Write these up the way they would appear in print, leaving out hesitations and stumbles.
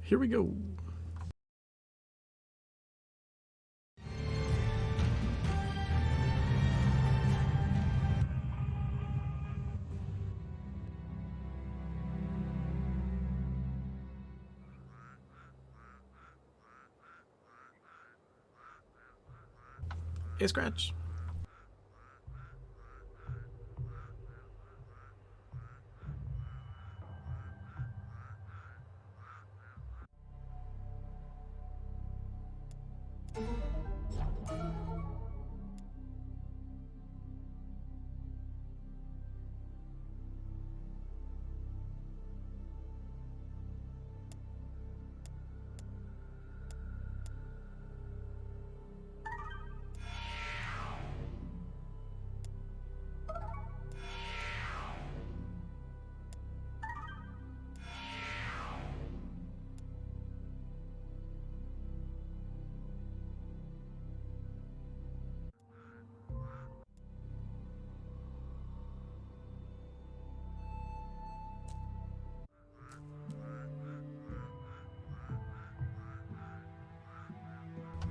Here we go. Hey, Scratch.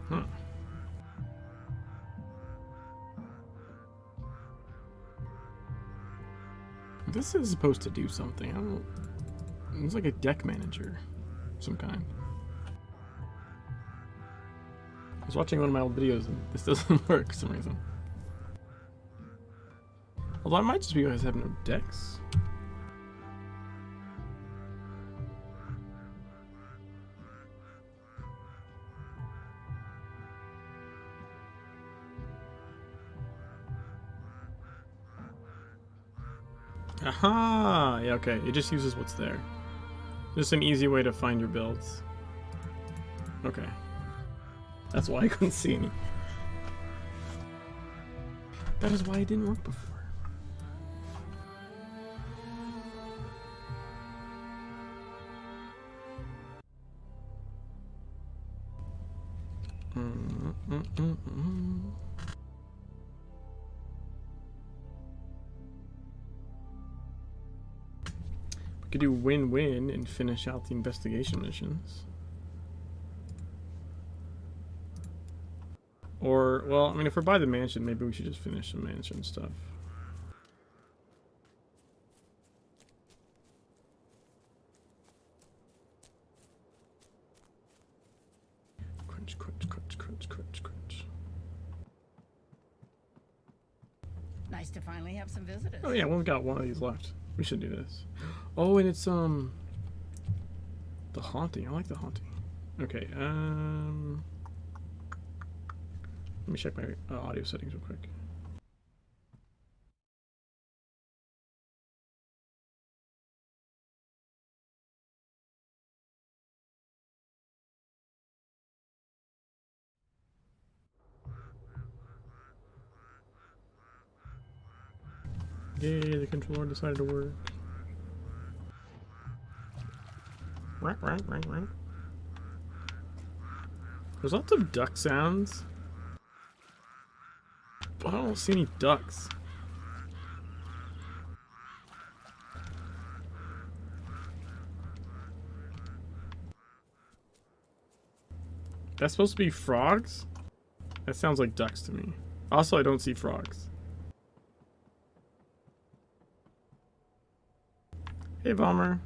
Huh. This is supposed to do something. I don't. It's like a deck manager, of some kind. I was watching one of my old videos and this doesn't work for some reason. Although I might just be because I have no decks. Aha! Yeah, okay. It just uses what's there. Just an easy way to find your builds. Okay. That's why I couldn't see any. That is why it didn't work before. We could do win-win and finish out the investigation missions. Or, well, I mean, if we're by the mansion, maybe we should just finish some mansion stuff. Crunch, crunch, crunch, crunch, crunch, crunch. Nice to finally have some visitors. Oh yeah, well, we've got one of these left. We should do this. Oh, and it's the haunting. I like the haunting. Okay, let me check my audio settings real quick. Yay, the controller decided to work. There's lots of duck sounds, but I don't see any ducks. That's supposed to be frogs? That sounds like ducks to me. Also, I don't see frogs. Hey, Bomber.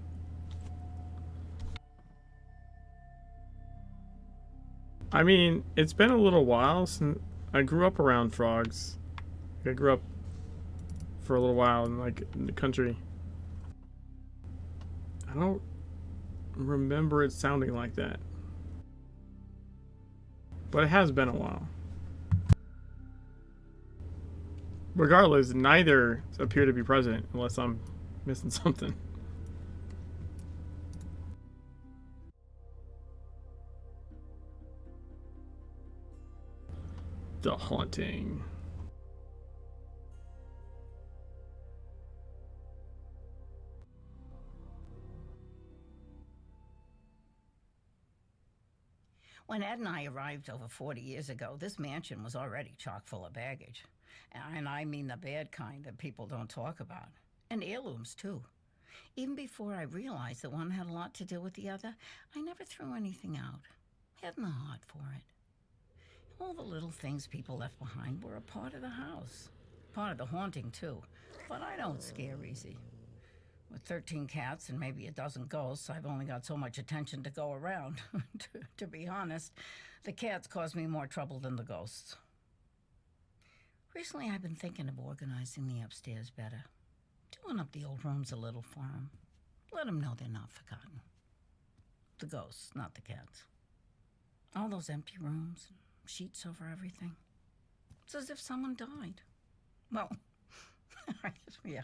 I mean, it's been a little while since I grew up around frogs. I grew up for a little while in the country. I don't remember it sounding like that. But it has been a while. Regardless, neither appear to be present unless I'm missing something. The haunting. When Ed and I arrived over 40 years ago, this mansion was already chock full of baggage. And I mean the bad kind that people don't talk about. And heirlooms, too. Even before I realized that one had a lot to do with the other, I never threw anything out. Hadn't the heart for it. All the little things people left behind were a part of the house. Part of the haunting, too. But I don't scare easy. With 13 cats and maybe a dozen ghosts, I've only got so much attention to go around. To be honest, the cats cause me more trouble than the ghosts. Recently, I've been thinking of organizing the upstairs better. Doing up the old rooms a little for them. Let them know they're not forgotten. The ghosts, not the cats. All those empty rooms, sheets over everything. It's as if someone died. Well, yeah.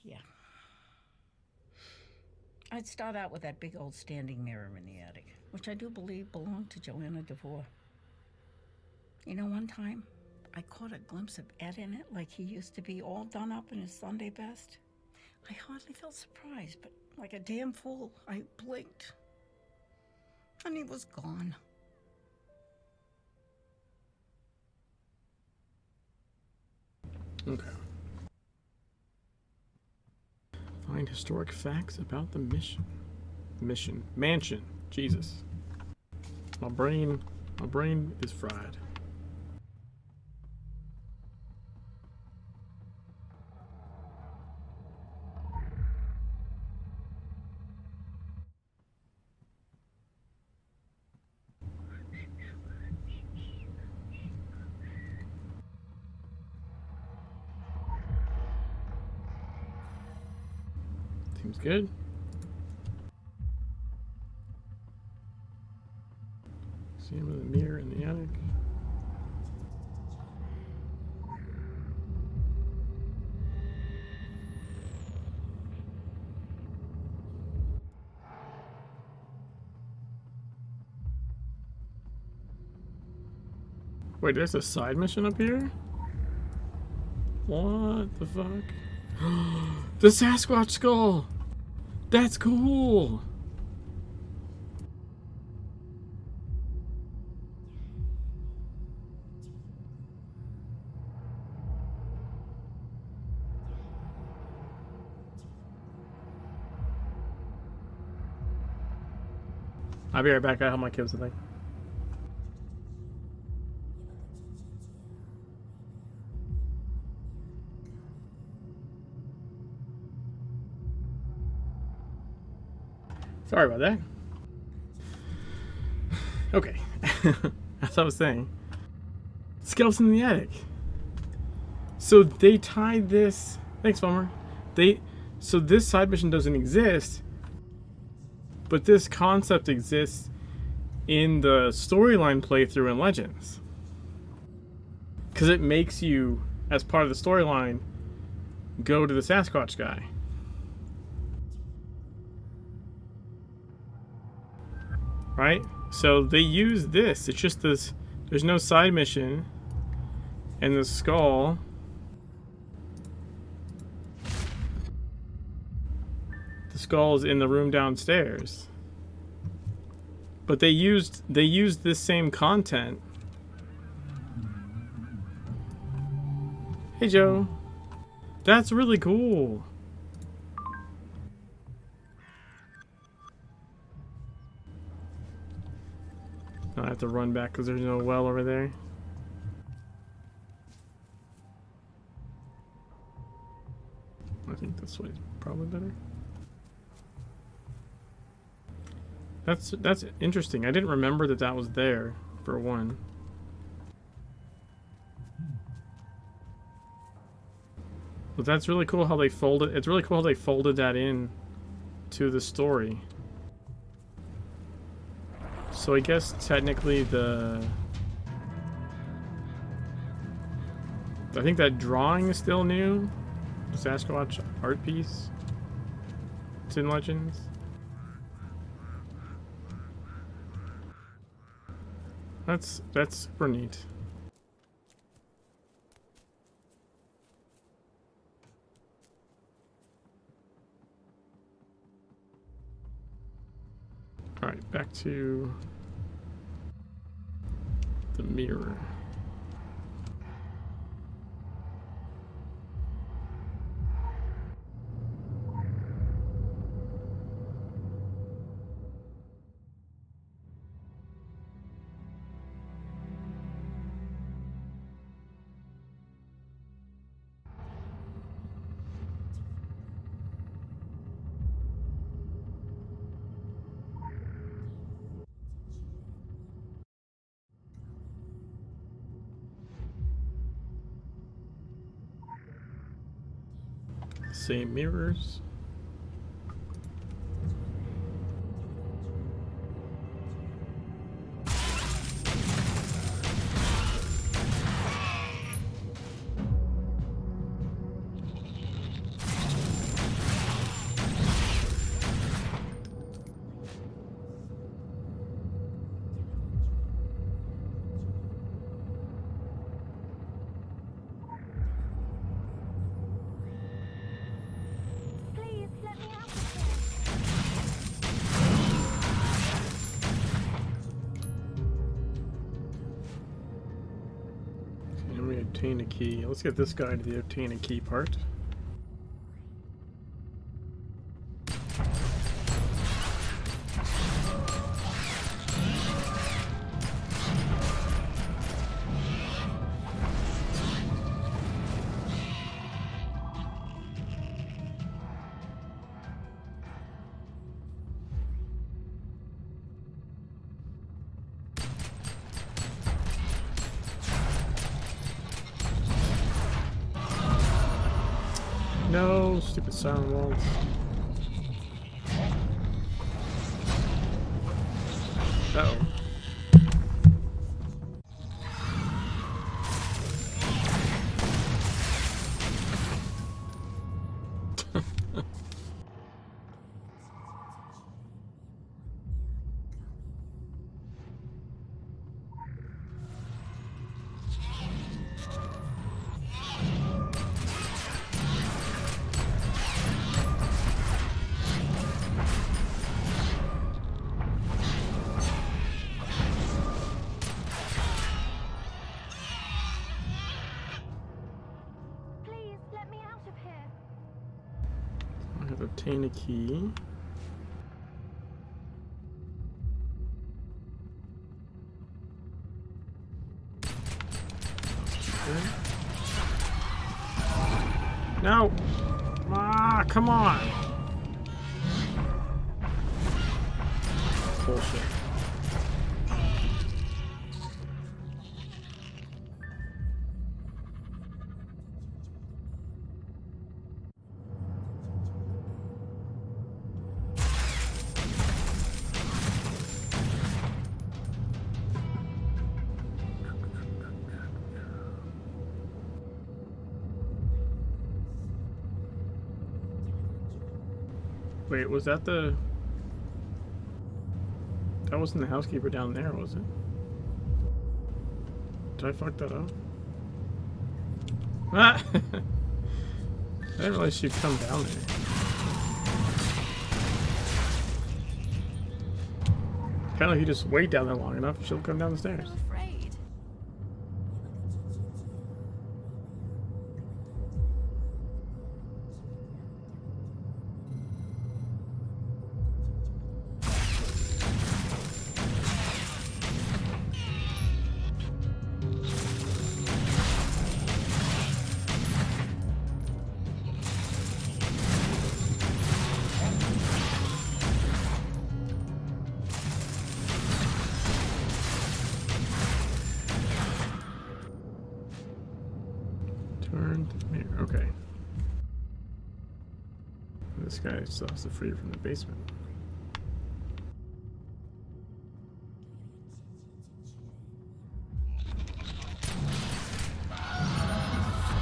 Yeah. I'd start out with that big old standing mirror in the attic, which I do believe belonged to Joanna DeVore. You know, one time, I caught a glimpse of Ed in it like he used to be, all done up in his Sunday best. I hardly felt surprised, but like a damn fool, I blinked. And he was gone. Okay. Find historic facts about the mansion. Jesus. My brain is fried. Seems good. See him in the mirror in the attic. Wait, there's a side mission up here? What the fuck? The Sasquatch skull! That's cool! I'll be right back. I help my kids, I think. Sorry about that. Okay. As I was saying, skeleton in the attic. So they tied this. Thanks, Bummer. So this side mission doesn't exist, but this concept exists in the storyline playthrough in Legends. Because it makes you, as part of the storyline, go to the Sasquatch guy. Right? So they use this. It's just this. There's no side mission. And the skull. The skull is in the room downstairs. But they used this same content. Hey Joe. That's really cool. I have to run back because there's no well over there. I think this way is probably better. That's interesting. I didn't remember that was there, for one. But that's really cool how they folded. It's really cool how they folded that in to the story. So I guess technically I think that drawing is still new. The Sasquatch art piece. It's in Legends. That's super neat. Alright, back to the mirror. Same mirrors. Please let me out of here. And we obtain a key. Let's get this guy to the obtain a key part. No, stupid silent walls. Uh-oh. Please let me out of here. I have to obtain a key. No! Ah, come on! Bullshit. Wait, was that the... That wasn't the housekeeper down there, was it? Did I fuck that up? Ah! I didn't realize she'd come down there. Apparently if you just wait down there long enough, she'll come down the stairs. I'm afraid. Turn the mirror. Okay. This guy still has to free from the basement.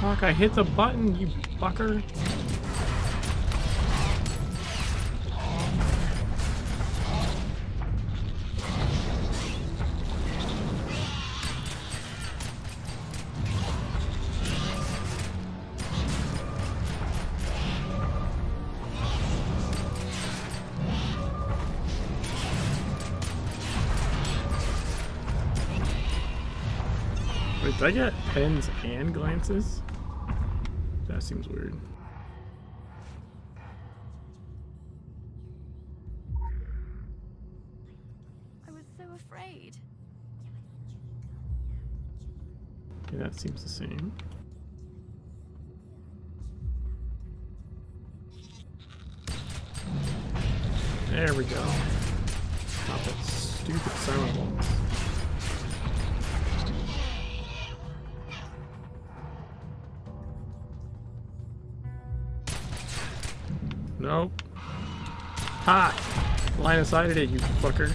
Fuck, I hit the button, you fucker. Wait, did I get pens and glances? That seems weird. I was so afraid. Okay, that seems the same. There we go. Stop that stupid silent walls. Nope. Ha! Line of sighted it, you fucker.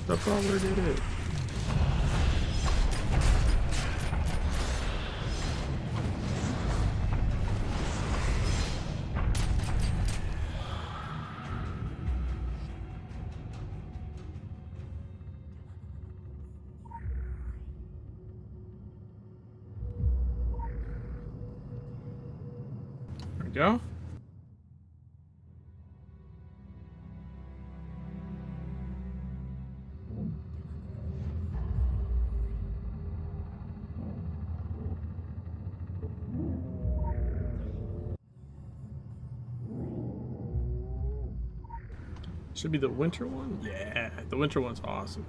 The butler did it. There we go. Should be the winter one? Yeah, the winter one's awesome.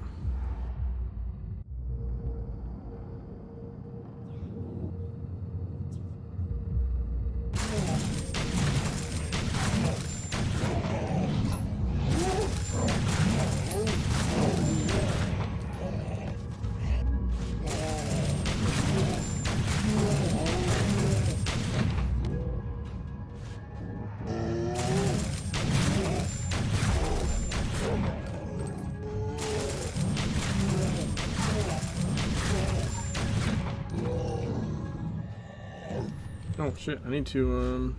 Oh shit, I need to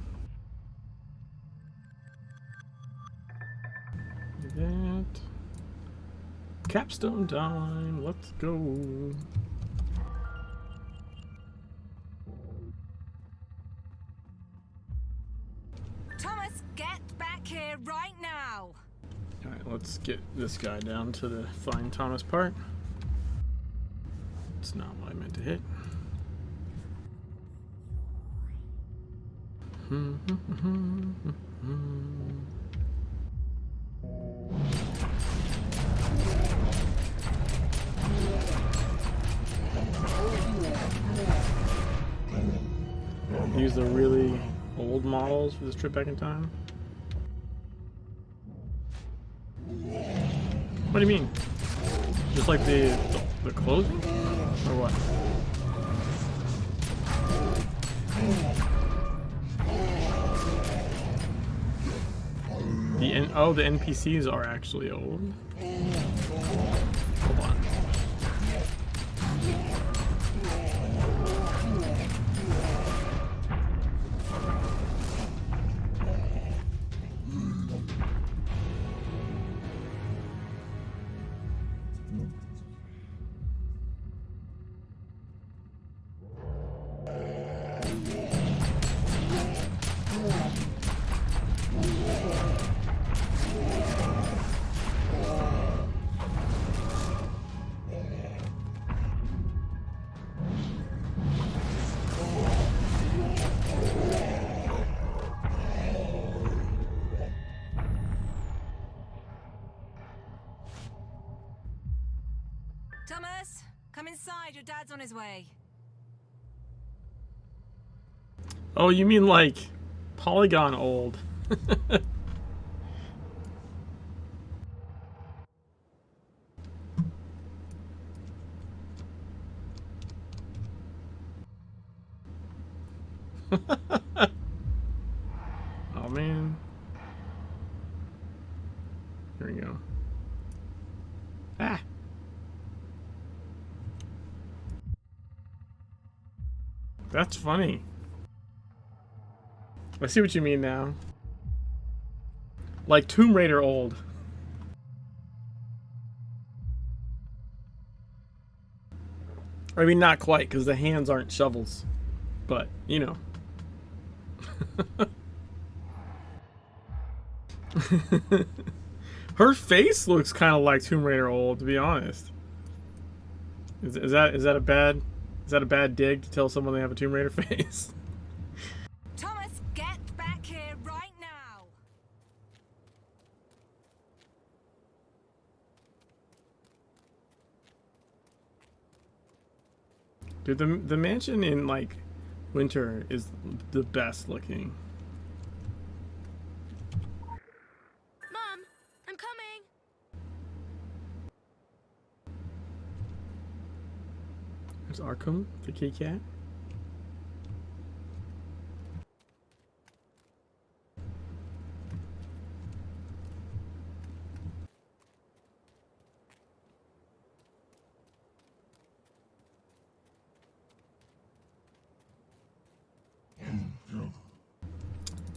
do that. Capstone time, let's go. Thomas, get back here right now. Alright, let's get this guy down to the Find Thomas part. It's not what I meant to hit. Use the really old models for this trip back in time. What do you mean? Just like the clothing? Or what? The NPCs are actually old. Hold on. Thomas, come inside. Your dad's on his way. Oh, you mean like Polygon old? Oh man. Here we go. Ah. That's funny. I see what you mean now. Like Tomb Raider old. I mean, not quite, because the hands aren't shovels. But, you know. Her face looks kind of like Tomb Raider old, to be honest. Is that a bad dig to tell someone they have a Tomb Raider face? Thomas, get back here right now. Dude, the mansion in like winter is the best looking. Mum, I'm coming. There's Arkham, the kitty cat.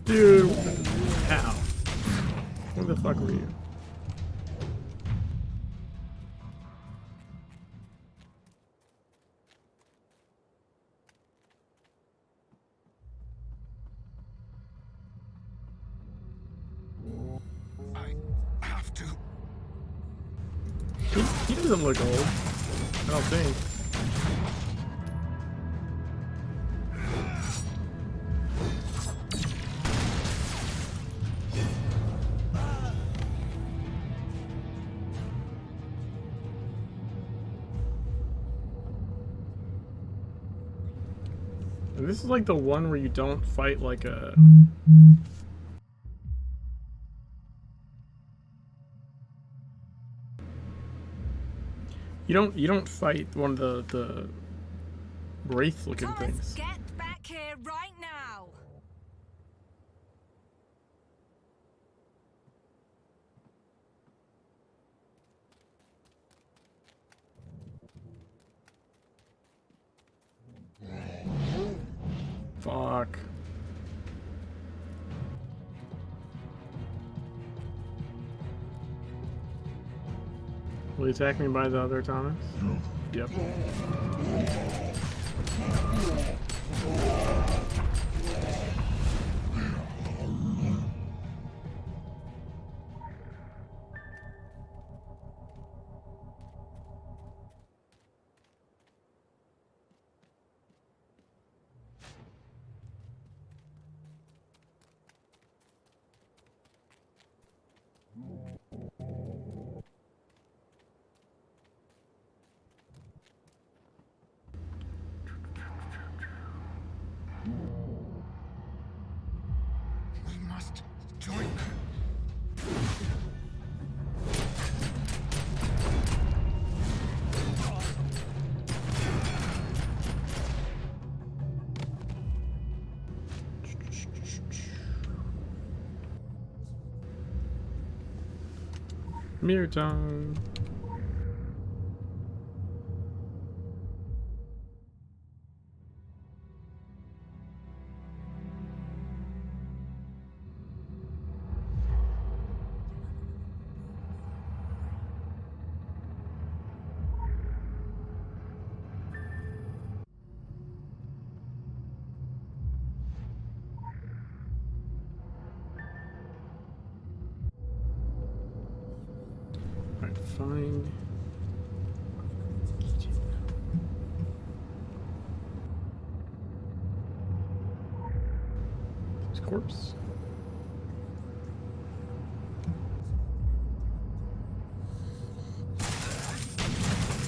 Dude, ow. Where the fuck were you? I have to. He doesn't look old. I don't think. And this is like the one where you don't fight like a... You don't fight one of the wraith looking Thomas, things. get back here right now. Fuck. Will he attack me by the other Thomas? Yep. We must join them. Mirror time. Alright, find his corpse.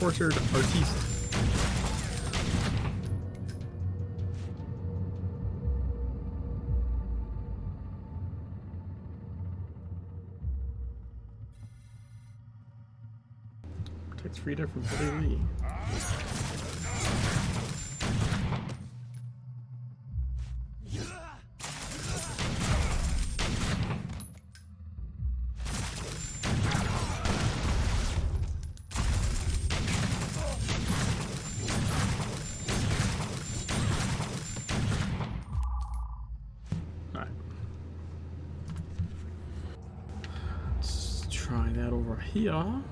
Tortured artiste. Protects Frida from Billy Lee. Alright. Let's try that over here.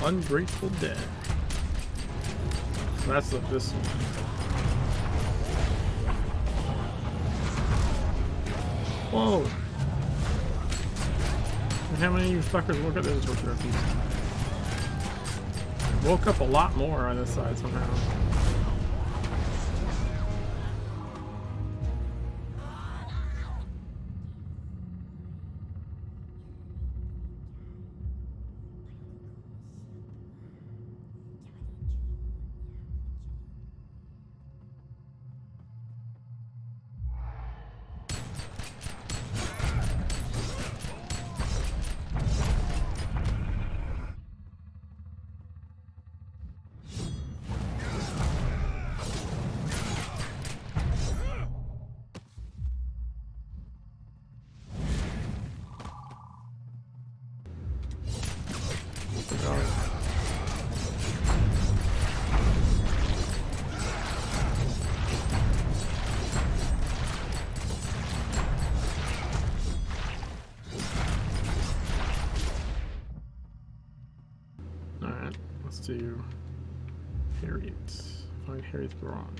Ungrateful Dead. That's this one. Whoa! And how many of you fuckers look at this torture artiste? Woke up a lot more on this side somehow. Alright, let's do Harriet. Find Harriet Braun.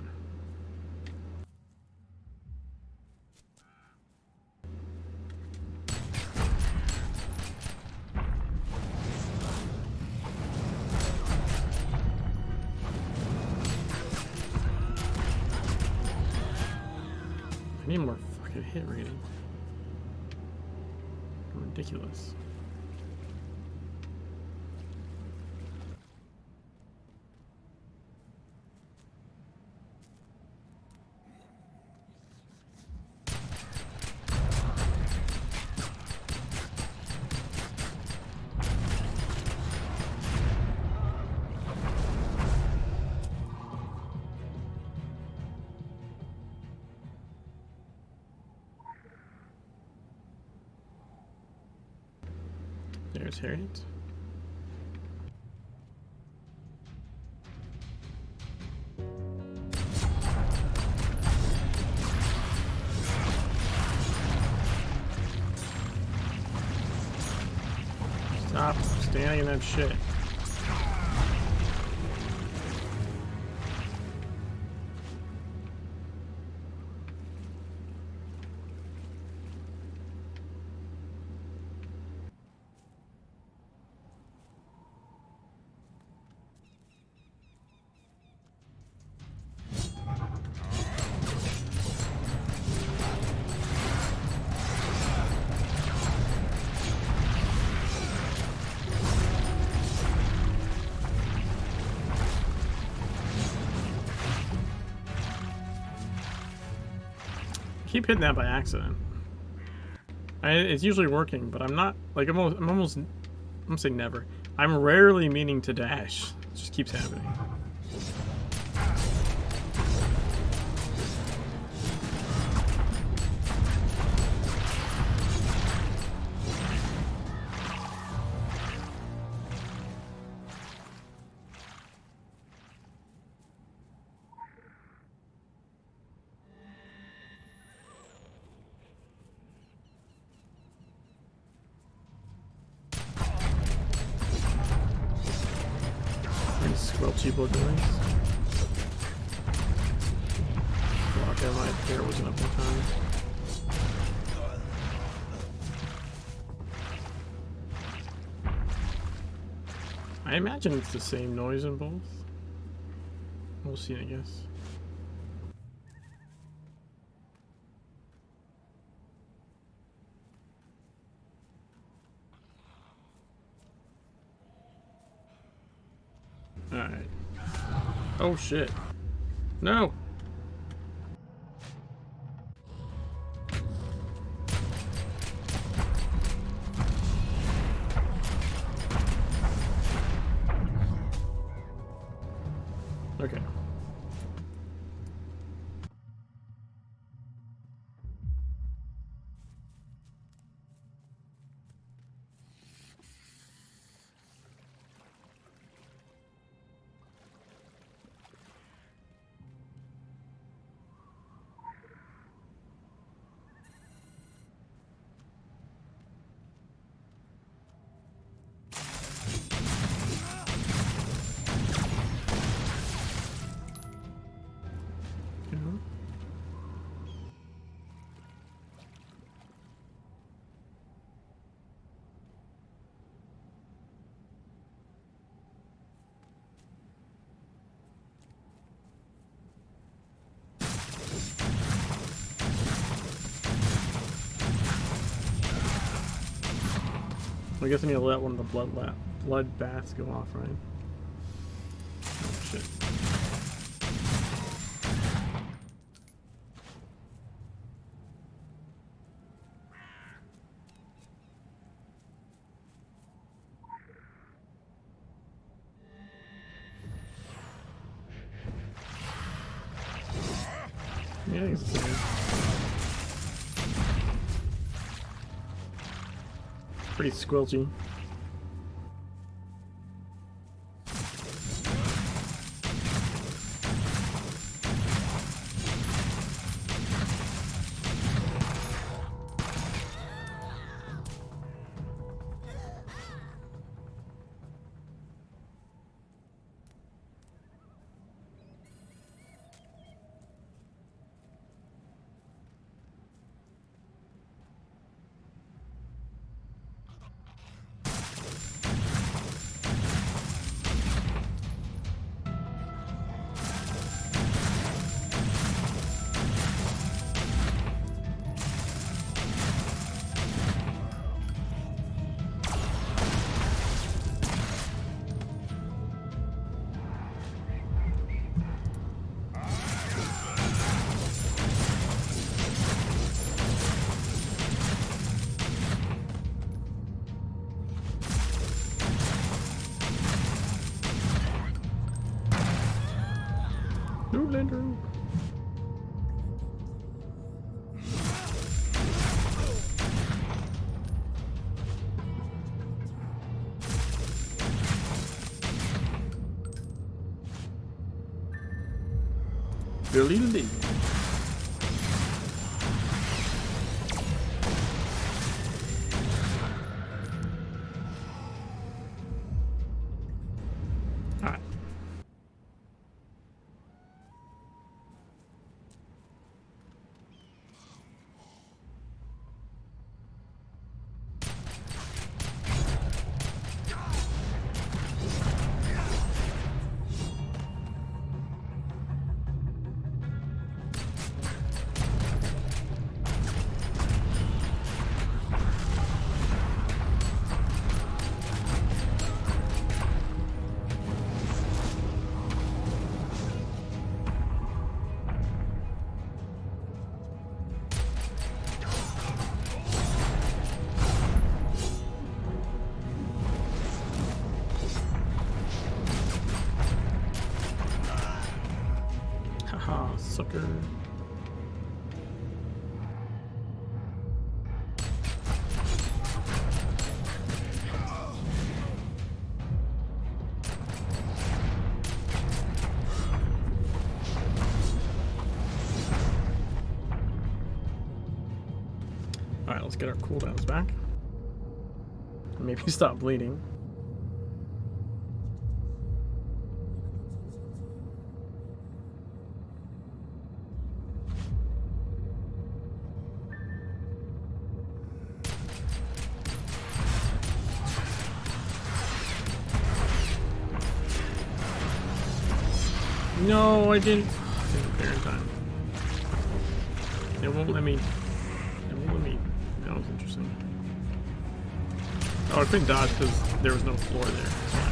I need more fucking hit rating. Ridiculous. There's Harriet. Stop standing in that shit. I keep hitting that by accident. It's usually working, but I'm not, like, I'm gonna say never. I'm rarely meaning to dash. It just keeps happening. Squelchy blood noise. Okay, my hair wasn't up in time. I imagine it's the same noise in both. We'll see, I guess. Alright. Oh shit. No! Okay. I guess I need to let one of the blood baths go off, right? Oh, shit. Yeah, I think it's the same. Pretty squelchy. Billy Lee. Alright. Haha, sucker. Alright, let's get our cooldowns back. Maybe stop bleeding. No, I didn't. I didn't repair in time. It won't let me. It won't let me. That was interesting. Oh, I couldn't dodge because there was no floor there. That's why.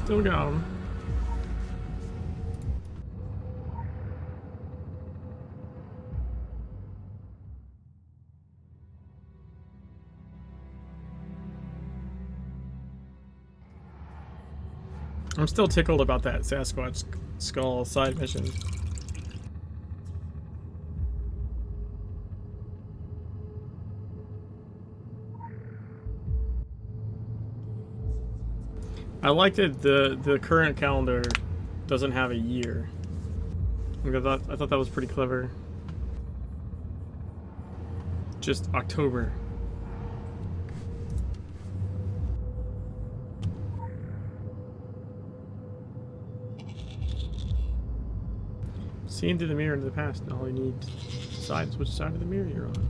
Still got him. I'm still tickled about that Sasquatch skull side mission. I like that the current calendar doesn't have a year. I thought that was pretty clever. Just October. See into the mirror into the past, and all you need to decide is which side of the mirror you're on.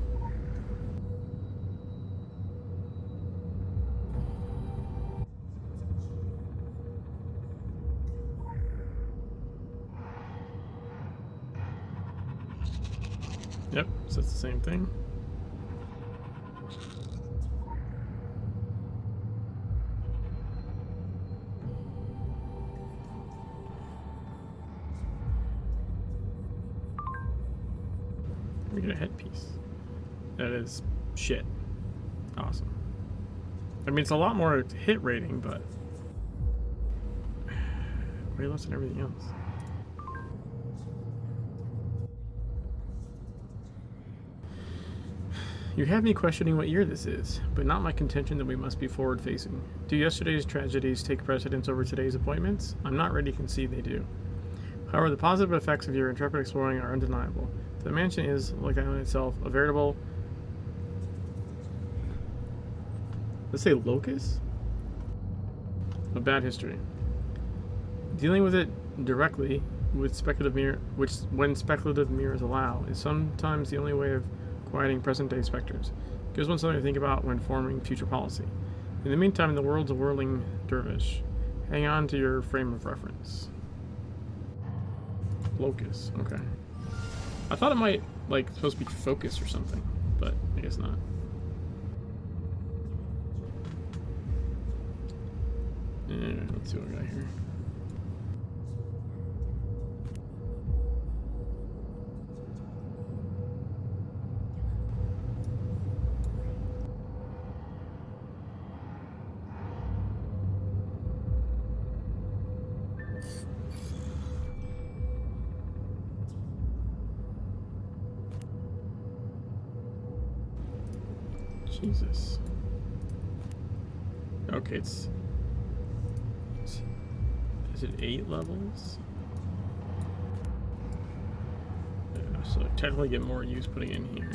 Yep, so it's the same thing. We get a headpiece. That is shit. Awesome. I mean, it's a lot more hit rating, but way less than everything else. You have me questioning what year this is, but not my contention that we must be forward-facing. Do yesterday's tragedies take precedence over today's appointments? I'm not ready to concede they do. However, the positive effects of your intrepid exploring are undeniable. The mansion is, like the island itself, a veritable... Let's say locus? Of bad history. Dealing with it directly, with speculative mirror, when speculative mirrors allow, is sometimes the only way of quieting present-day specters. Gives one something to think about when forming future policy. In the meantime, the world's a whirling dervish. Hang on to your frame of reference. Locus, okay. I thought it might, like, supposed to be focus or something, but I guess not. Let's see what we got here. Jesus. Okay, is it 8 levels? Yeah, so I technically get more use putting it in here.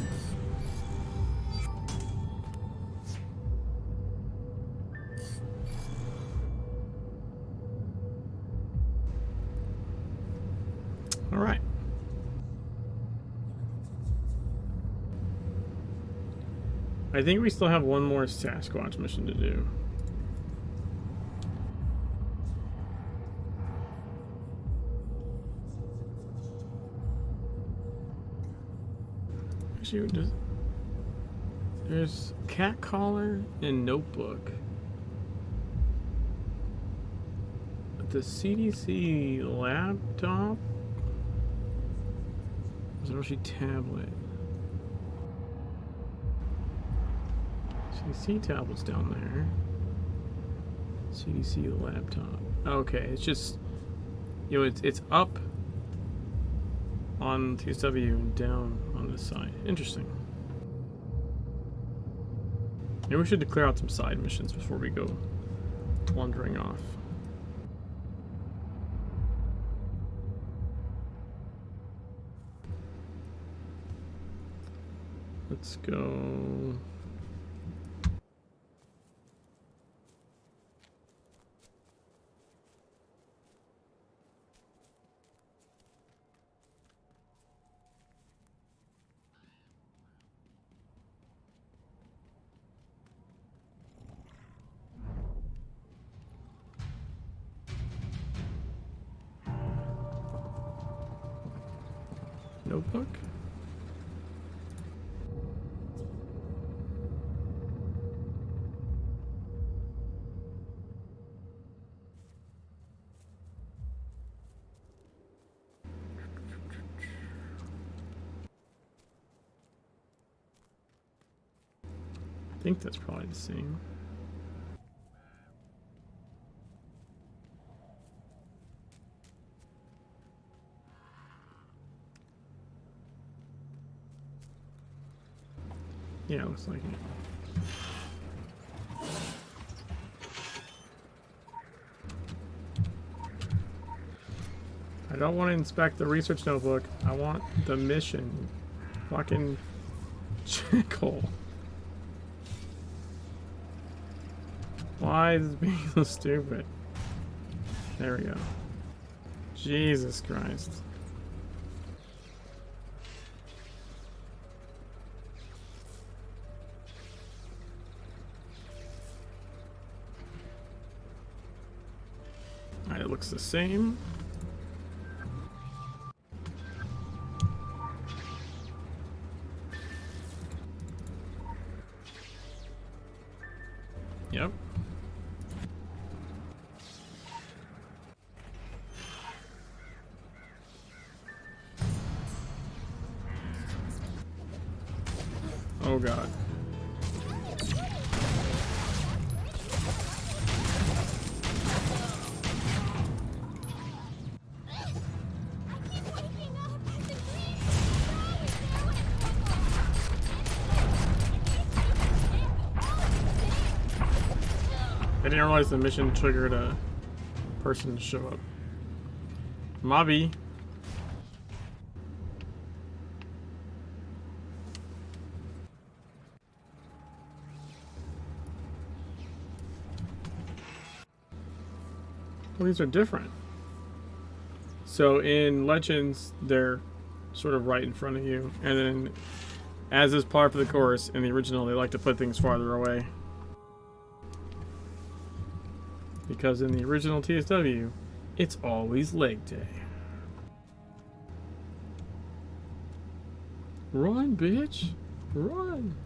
All right. I think we still have one more Sasquatch mission to do. Actually, there's cat collar and notebook. The CDC laptop? Was it actually tablet? CDC tablet's down there. CDC laptop. Okay, it's just, you know, it's up on TSW and down on this side. Interesting. Maybe we should clear out some side missions before we go wandering off. Let's go. Notebook? I think that's probably the same. Yeah, looks like it. I don't want to inspect the research notebook. I want the mission. Fucking chickle. Why is this being so stupid? There we go. Jesus Christ. Alright, it looks the same. Yep. Oh God. I didn't realize the mission triggered a person to show up. Mobby. Well, these are different. So in Legends, they're sort of right in front of you, and then as is part of the course, in the original, they like to put things farther away. Because in the original TSW, it's always leg day. Run, bitch! Run!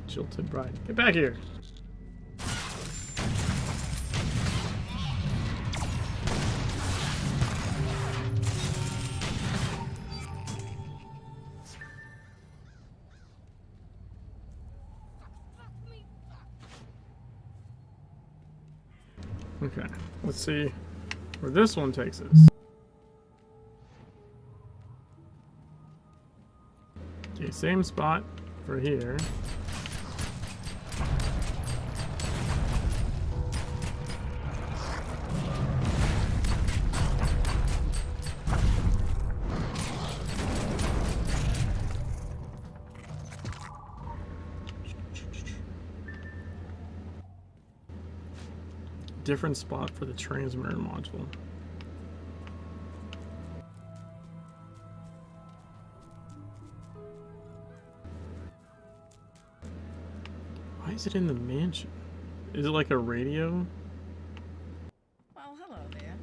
Jilted bride. Get back here! Okay, let's see where this one takes us. Okay, same spot for here. Different spot for the transmitter module. Why is it in the mansion? Is it like a radio? Well, hello there.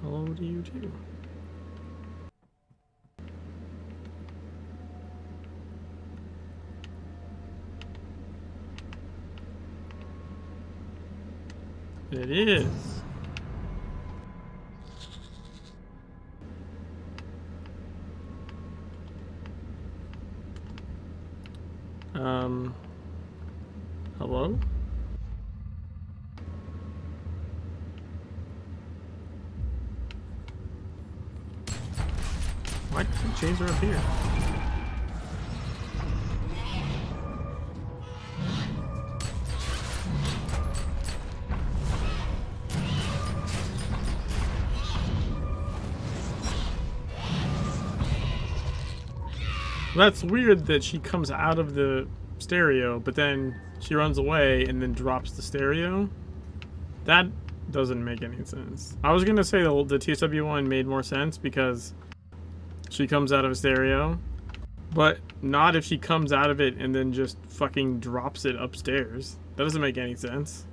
Hello to you too. It is. Hello? Why does the chaser up here? That's weird that she comes out of the stereo, but then she runs away and then drops the stereo. That doesn't make any sense. I was gonna say the TSW one made more sense because she comes out of a stereo, but not if she comes out of it and then just fucking drops it upstairs. That doesn't make any sense.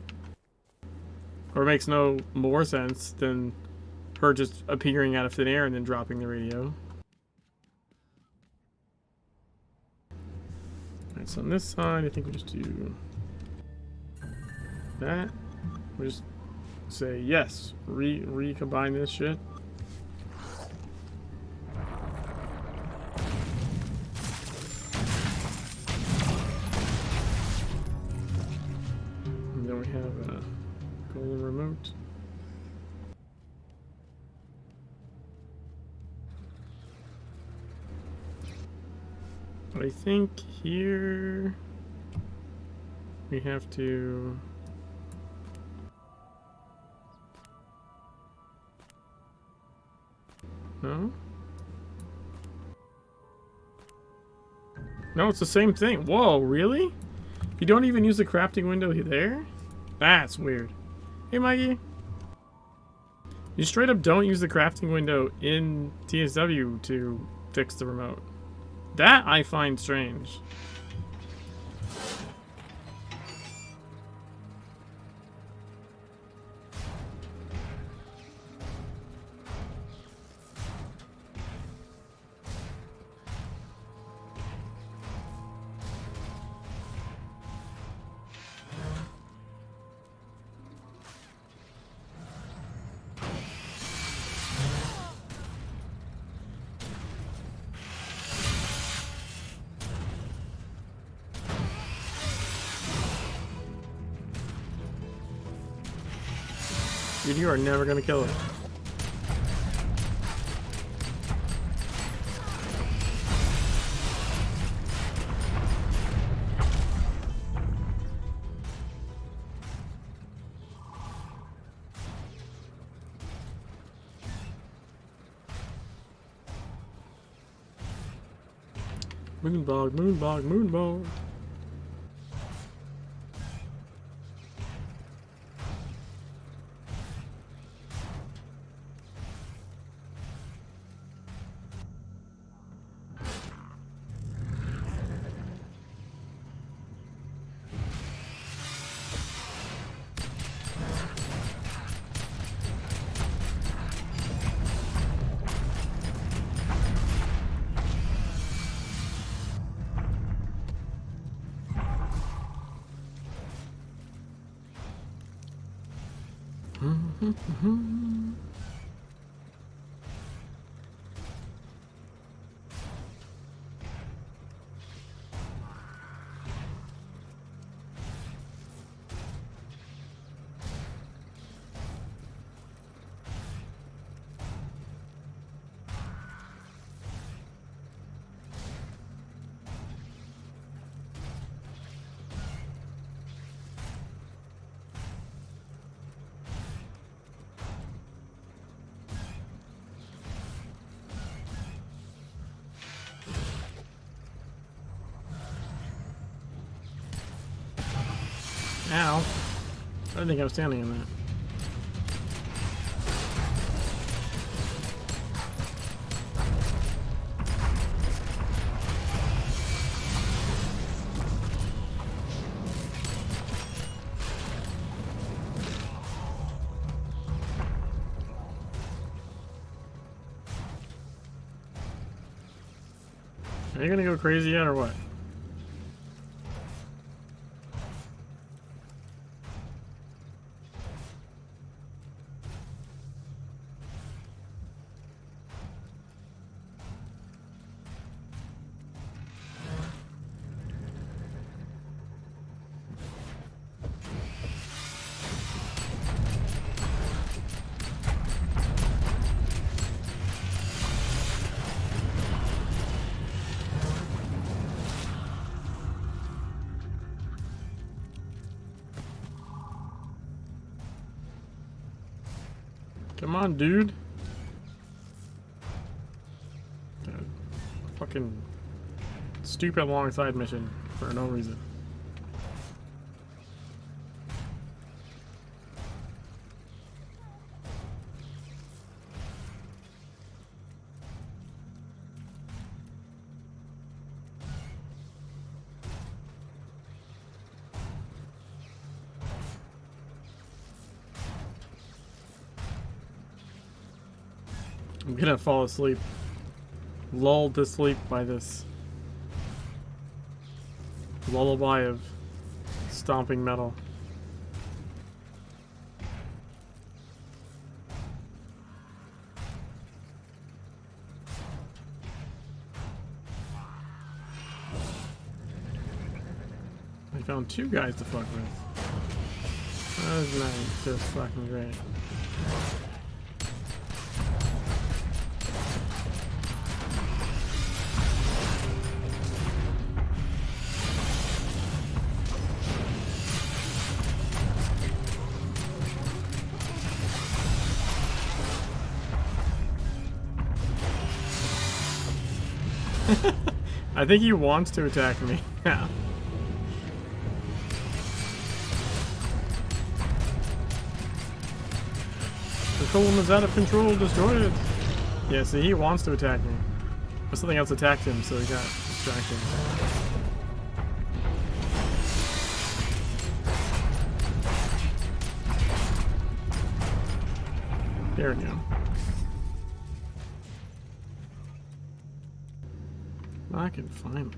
Or it makes no more sense than her just appearing out of thin air and then dropping the radio. Alright, so on this side, I think we'll just do that. We'll just say yes, recombine this shit. And then we have a golden remote. But I think here we have to no? No, it's the same thing. Whoa, really? You don't even use the crafting window there? That's weird. Hey, Mikey. You straight up don't use the crafting window in TSW to fix the remote. That I find strange. Dude, you are never gonna kill it. Moonbog, moonbog, moonbog. Ow. I didn't think I was standing in that. Are you gonna go crazy yet or what? Come on, dude. Fucking stupid long side mission for no reason. I'm gonna fall asleep. Lulled to sleep by this lullaby of stomping metal. I found 2 guys to fuck with. That was nice. Just fucking great. I think he wants to attack me. Yeah. The column is out of control. Destroy it. Yeah, see, he wants to attack me. But something else attacked him, so he got distracted. There we go. I can finally.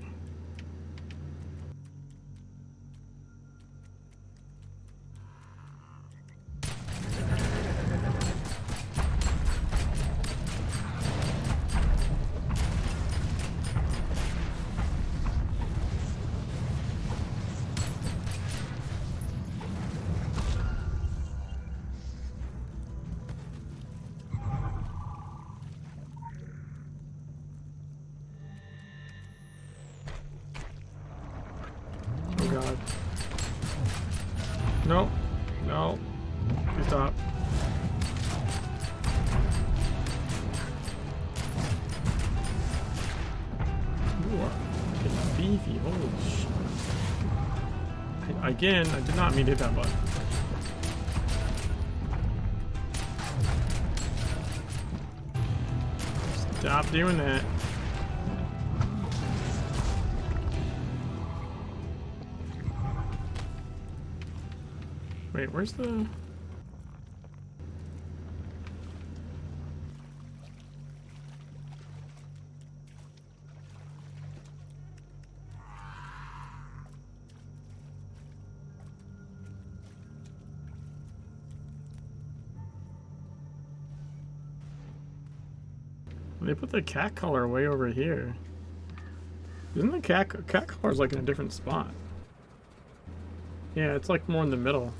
God. No. No. Please stop. Ooh, fucking beefy. Holy shit. Again, I did not mean to hit that button. Stop doing that. Wait, where's the... They put the cat color way over here. Isn't the cat color's like in a different spot? Yeah, it's like more in the middle.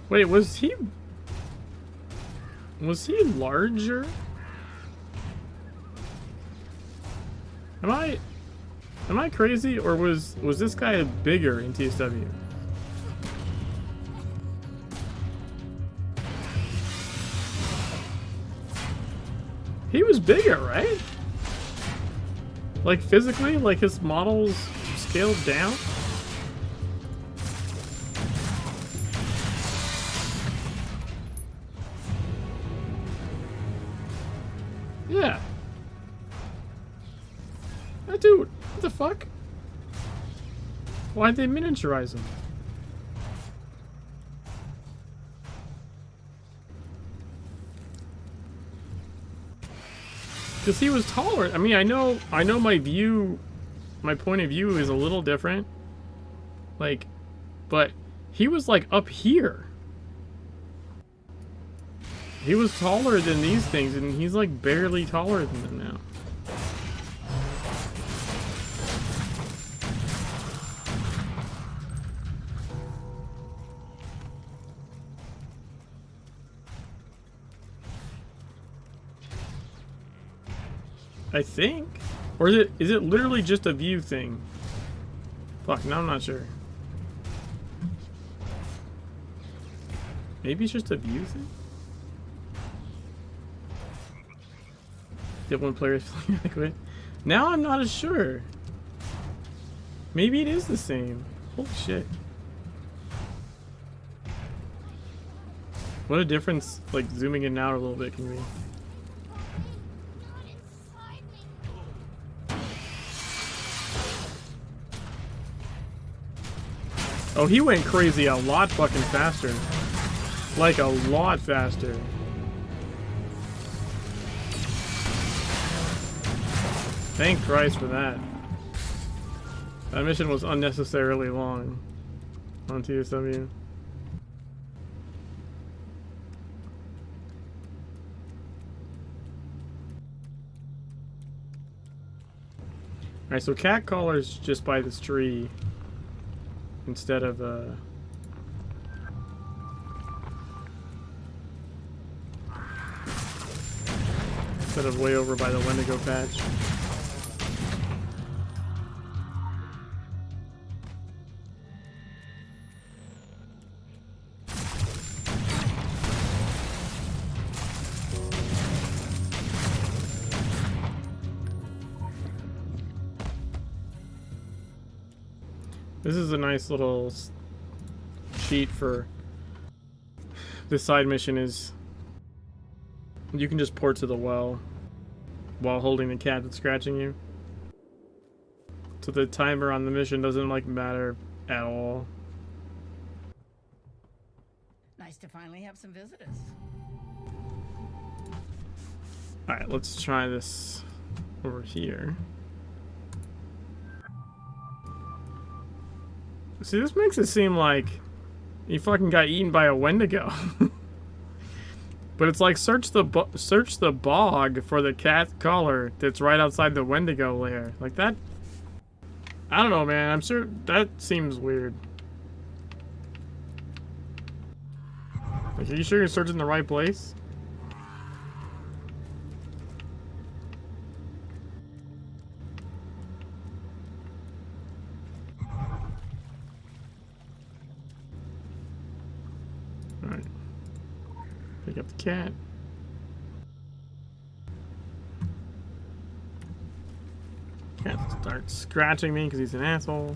Wait, was he larger? Am I crazy, or was this guy bigger in TSW? He was bigger, right? Like physically, like his models scaled down. Yeah. That dude, what the fuck? Why'd they miniaturize him? Because he was taller. I mean, I know my view, my point of view is a little different. Like, but he was like up here. He was taller than these things, and he's like barely taller than them now. I think, or is it literally just a view thing? Fuck, now I'm not sure. Maybe it's just a view thing. Did one player feel adequate? Now I'm not as sure. Maybe it is the same. Holy shit! What a difference! Like zooming in and out a little bit can be. Oh, he went crazy a lot fucking faster. Like a lot faster. Thank Christ for that. That mission was unnecessarily long on TSW. Alright, so cat caller's just by this tree. Instead of way over by the Wendigo patch. This is a nice little cheat for this side mission is you can just port to the well while holding the cat that's scratching you. So the timer on the mission doesn't like matter at all. Nice to finally have some visitors. Alright, let's try this over here. See, this makes it seem like he fucking got eaten by a Wendigo. But it's like search the bog for the cat collar that's right outside the Wendigo lair. Like that. I don't know, man. I'm sure that seems weird. Like, are you sure you're searching the right place? Alright. Pick up the cat. Cat starts scratching me because he's an asshole.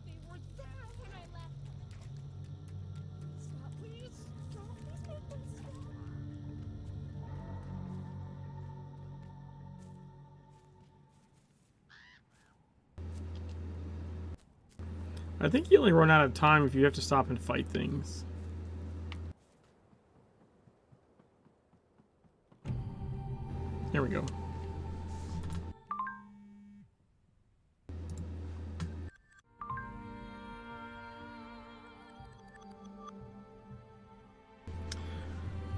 They were there when I left. Stop, please. Stop. Please make them stop. I think you only run out of time if you have to stop and fight things. There we go.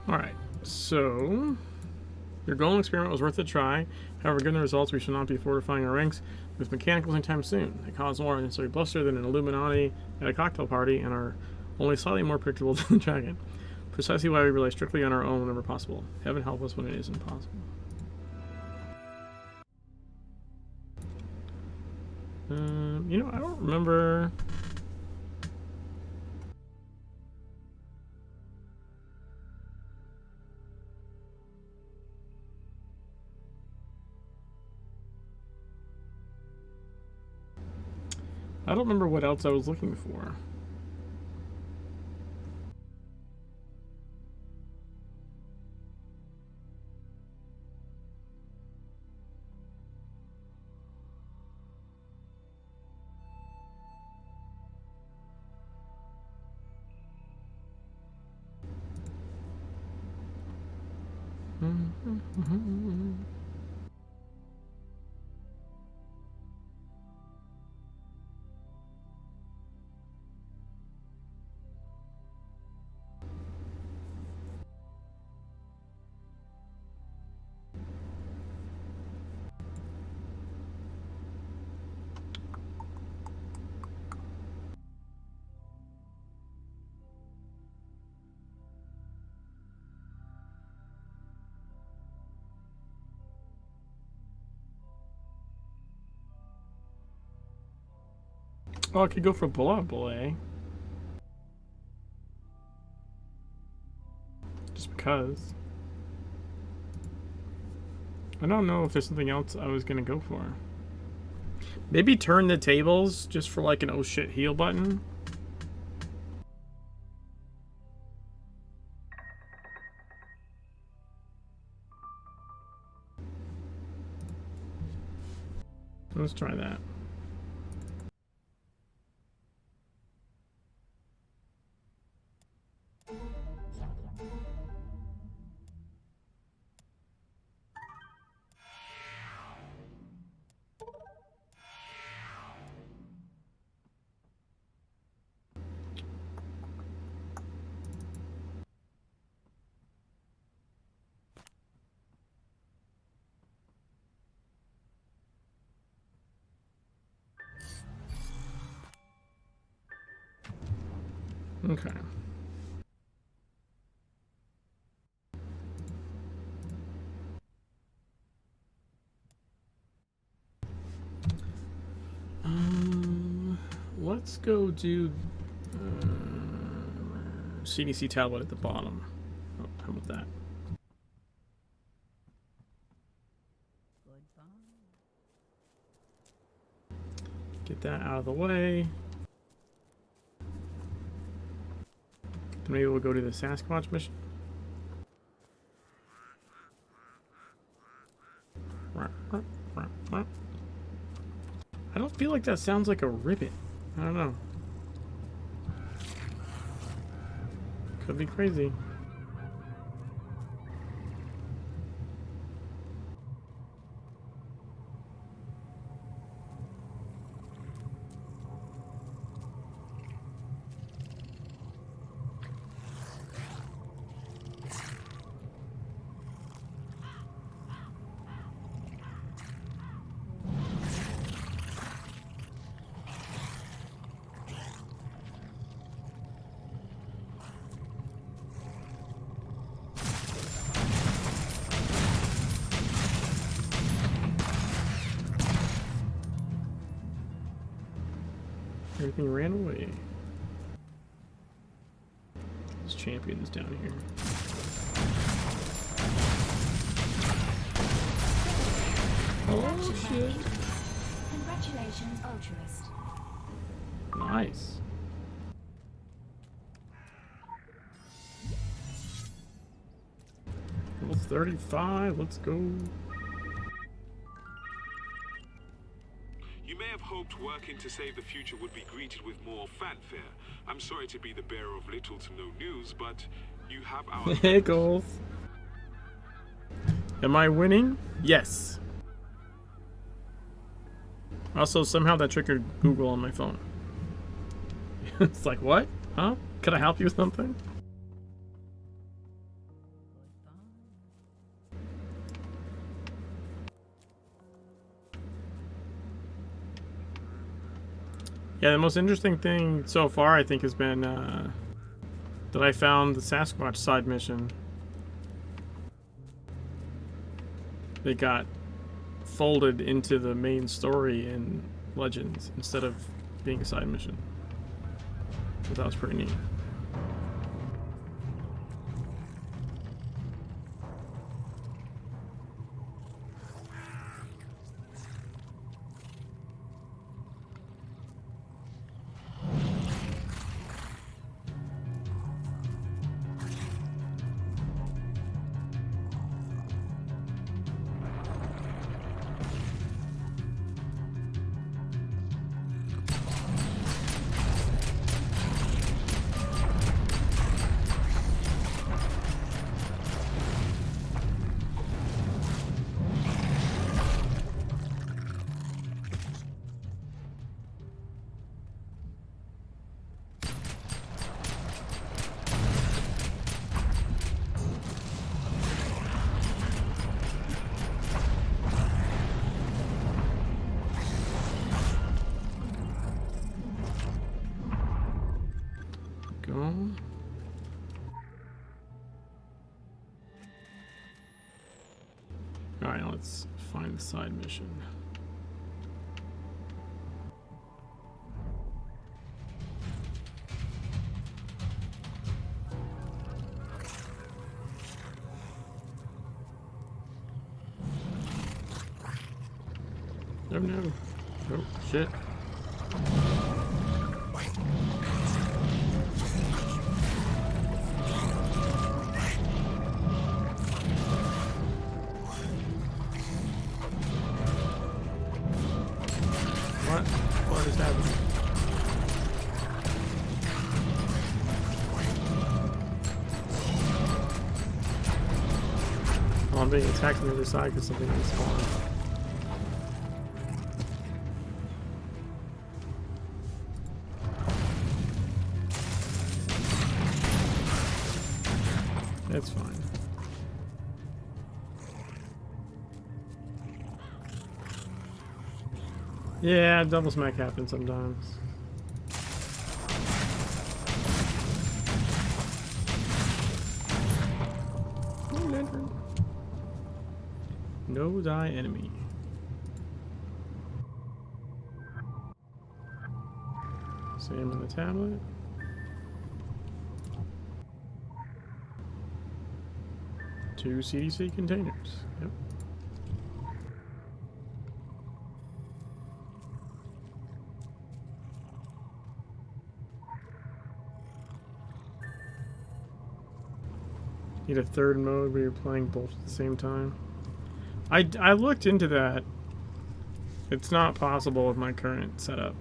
Alright, so your golem experiment was worth a try. However, given the results, we should not be fortifying our ranks with mechanicals anytime soon. They cause more unnecessary bluster than an Illuminati at a cocktail party and are only slightly more predictable than the dragon. Precisely why we rely strictly on our own whenever possible. Heaven help us when it isn't possible. You know, I don't remember. I don't remember what else I was looking for. Oh, I could go for blah blah. Just because. I don't know if there's something else I was gonna go for. Maybe turn the tables just for like an oh shit heal button. Let's try that. Okay. Let's go do CDC tablet at the bottom. Oh, how about that? Get that out of the way. Maybe we'll go to the Sasquatch mission. I don't feel like that sounds like a ribbit. I don't know. Could be crazy. Everything ran away. This champion's down here. Oh shit. Congratulations, Altruist. Nice. Level 35, let's go. You may have hoped working to save the future would be greeted with more fanfare. I'm sorry to be the bearer of little to no news, but you have our... Pickles. Am I winning? Yes. Also, somehow that triggered Google on my phone. It's like, what? Huh? Could I help you with something? Yeah, the most interesting thing so far, I think, has been that I found the Sasquatch side mission. They got folded into the main story in legends instead of being a side mission. So that was pretty neat. Go. Alright, let's find the side mission. Oh no. Oh, shit. What is happening? Oh, I'm being attacked from the other side because something is spawning. That's fine. Yeah, double smack happens sometimes. Know thy enemy. Same on the tablet. Two CDC containers. Yep. Need a third mode where you're playing both at the same time. I looked into that. It's not possible with my current setup.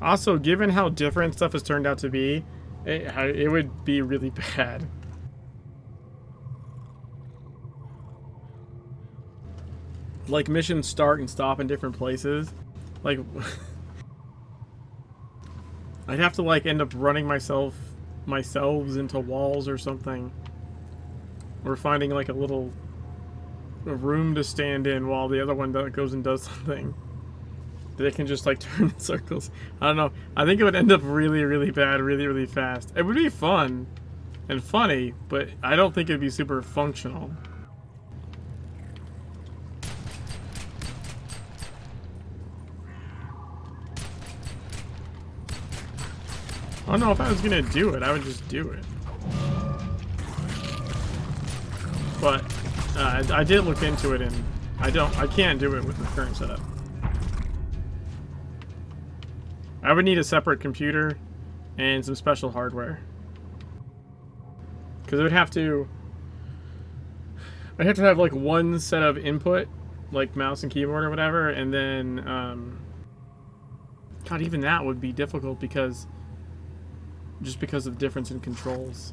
Also, given how different stuff has turned out to be, it would be really bad. Like, missions start and stop in different places. Like, I'd have to, like, end up running myself into walls or something. Or finding, like, a room to stand in while the other one goes and does something. They can just, like, turn in circles. I don't know. I think it would end up really, really bad, really, really fast. It would be fun and funny, but I don't think it would be super functional. I don't know if I was gonna do it. I would just do it. But I did look into it, and I can't do it with the current setup. I would need a separate computer and some special hardware. Because I'd have to have like one set of input, like mouse and keyboard or whatever, and then God, even that would be difficult because of the difference in controls.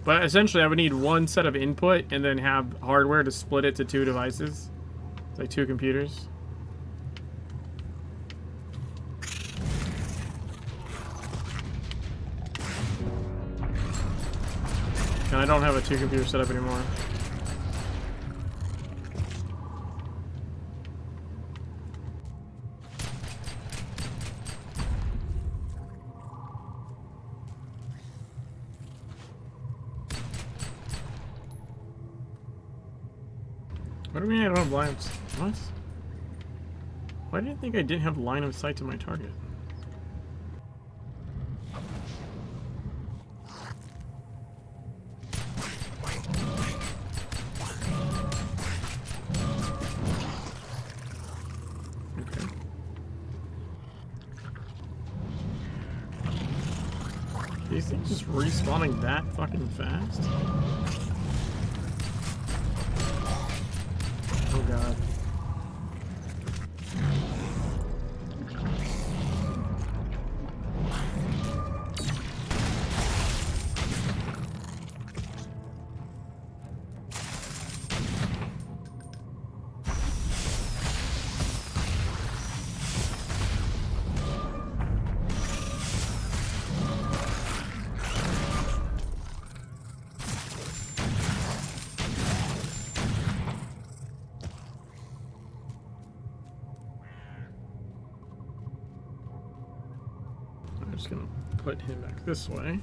But essentially I would need one set of input and then have hardware to split it to two devices. It's like two computers. And I don't have a two-computer setup anymore. What do you mean I don't have lamps? What? Why did I think I didn't have line of sight to my target? Okay. These things just respawning that fucking fast? Oh god. I'm just gonna put him back this way.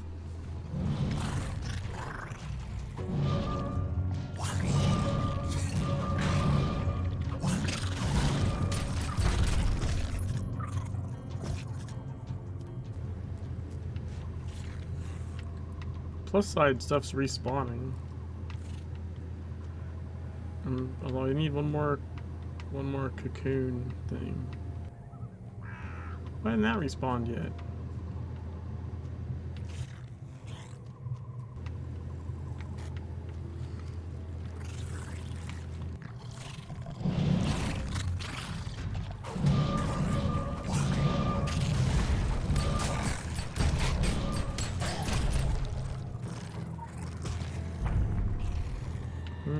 Plus side stuff's respawning. Although I need one more cocoon thing. Why hasn't that respawned yet?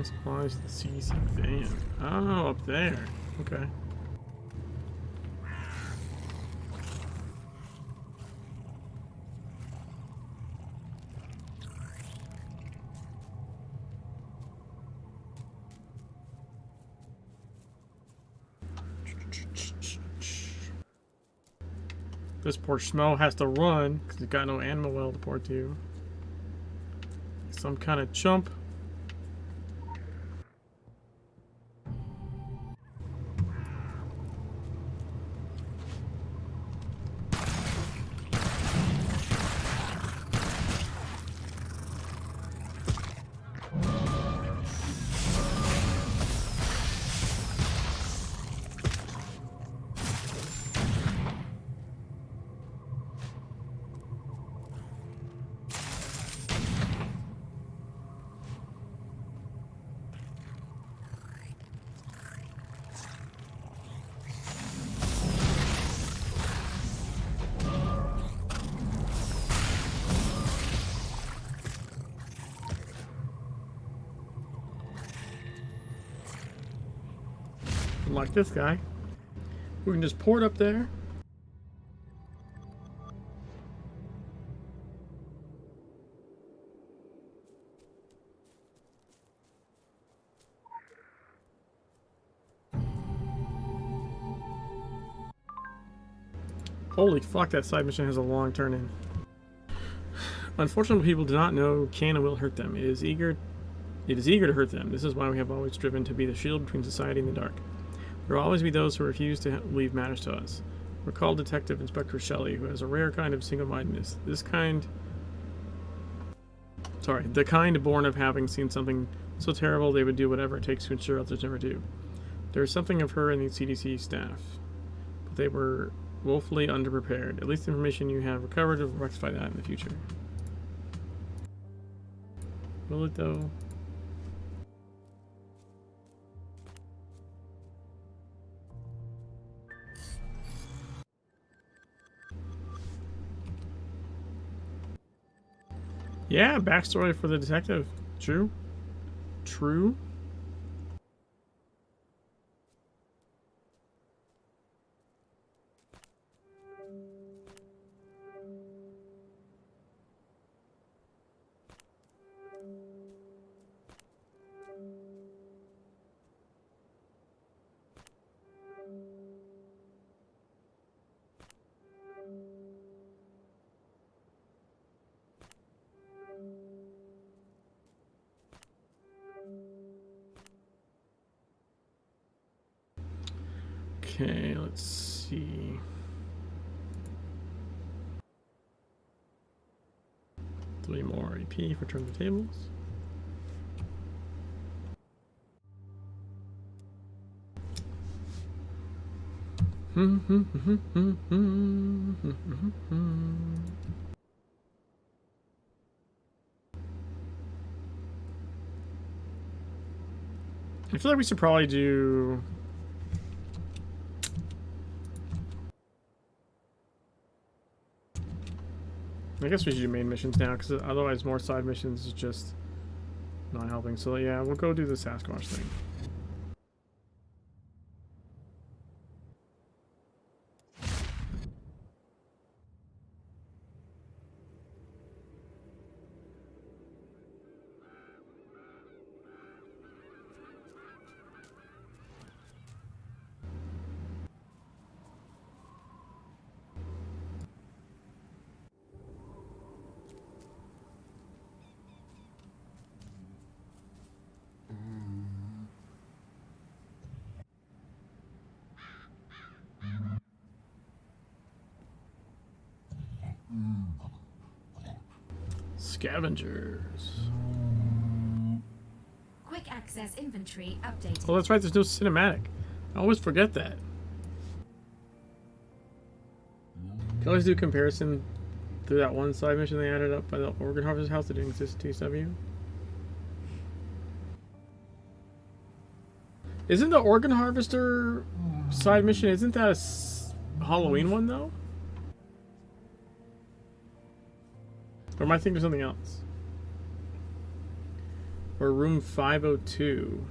Supplies to the CDC van. Oh, up there. Okay. This poor schmo has to run because he's got no animal well to port to. Some kind of chump. Like this guy. We can just port up there. Holy fuck, that side mission has a long turn in. Unfortunately, people do not know can and will hurt them. It is eager to hurt them. This is why we have always striven to be the shield between society and the dark. There will always be those who refuse to leave matters to us. Recall Detective Inspector Shelley, who has a rare kind of single-mindedness. The kind born of having seen something so terrible they would do whatever it takes to ensure others never do. There is something of her in the CDC staff, but they were woefully underprepared. At least the information you have recovered will rectify that in the future. Will it, though? Yeah, backstory for the detective. True. True. Okay, let's see. 3 more AP for turn the tables. I feel like we should probably do... I guess we should do main missions now, because otherwise more side missions is just not helping. So yeah, we'll go do the Sasquatch thing. Scavengers. Quick access inventory updated. Oh, that's right, there's no cinematic. I always forget that. Can always do comparison through that one side mission they added up by the organ harvest house that didn't exist in TSW. Isn't the organ harvester side mission, isn't that a Halloween one though? Or am I thinking of something else? Or room 502?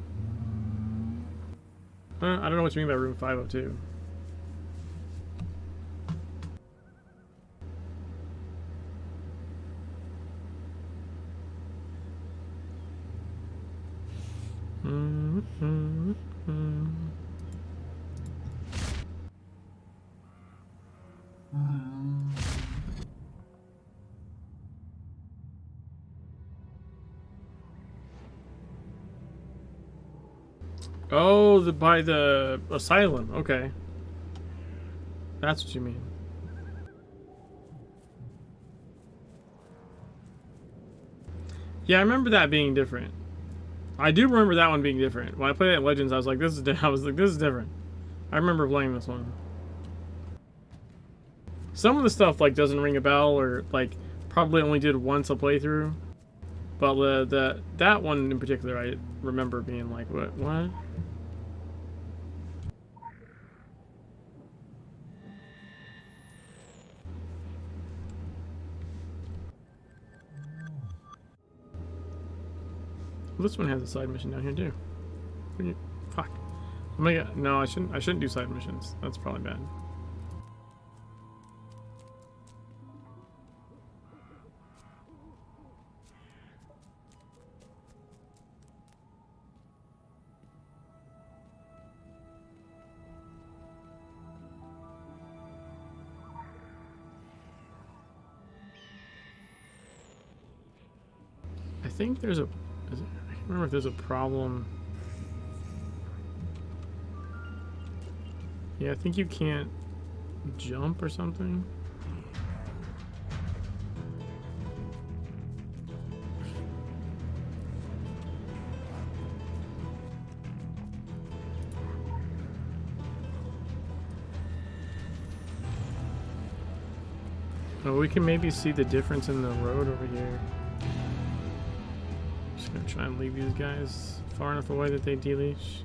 I don't know what you mean by room 502. Oh, by the asylum. Okay. That's what you mean. Yeah, I remember that being different. I do remember that one being different. When I played it in Legends, I was like, this is different. I remember playing this one. Some of the stuff like doesn't ring a bell, or like probably only did once a playthrough. But that one in particular, I remember being like, what? Well, this one has a side mission down here too. Fuck. No, I shouldn't do side missions. That's probably bad. I think there's a... I can't remember if there's a problem. Yeah, I think you can't jump or something. Oh, we can maybe see the difference in the road over here. Just gonna try and leave these guys far enough away that they deleach.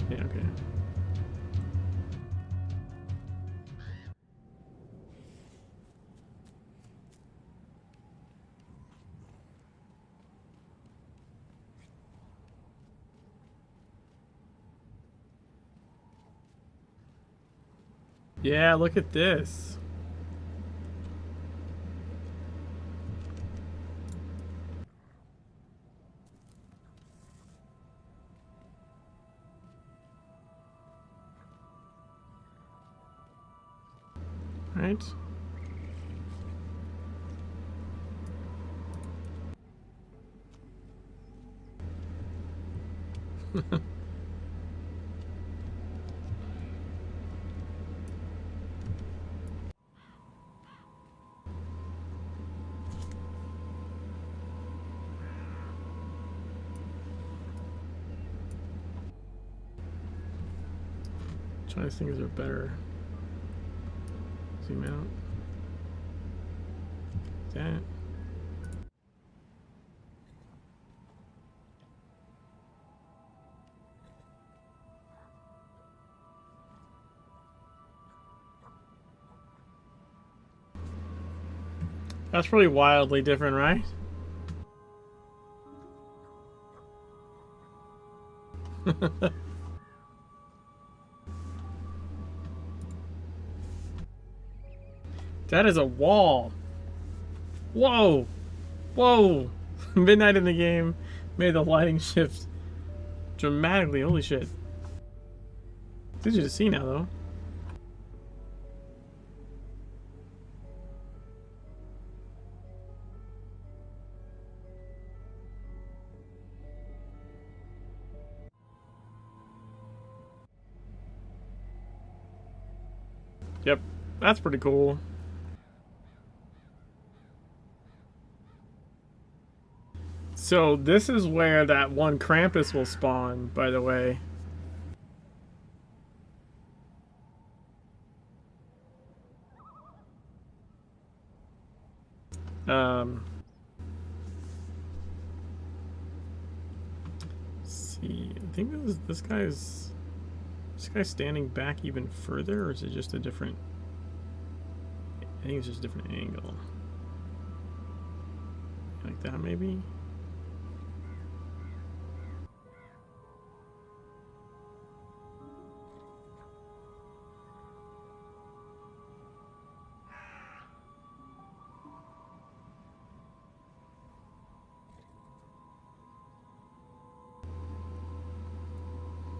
Yeah, okay. Yeah, look at this. Right? Trying to think, is there better? Zoom out. That. That's pretty wildly different, right? That is a wall. Whoa. Whoa. Midnight in the game made the lighting shift dramatically. Holy shit. It's easy to see now, though. Yep, that's pretty cool. So this is where that one Krampus will spawn, by the way. Let's see, I think this guy's standing back even further, or is it just a different? I think it's just a different angle. Like that, maybe?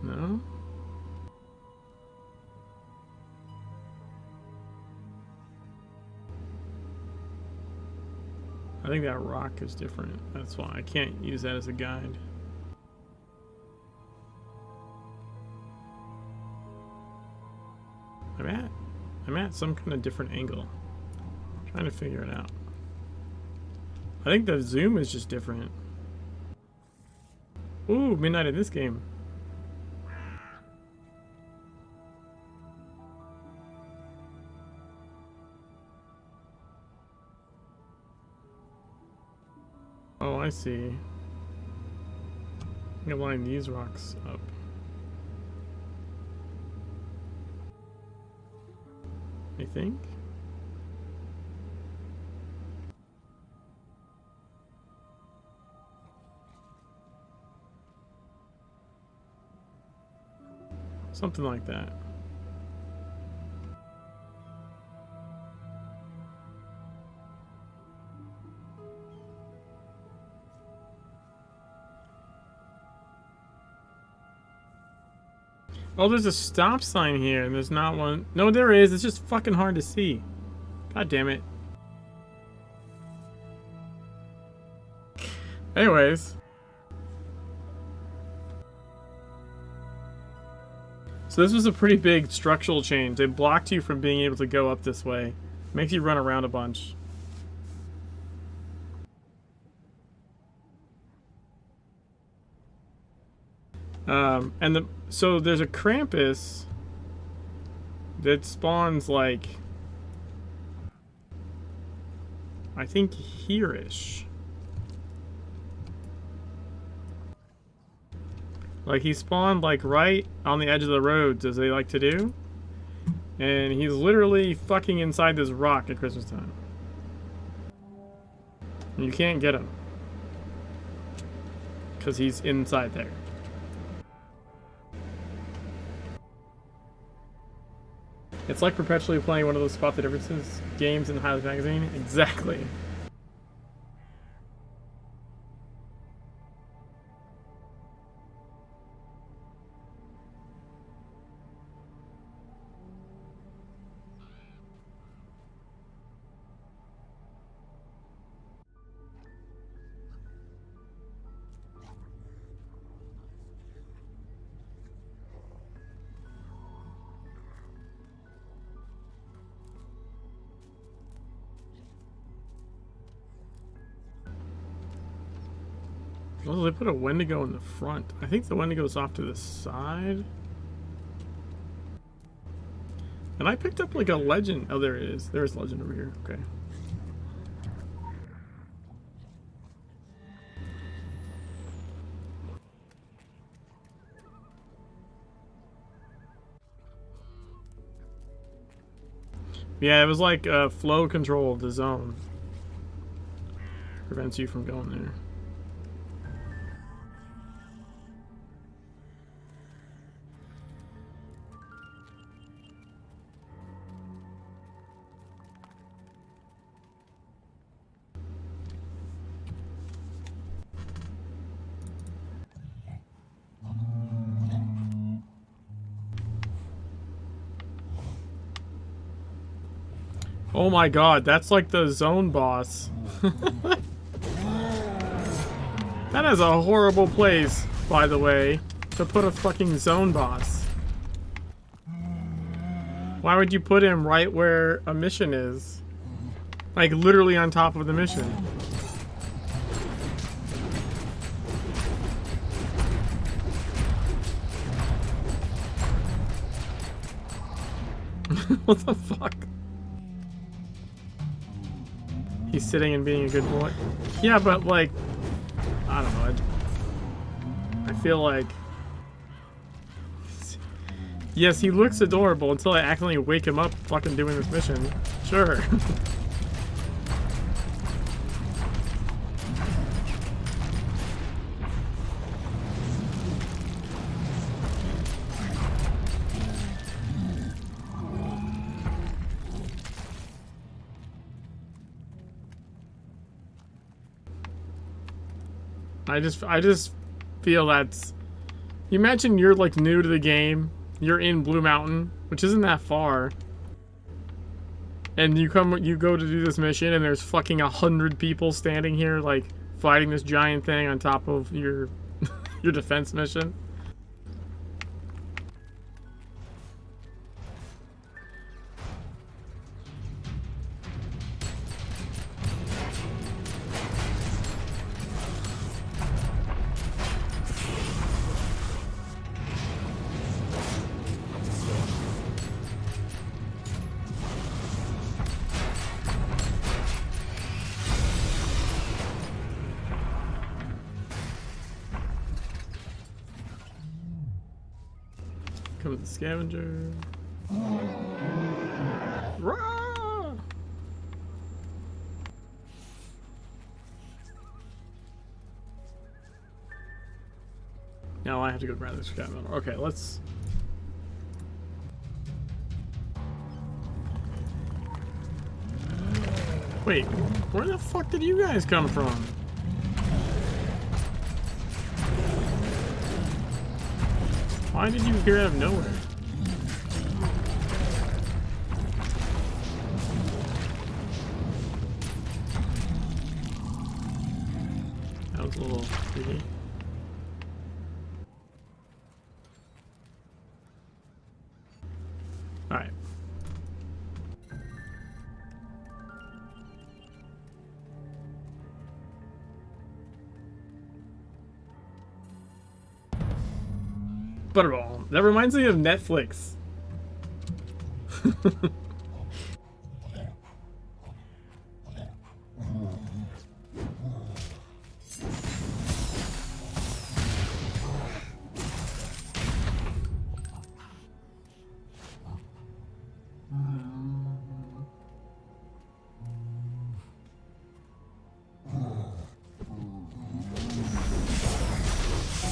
No? I think that rock is different. That's why I can't use that as a guide. I'm at some kind of different angle. I'm trying to figure it out. I think the zoom is just different. Ooh, midnight in this game. Oh, I see. I'm gonna line these rocks up. I think. Something like that. Oh, there's a stop sign here, and there's not one. No, there is. It's just fucking hard to see. God damn it. Anyways. So this was a pretty big structural change. It blocked you from being able to go up this way. Makes you run around a bunch. So there's a Krampus that spawns like, I think here-ish. Like he spawned like right on the edge of the roads, as they like to do. And he's literally fucking inside this rock at Christmas time. And you can't get him. Because he's inside there. It's like perpetually playing one of those Spot the Differences games in Highlights magazine. Exactly. Well, they put a Wendigo in the front. I think the Wendigo's off to the side. And I picked up like a legend. Oh, there it is. There's legend over here. Okay. Yeah, it was like flow control of the zone. Prevents you from going there. Oh my god, that's like the zone boss. That is a horrible place, by the way, to put a fucking zone boss. Why would you put him right where a mission is? Like, literally on top of the mission. What the fuck? He's sitting and being a good boy. Yeah, but like, I don't know. I feel like, yes, he looks adorable until I accidentally wake him up fucking doing this mission. Sure. I just feel that's... You imagine you're like new to the game, you're in Blue Mountain, which isn't that far, and you go to do this mission and there's fucking 100 people standing here like fighting this giant thing on top of your your defense mission. Come with the scavenger. Rah! Now I have to go grab this scavenger. Okay, let's... Wait, where the fuck did you guys come from? Why did you appear out of nowhere? That was a little creepy. Alright. Butterball. That reminds me of Netflix.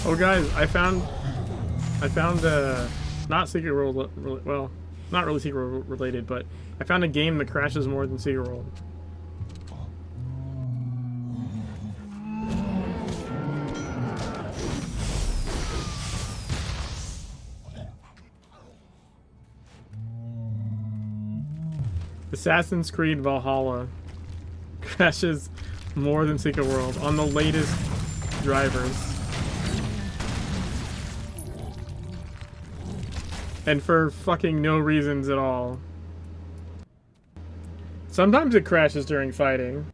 Oh guys, I found not Secret World, well, not really Secret World related, but I found a game that crashes more than Secret World. Assassin's Creed Valhalla crashes more than Secret World on the latest drivers. And for fucking no reasons at all. Sometimes it crashes during fighting.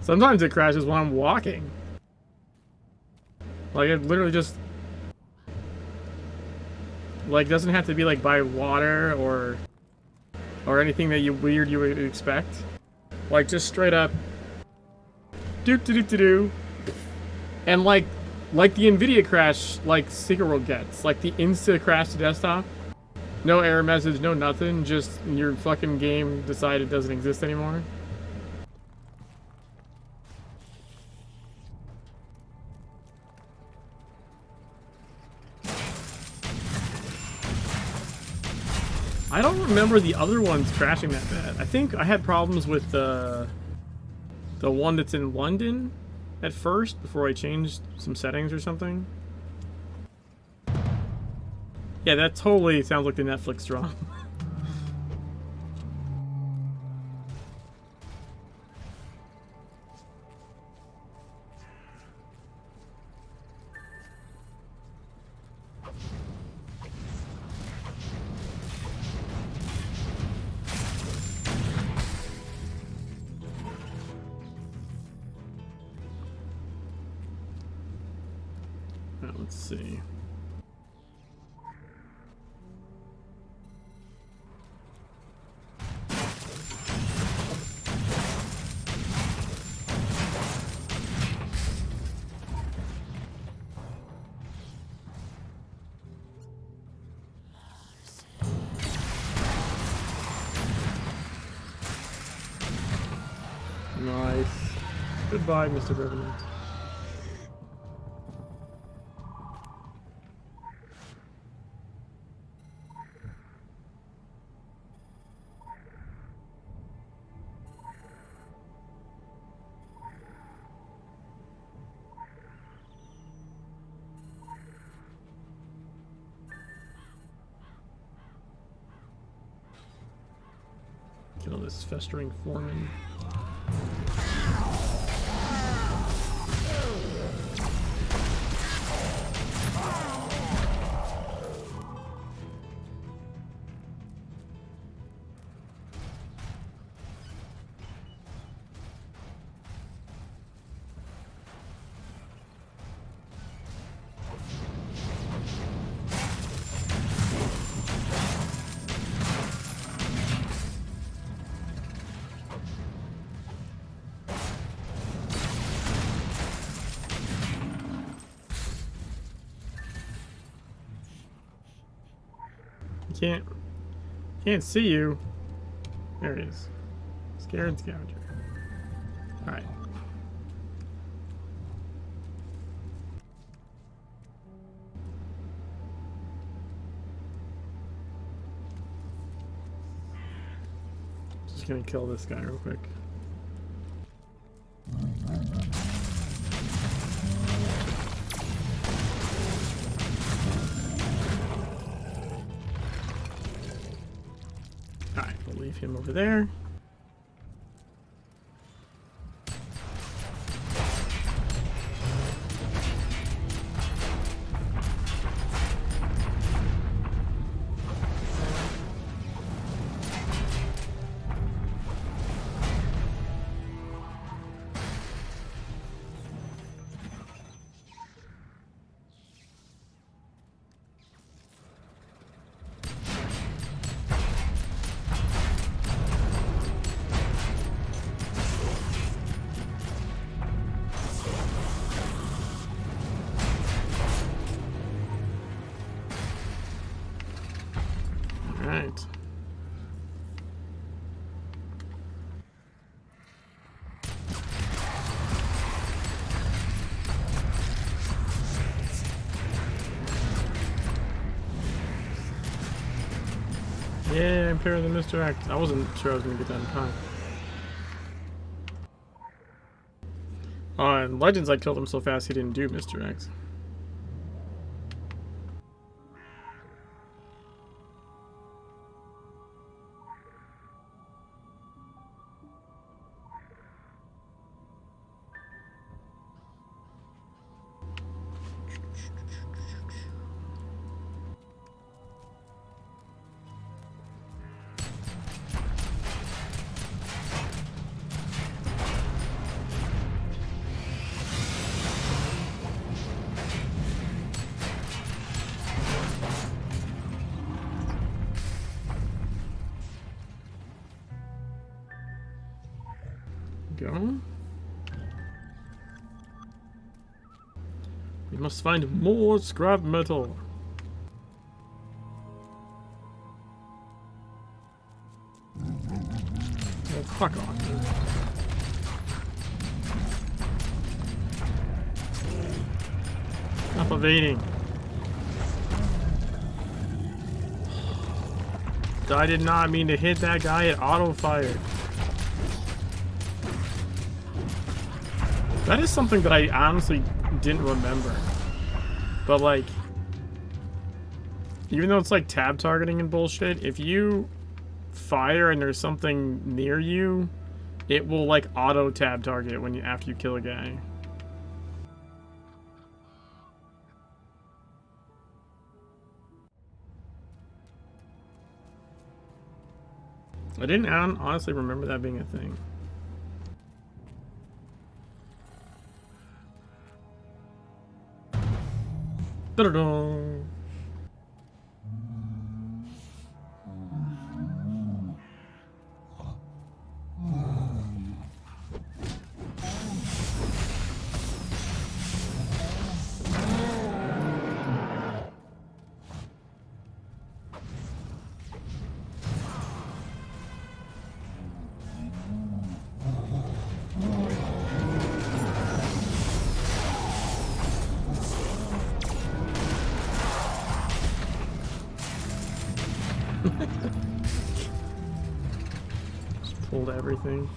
Sometimes it crashes when I'm walking. Like, it literally just... Like, doesn't have to be, like, by water or anything that you would expect. Like, just straight up... Do-do-do-do-do. And, like the NVIDIA crash, like, Secret World gets. Like, the insta crash to desktop. No error message, no nothing. Just your fucking game decided it doesn't exist anymore. I don't remember the other ones crashing that bad. I think I had problems with the one that's in London at first before I changed some settings or something. Yeah, that totally sounds like the Netflix drop. Now, let's see. Nice. Goodbye, Mr. Revenant. Kill this festering foreman. Can't see you. There he is. Scared scavenger. Alright. Just gonna kill this guy real quick. Alright, we'll leave him over there. Alright. Yeah, impair the misdirect. I wasn't sure I was gonna get that in time. In Legends, I killed him so fast he didn't do misdirect. go. We must find more scrap metal. Oh, fuck off, dude. Stop evading. I did not mean to hit that guy. It auto-fired. That is something that I honestly didn't remember. But like, even though it's like tab targeting and bullshit, if you fire and there's something near you, it will like auto tab target when you after you kill a guy. I didn't honestly remember that being a thing. Da-da-da. Just pulled everything.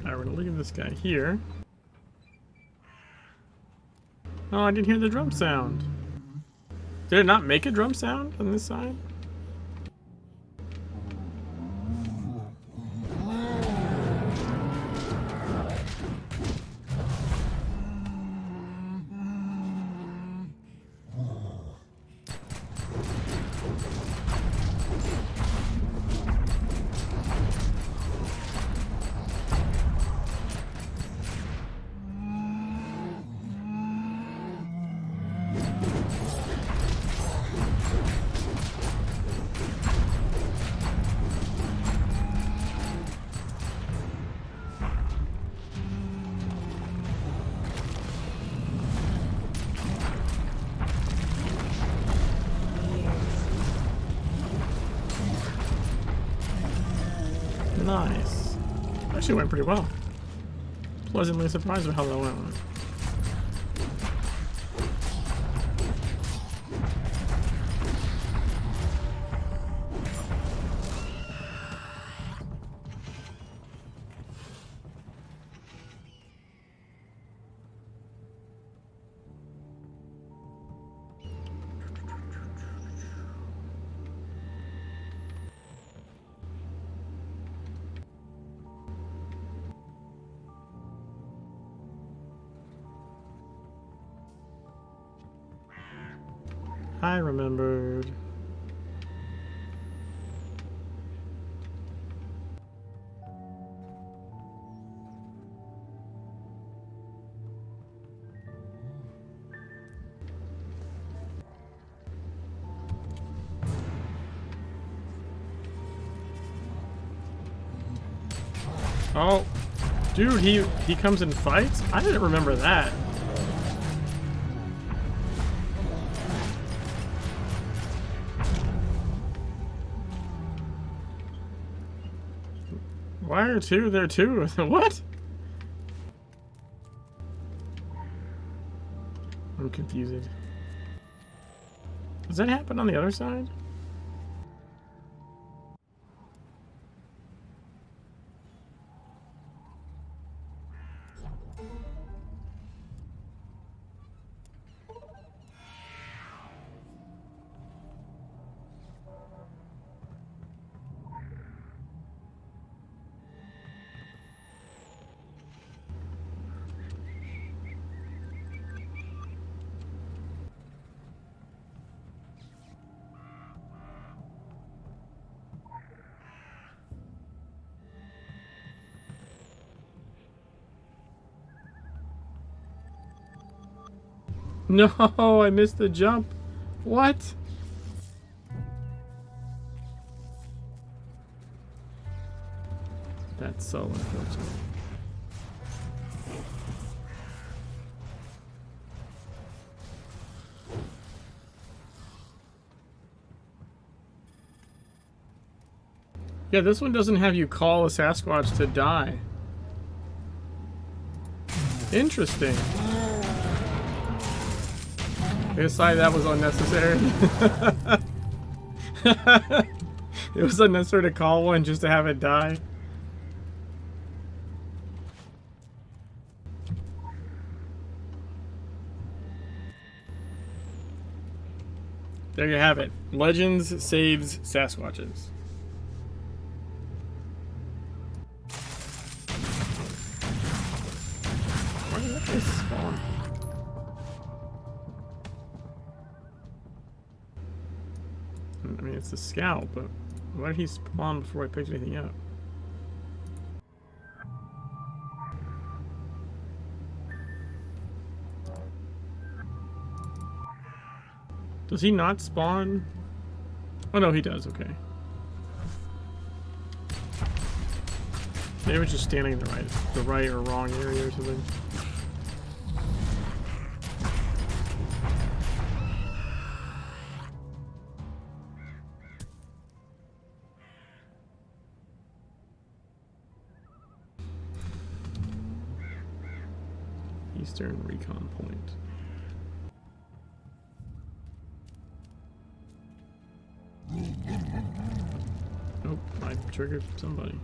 Alright, we're gonna leave this guy here. Oh, I didn't hear the drum sound. Did it not make a drum sound on this side? Nice. Actually went pretty well. Pleasantly surprised with how that went. I remembered. Oh, dude, he comes and fights? I didn't remember that. Why are two there too? What? I'm confused. Does that happen on the other side? No, I missed the jump. What? That's so unfortunate. Yeah, this one doesn't have you call a Sasquatch to die. Interesting. I decided that was unnecessary. It was unnecessary to call one just to have it die. There you have it. Legends saves Sasquatches. Why did that spawn? I mean, it's a scout, but why did he spawn before I picked anything up? Does he not spawn? Oh no, he does, okay. Maybe we're just standing in the right or wrong area or something. Eastern Recon Point. Nope, I triggered somebody.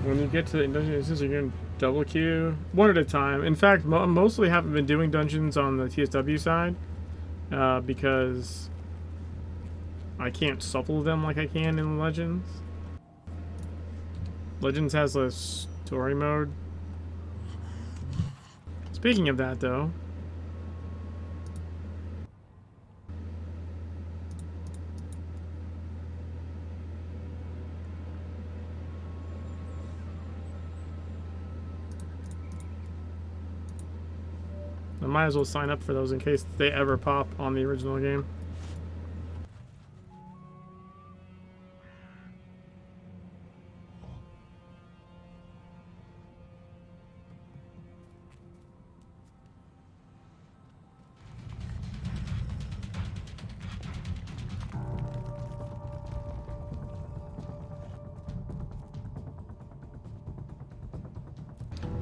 When you get to the dungeons, you're going to double queue one at a time. In fact, mostly haven't been doing dungeons on the TSW side because I can't supple them like I can in Legends. Legends has a story mode. Speaking of that, though, I might as well sign up for those in case they ever pop on the original game.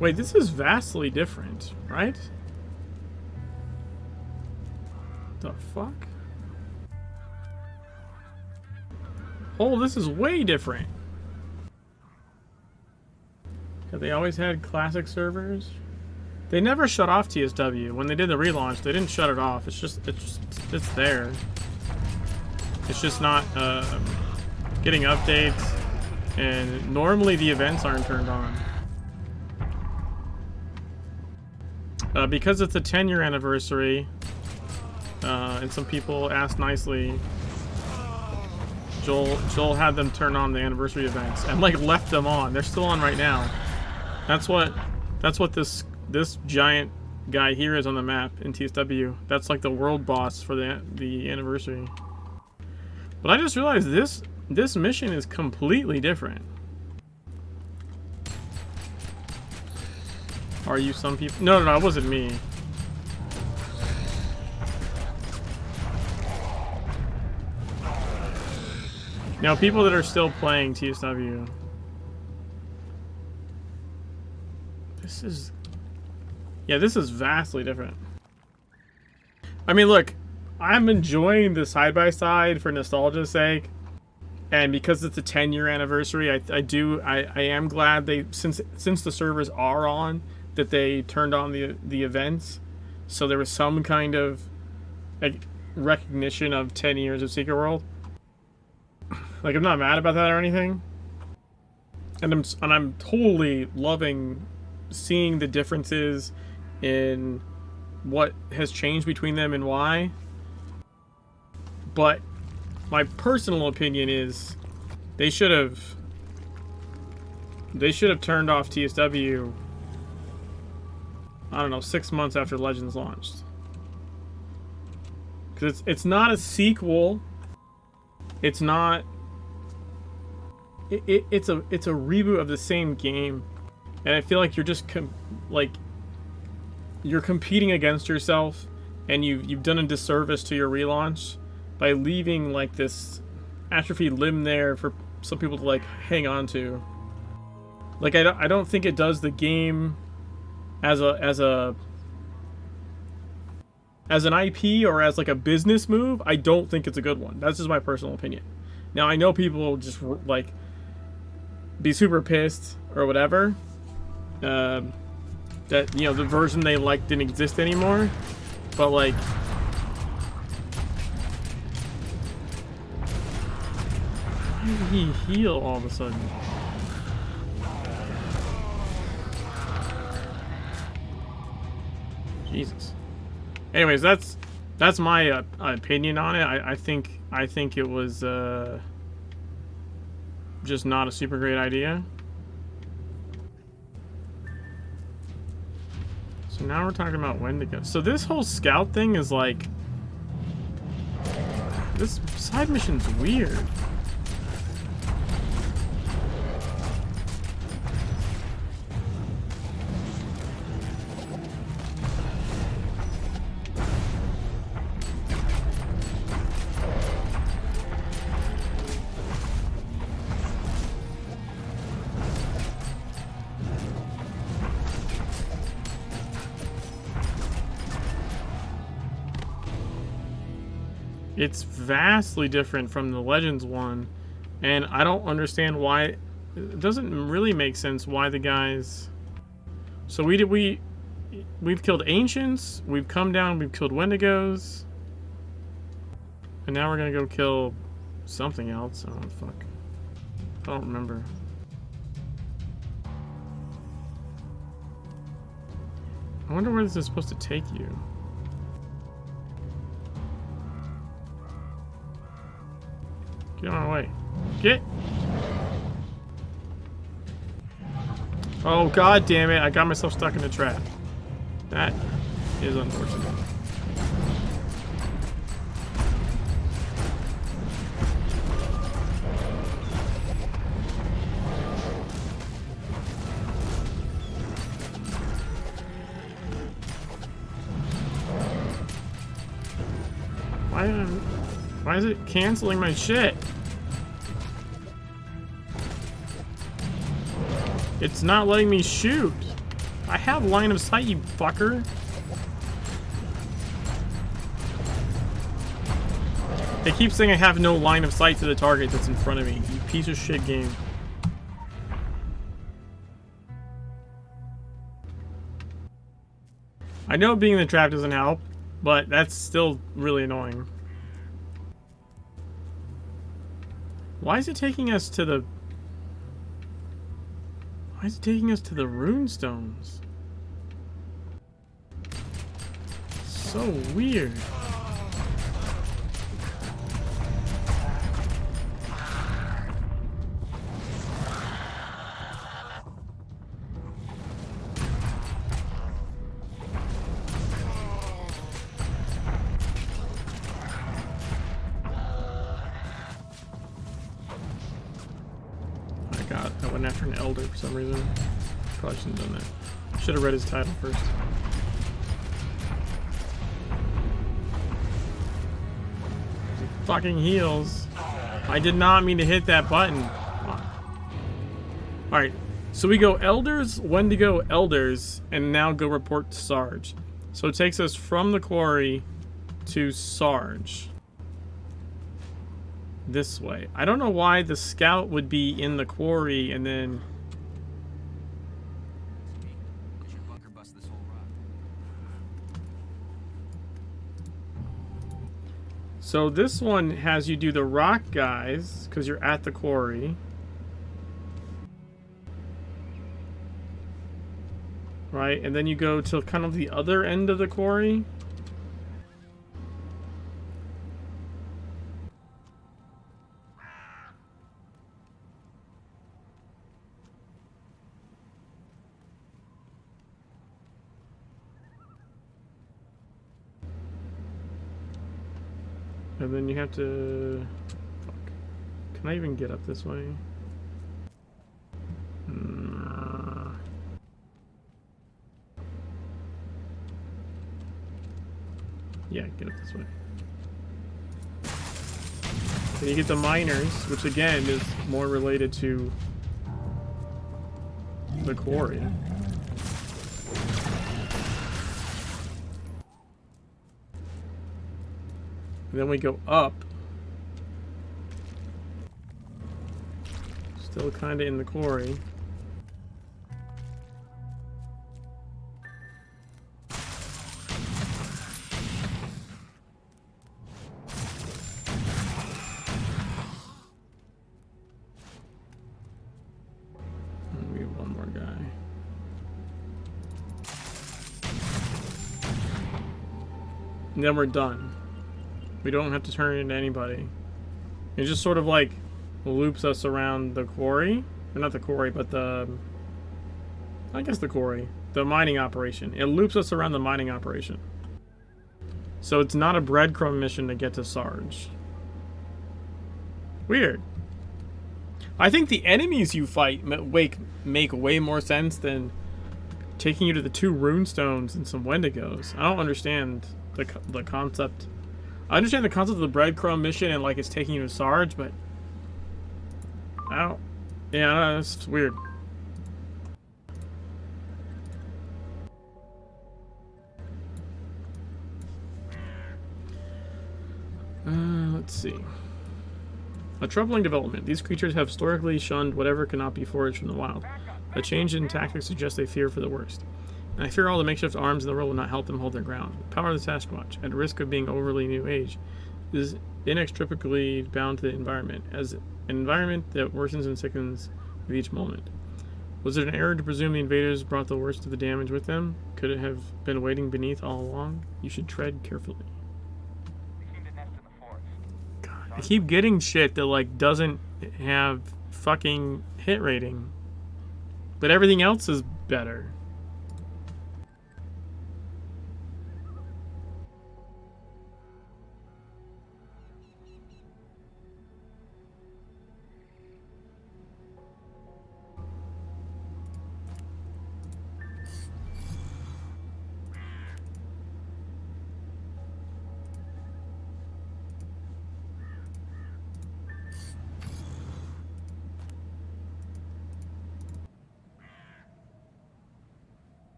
Wait, this is vastly different, right? The fuck? Oh, this is way different. Have they always had classic servers? They never shut off TSW. When they did the relaunch, they didn't shut it off. It's there. It's just not getting updates, and normally the events aren't turned on. Because it's a 10-year anniversary, and some people asked nicely, Joel had them turn on the anniversary events and like left them on. They're still on right now. That's what this giant guy here is on the map in TSW. That's like the world boss for the anniversary. But I just realized this mission is completely different. Are you some people? No, it wasn't me. Now, people that are still playing TSW. This is vastly different. I mean, look, I'm enjoying the side-by-side for nostalgia's sake. And because it's a 10-year anniversary, I am glad they, since the servers are on, that they turned on the events, so there was some kind of like recognition of 10 years of Secret World. Like, I'm not mad about that or anything. I'm totally loving seeing the differences in what has changed between them and why. But my personal opinion is they should have turned off TSW, I don't know, 6 months after Legends launched. Because it's not a sequel. It's not. It's a reboot of the same game, and I feel like you're just you're competing against yourself, and you've done a disservice to your relaunch by leaving like this atrophied limb there for some people to like hang on to. Like I don't think it does the game as an IP or as like a business move. I don't think it's a good one. That's just my personal opinion. Now I know people will just like be super pissed or whatever that, you know, the version they liked didn't exist anymore, but like why did he heal all of a sudden? Jesus. Anyways, that's my opinion on it. I think it was just not a super great idea. So now we're talking about when to go. So this whole scout thing is like, this side mission's weird. It's vastly different from the Legends one, and I don't understand why. It doesn't really make sense why the guys. So we've killed Ancients, we've come down, we've killed Wendigos, and now we're gonna go kill something else. Oh fuck, I don't remember. I wonder where this is supposed to take you. Get on my way. Get! Oh god damn it, I got myself stuck in a trap. That is unfortunate. Why is it canceling my shit? It's not letting me shoot. I have line of sight, you fucker. They keep saying I have no line of sight to the target that's in front of me. You piece of shit game. I know being in the trap doesn't help, but that's still really annoying. Why is it taking us to the... Why is it taking us to the rune stones? So weird. I went after an elder for some reason. Probably shouldn't have done that. Should have read his title first. He fucking heals. I did not mean to hit that button. Alright, so we go elders, Wendigo, elders, and now go report to Sarge. So it takes us from the quarry to Sarge. This way. I don't know why the scout would be in the quarry and then... So this one has you do the rock guys, because you're at the quarry. right? And then you go to kind of the other end of the quarry. And then you have to... Fuck. Can I even get up this way? Yeah, get up this way. Then you get the miners, which again is more related to the quarry. And then we go up. Still kind of in the quarry. And we have one more guy. And then we're done. We don't have to turn it into anybody. It just sort of like loops us around the quarry. Or not the quarry, but the... I guess the quarry. The mining operation. It loops us around the mining operation. So it's not a breadcrumb mission to get to Sarge. Weird. I think the enemies you fight make way more sense than taking you to the 2 runestones and some Wendigos. I don't understand the concept. I understand the concept of the breadcrumb mission and like it's taking you to Sarge, but I don't. Yeah, that's weird. Let's see. A troubling development. These creatures have historically shunned whatever cannot be foraged from the wild. A change in tactics suggests they fear for the worst. And I fear all the makeshift arms in the world will not help them hold their ground. The power of the Sasquatch, at risk of being overly new age, is inextricably bound to the environment, as an environment that worsens and sickens with each moment. Was it an error to presume the invaders brought the worst of the damage with them? Could it have been waiting beneath all along? You should tread carefully. God, I keep getting shit that like doesn't have fucking hit rating, but everything else is better.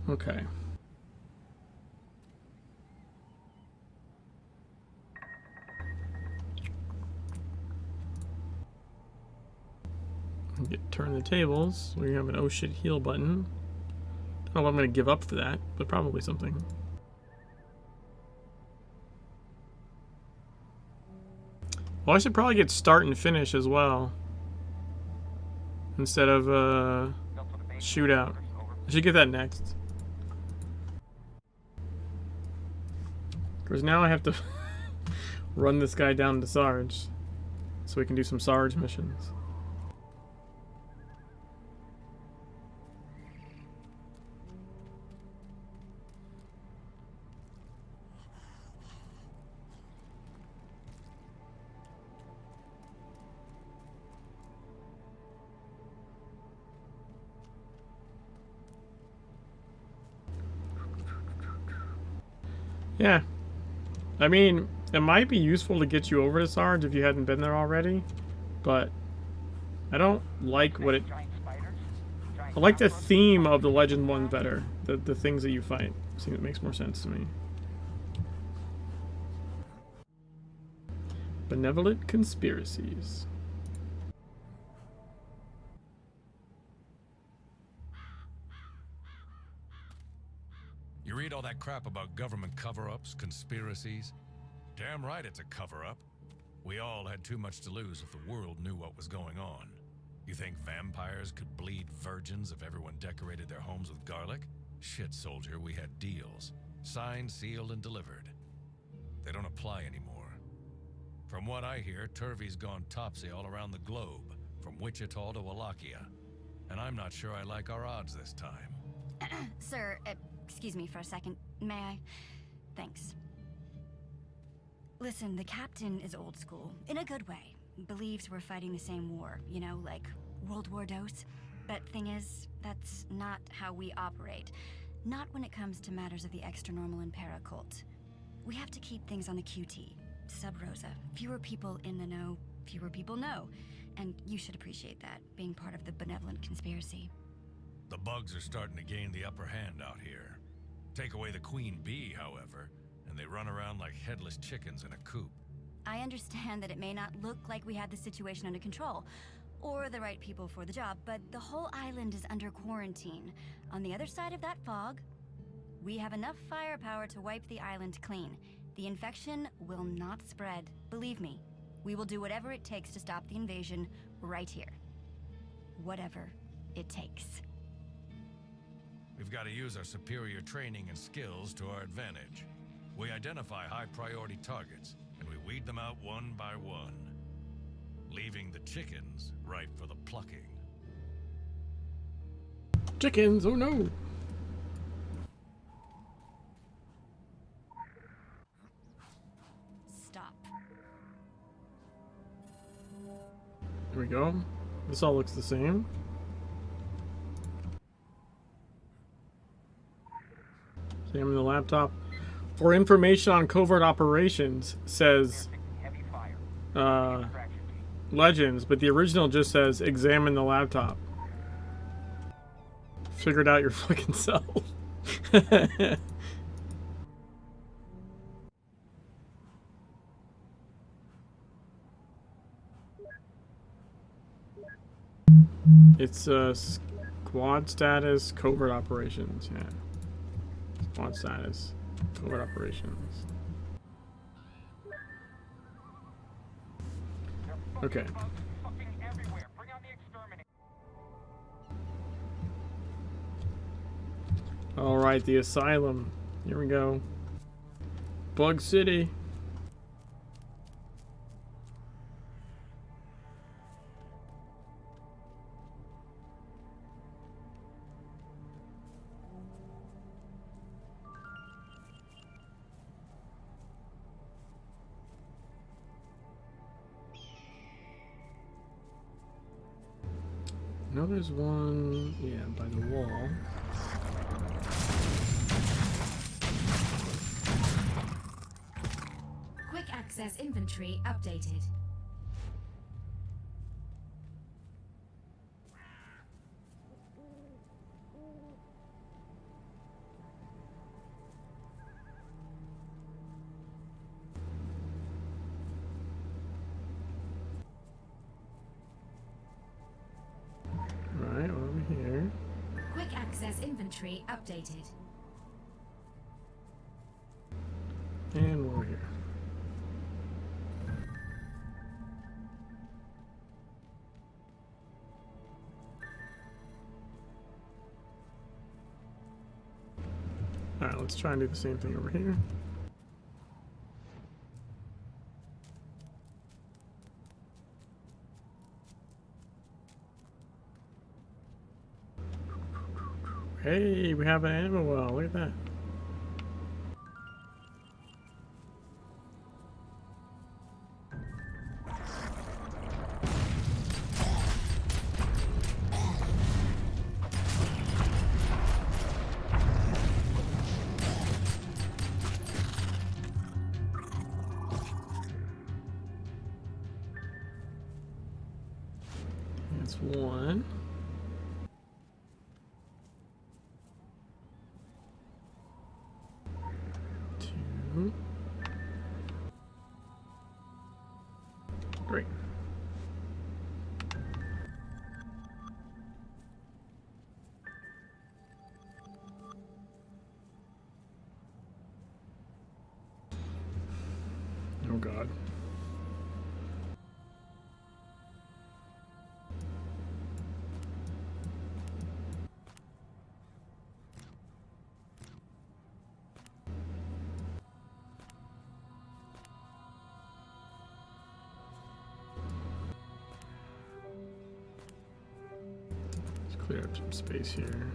Okay. Turn the tables. We have an oh shit heal button. I don't know what I'm going to give up for that, but probably something. Well, I should probably get start and finish as well. Instead of shootout. I should get that next. Because now I have to run this guy down to Sarge. So we can do some Sarge missions. Yeah. I mean, it might be useful to get you over to Sarge if you hadn't been there already, but I don't like what it... I like the theme of the Legend one better. The things that you fight. See, it makes more sense to me. Benevolent conspiracies. You read all that crap about government cover-ups, conspiracies? Damn right it's a cover-up. We all had too much to lose if the world knew what was going on. You think vampires could bleed virgins if everyone decorated their homes with garlic? Shit, soldier, we had deals. Signed, sealed, and delivered. They don't apply anymore. From what I hear, Turvey's gone topsy all around the globe, from Wichita to Wallachia. And I'm not sure I like our odds this time. Sir, excuse me for a second. May I? Thanks. Listen, the captain is old school, in a good way. Believes we're fighting the same war, you know, like World War Dos. But thing is, that's not how we operate. Not when it comes to matters of the extra-normal and paracult. We have to keep things on the QT. Sub Rosa. Fewer people in the know, fewer people know. And you should appreciate that, being part of the benevolent conspiracy. The bugs are starting to gain the upper hand out here. Take away the queen bee, however, and they run around like headless chickens in a coop. I understand that it may not look like we had the situation under control, or the right people for the job, but the whole island is under quarantine. On the other side of that fog, we have enough firepower to wipe the island clean. The infection will not spread. Believe me, we will do whatever it takes to stop the invasion right here. Whatever it takes. We've got to use our superior training and skills to our advantage. We identify high-priority targets, and we weed them out one by one, leaving the chickens ripe for the plucking. Chickens, oh no! Stop. Here we go. This all looks the same. Examine the laptop. For information on covert operations, says Legends, but the original just says examine the laptop. Figure it out your fucking self. It's squad status, covert operations. Yeah. Squad status, covert operations. Okay. Alright, the asylum. Here we go. Bug City. No, there's one, yeah, by the wall. Quick access inventory updated. Right, over here. Quick access inventory updated. And over here. Alright, let's try and do the same thing over here. Hey, we have an ammo well. Look at that. That's one. Two. Great. Oh God. clear up some space here.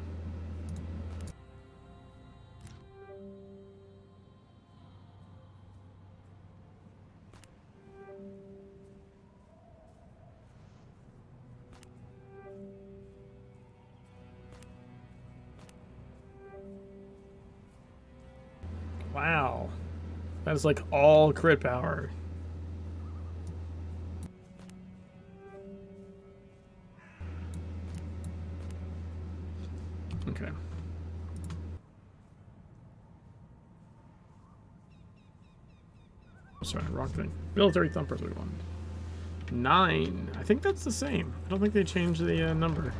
Wow. That's like all crit power. Okay. Sorry, wrong thing. Military thumpers we want. 9. I think that's the same. I don't think they changed the number.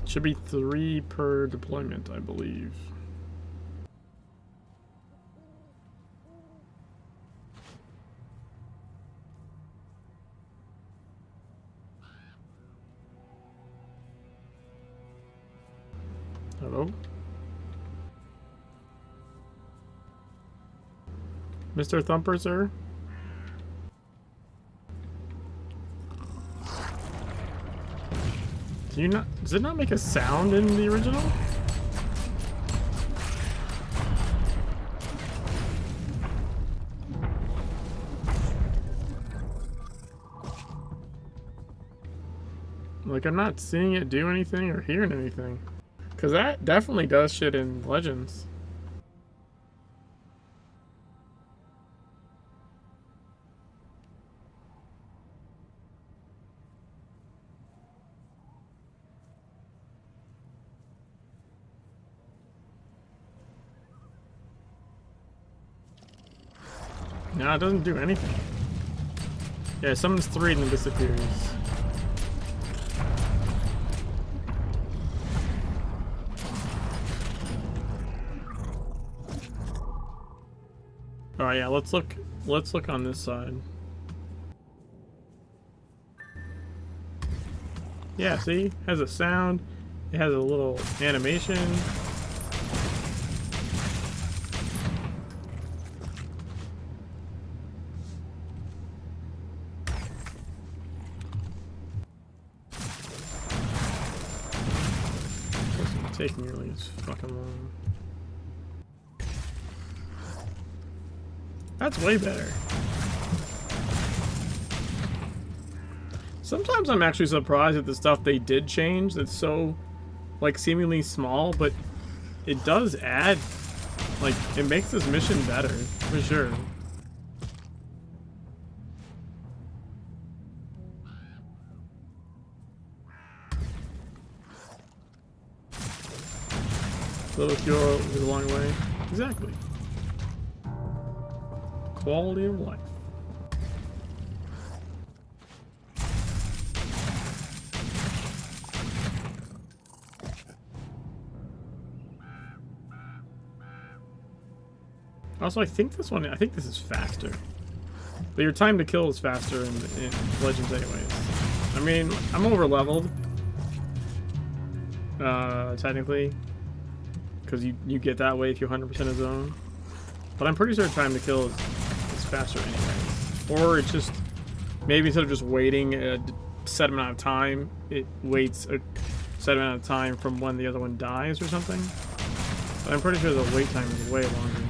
Should be 3 per deployment, I believe. Hello? Mr. Thumper, sir? Do you not... Does it not make a sound in the original? Like, I'm not seeing it do anything or hearing anything. Because that definitely does shit in Legends. No, it doesn't do anything. Yeah, it summons 3 and then disappears. Alright, yeah, let's look on this side. Yeah, see? Has a sound. It has a little animation. It's taking really as fucking long. That's way better. Sometimes I'm actually surprised at the stuff they did change that's so, like, seemingly small, but it does add, like, it makes this mission better, for sure. Little cure goes a long way. Exactly. Quality of life. Also, I think this is faster. But your time to kill is faster in Legends anyways. I mean, I'm over leveled. Technically. Because you get that way if you 100% a zone. But I'm pretty sure time to kill is faster anyways. Or it's just, maybe instead of just waiting a set amount of time, it waits a set amount of time from when the other one dies or something. But I'm pretty sure the wait time is way longer.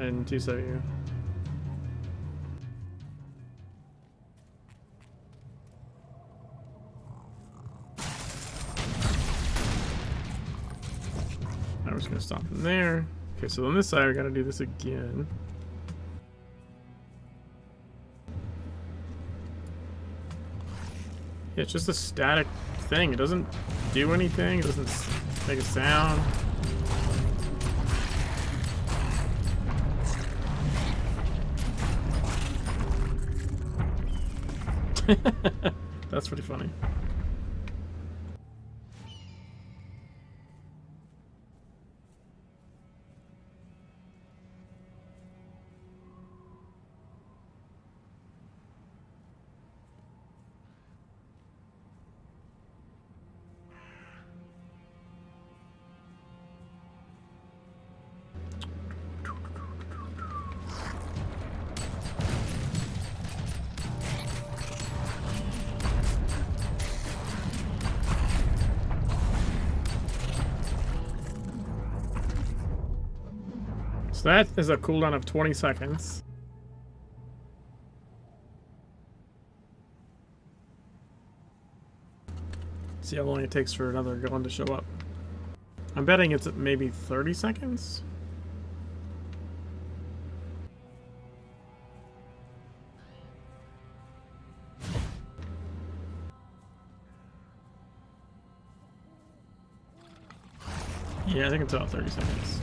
In TCU. I'm just gonna stop in there. Okay, so on this side, we gotta do this again. Yeah, it's just a static thing. It doesn't do anything. It doesn't make a sound. That's pretty funny. So that is a cooldown of 20 seconds. See how long it takes for another gun to show up. I'm betting it's maybe 30 seconds. Yeah, I think it's about 30 seconds.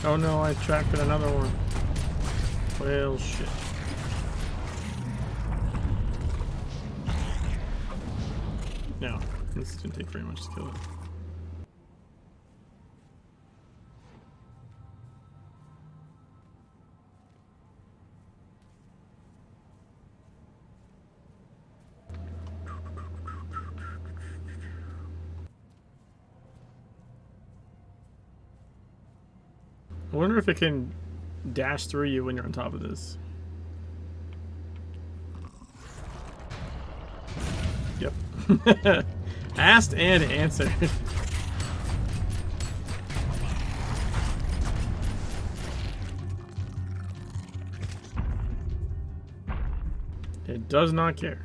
Oh no, I attracted another one. Well, shit. No, this didn't take very much to kill it. I wonder if it can dash through you when you're on top of this. Yep. Asked and answered. It does not care.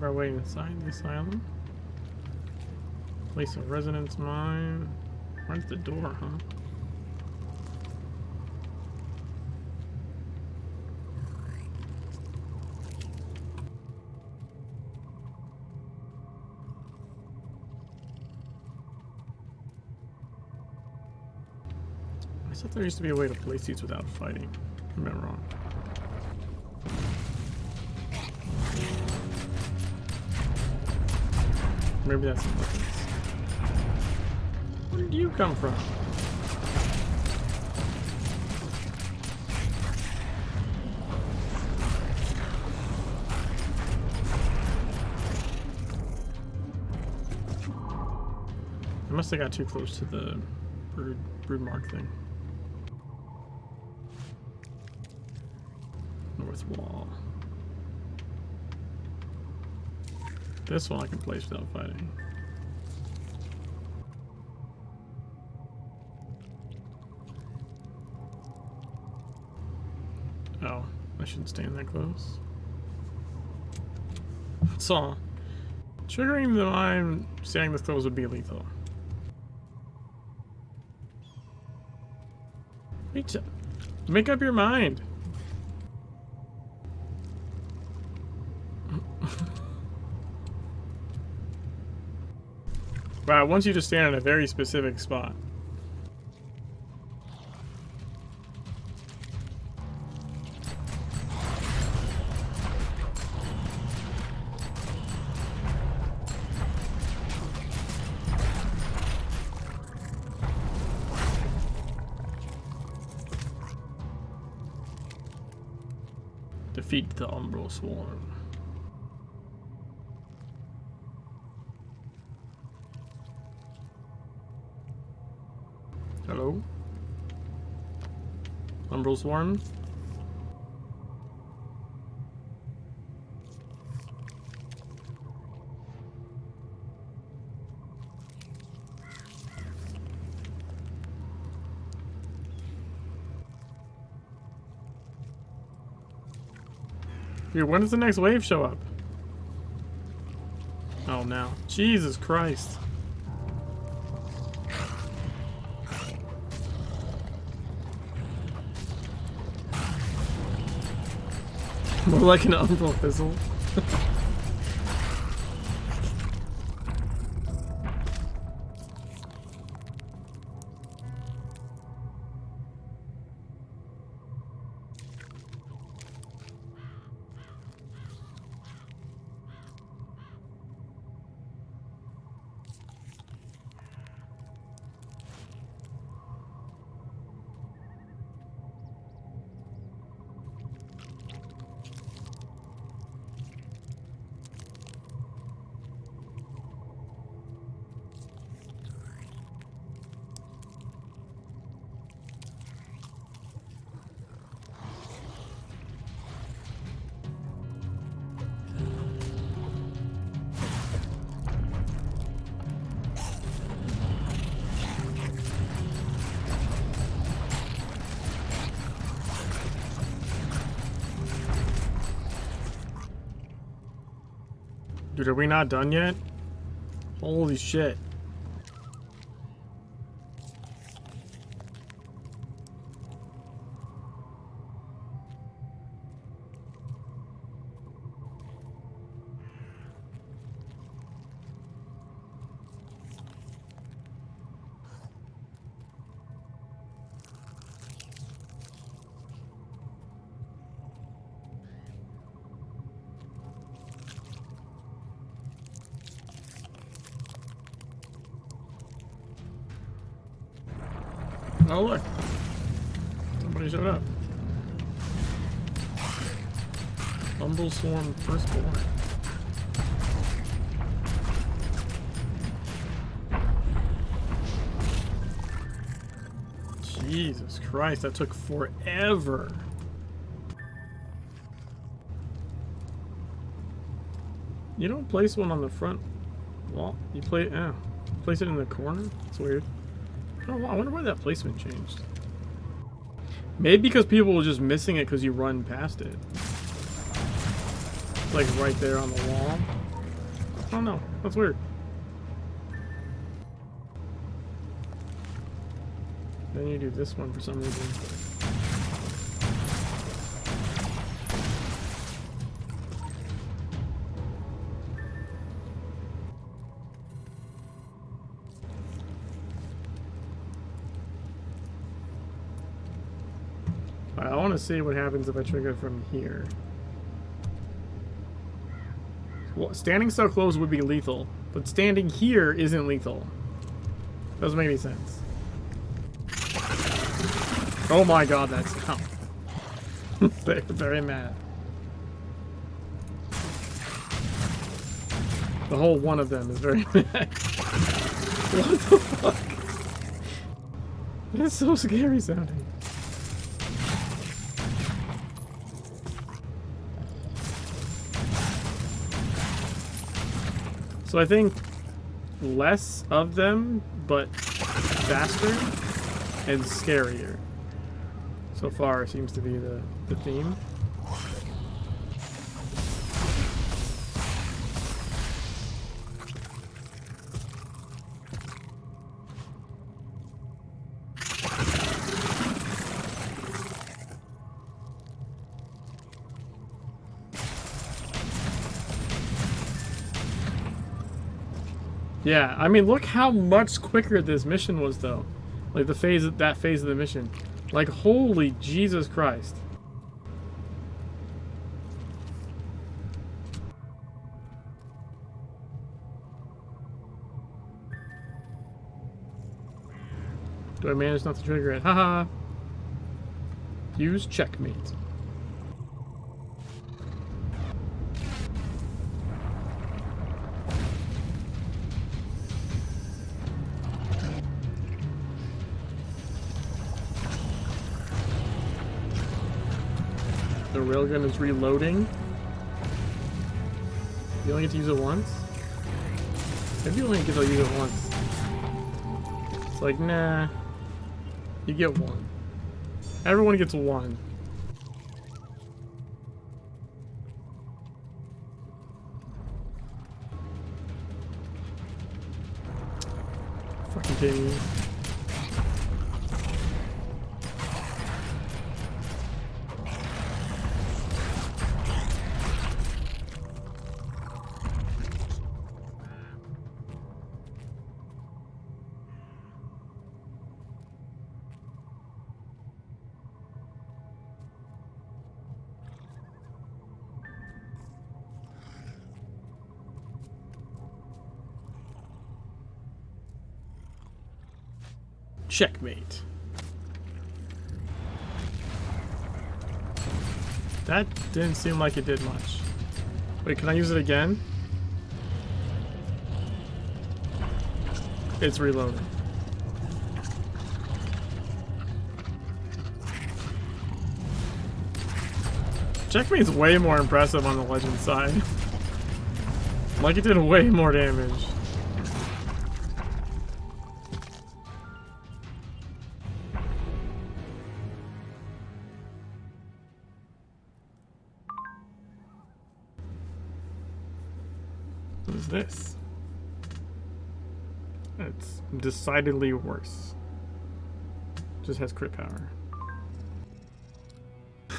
Our way inside the asylum. Place of residence mine. Where's the door, huh? I thought there used to be a way to place these without fighting. I'm wrong. Maybe that's some weapons. Where did you come from? I must have got too close to the brood mark thing. North wall. This one I can place without fighting. Oh, I shouldn't stand that close. So, triggering the mine standing this close would be lethal. Wait, make up your mind. Wow, I want you to stand in a very specific spot. Defeat the Umbral Swarm. Hello? Umbral Swarm? Dude, when does the next wave show up? Oh, now. Jesus Christ. More like an umbral fizzle. Dude, are we not done yet? Holy shit. Oh look, somebody showed up. Umbral Swarm Firstborn. Jesus Christ, that took forever. You don't place one on the front wall. You place it in the corner. It's weird. Oh, I wonder why that placement changed. Maybe because people were just missing it because you run past it. It's like right there on the wall. I don't know. That's weird. Then you do this one for some reason. I want to see what happens if I trigger from here. Well, standing so close would be lethal, but standing here isn't lethal. Doesn't make any sense. Oh my god, that's how. They're very mad. The whole one of them is very mad. What the fuck? That's so scary sounding. So I think less of them, but faster and scarier. So far seems to be the theme. Yeah, I mean, look how much quicker this mission was, though. Like, that phase of the mission. Like, holy Jesus Christ. Do I manage not to trigger it? Haha. Use checkmate. The railgun is reloading. You only get to use it once? Maybe you only get to use it once. It's like, nah. You get one. Everyone gets one. continue. Checkmate. That didn't seem like it did much. Wait, can I use it again? It's reloading. Checkmate's way more impressive on the legend side. Like it did way more damage. What is this? It's decidedly worse. Just has crit power.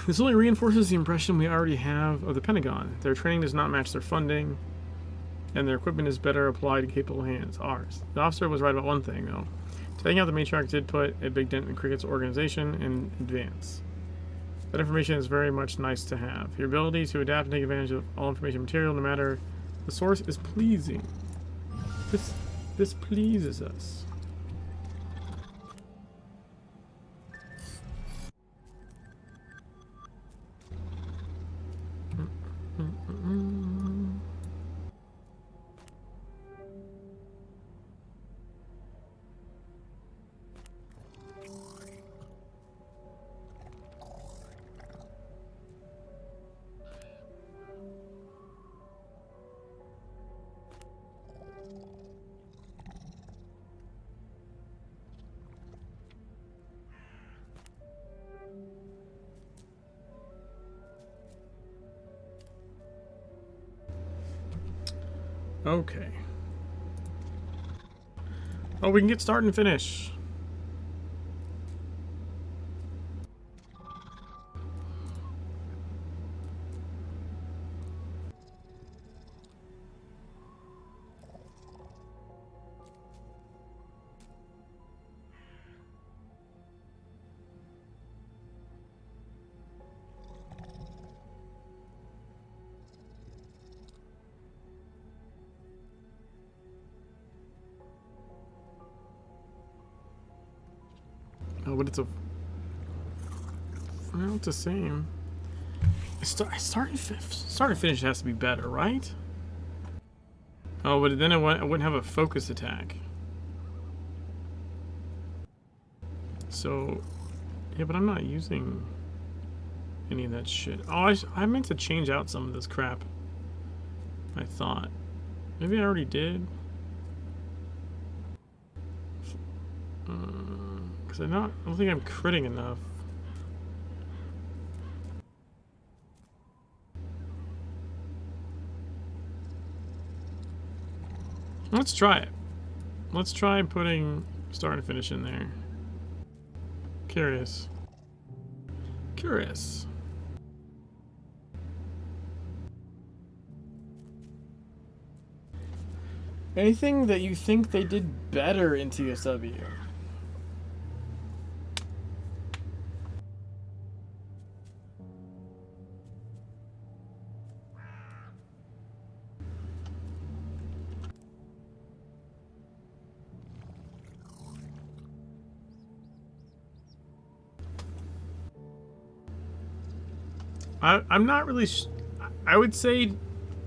This only reinforces the impression we already have of the Pentagon. Their training does not match their funding, and their equipment is better applied in capable hands. Ours. The officer was right about one thing, though. Taking out the matriarch did put a big dent in Cricket's organization and advance. That information is very much nice to have. Your ability to adapt and take advantage of all information material, no matter the source, is pleasing. This pleases us. Okay. Oh, we can get start and finish. Oh, but it's a... Well, it's the same. Start and finish has to be better, right? Oh, but then I wouldn't have a focus attack. So... Yeah, but I'm not using any of that shit. Oh, I meant to change out some of this crap. I thought. Maybe I already did. Because I don't think I'm critting enough. Let's try it. Let's try putting start and finish in there. Curious. Curious. Anything that you think they did better in TSW? I'm not really... I would say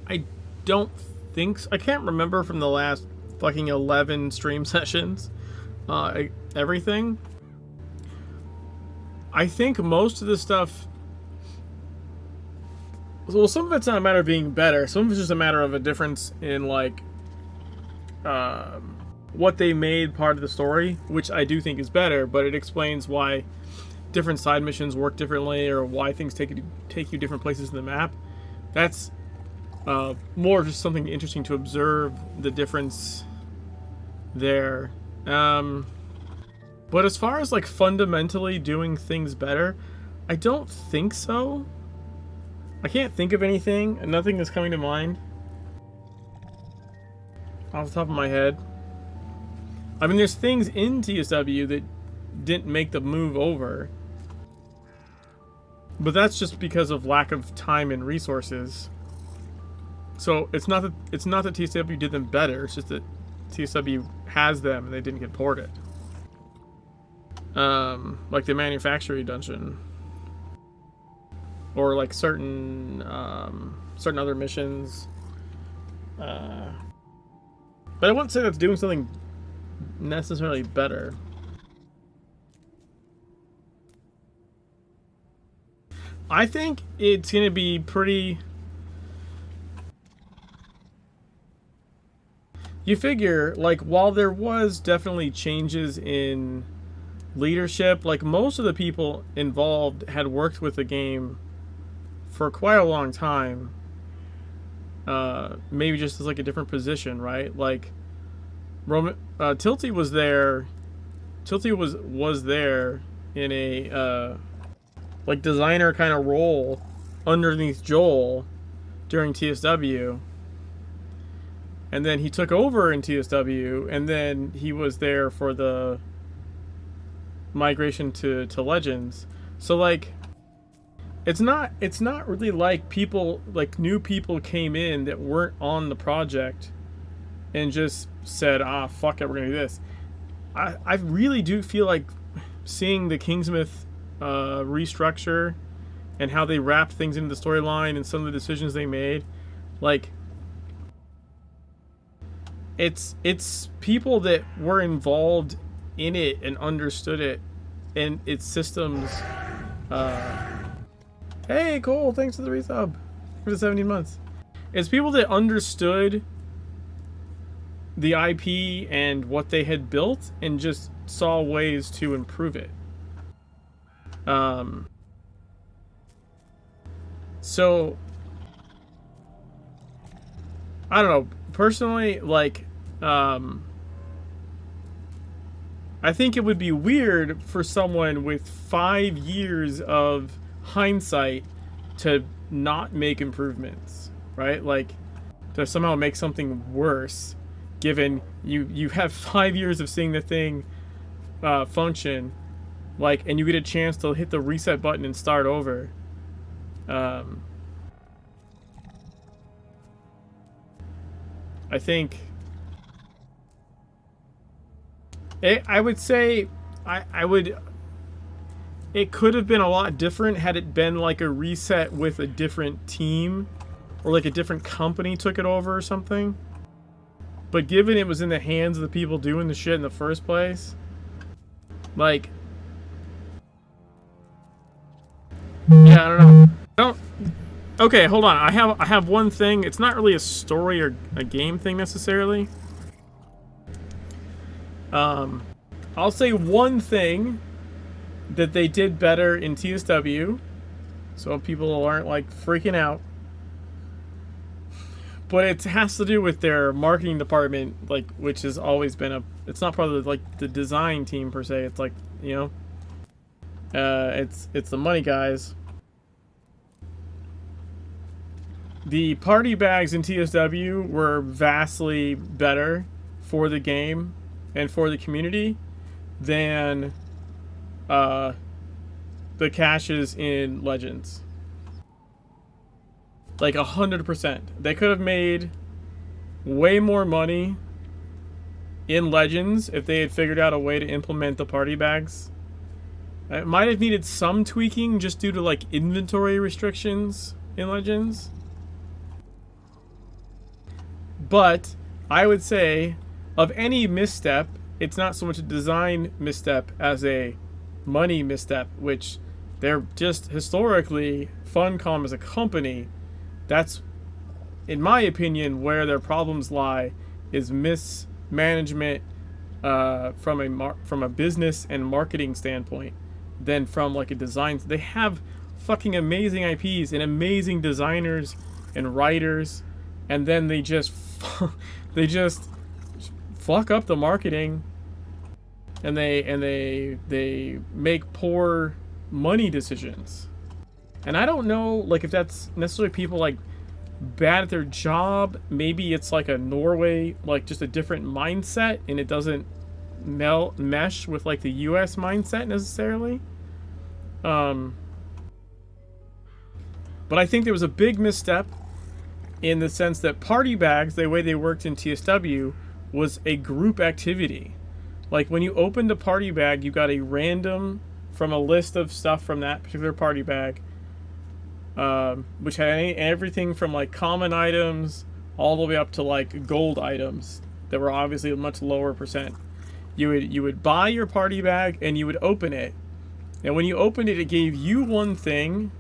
I don't think so. I can't remember from the last fucking 11 stream sessions. Everything. I think most of the stuff... Well, some of it's not a matter of being better. Some of it's just a matter of a difference in, like... what they made part of the story, which I do think is better, but it explains why different side missions work differently, or why things take you different places in the map. That's more just something interesting to observe the difference there But as far as like fundamentally doing things better, I don't think so. I can't think of anything, and nothing is coming to mind off the top of my head. I mean, there's things in TSW that didn't make the move over, but that's just because of lack of time and resources. So it's not that TSW did them better. It's just that TSW has them and they didn't get ported. Like the manufacturing dungeon, or like certain other missions. But I wouldn't say that's doing something necessarily better. I think it's gonna be pretty. You figure, like, while there was definitely changes in leadership, like, most of the people involved had worked with the game for quite a long time. Maybe just as like a different position, right? Like, Tilty was there. Tilty was there in a like designer kind of role underneath Joel during TSW. And then he took over in TSW, and then he was there for the migration to Legends. So like, it's not really like people, like new people came in that weren't on the project and just said, ah, fuck it, we're gonna do this. I really do feel like seeing the Kingsmith restructure and how they wrapped things into the storyline and some of the decisions they made, like, it's people that were involved in it and understood it and its systems. Hey, Cole, thanks for the resub for the 17 months. It's people that understood the IP and what they had built and just saw ways to improve it. So I don't know. Personally, like, I think it would be weird for someone with 5 years of hindsight to not make improvements, right? Like, to somehow make something worse, given you have 5 years of seeing the thing function, like, and you get a chance to hit the reset button and start over. I think I would say it could have been a lot different had it been like a reset with a different team, or like a different company took it over or something. But given it was in the hands of the people doing the shit in the first place, like, yeah, I don't know. Okay, hold on. I have one thing. It's not really a story or a game thing necessarily. I'll say one thing that they did better in TSW, so people aren't like freaking out. But it has to do with their marketing department, like, which has always been it's not part of the design team per se. It's like, you know, it's the money guys. The party bags in TSW were vastly better for the game and for the community than the caches in Legends. Like 100%. They could have made way more money in Legends if they had figured out a way to implement the party bags. It might have needed some tweaking just due to like inventory restrictions in Legends. But I would say, of any misstep, it's not so much a design misstep as a money misstep, which they're just historically, Funcom as a company, that's, in my opinion, where their problems lie, is mismanagement from a business and marketing standpoint than from like a design. They have fucking amazing IPs and amazing designers and writers, and then they just fuck up the marketing and they make poor money decisions. And I don't know, like, if that's necessarily people like bad at their job. Maybe it's like a Norway, like just a different mindset, and it doesn't mesh with like the US mindset necessarily. But I think there was a big misstep in the sense that party bags, the way they worked in TSW, was a group activity. Like when you opened a party bag, you got a random from a list of stuff from that particular party bag, which had everything from like common items all the way up to like gold items that were obviously a much lower percent. You would buy your party bag and you would open it, and when you opened it, it gave you one thing,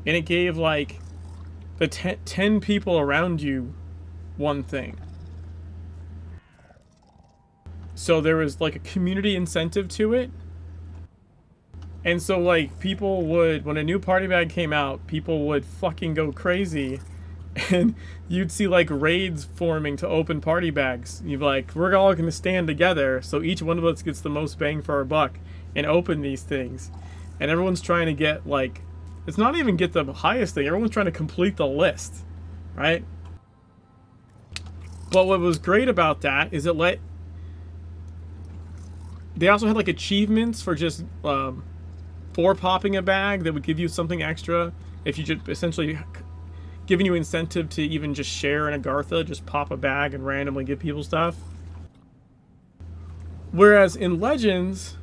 and it gave like the 10 people around you one thing. So there was like a community incentive to it. And so like people would, when a new party bag came out, people would fucking go crazy, and you'd see like raids forming to open party bags. You'd be like, we're all going to stand together so each one of us gets the most bang for our buck and open these things. And everyone's trying to get like, it's not even get the highest thing, everyone's trying to complete the list, right? But what was great about that is they also had like achievements for just for popping a bag that would give you something extra. If you just essentially giving you incentive to even just share in Agartha, just pop a bag and randomly give people stuff. Whereas in Legends,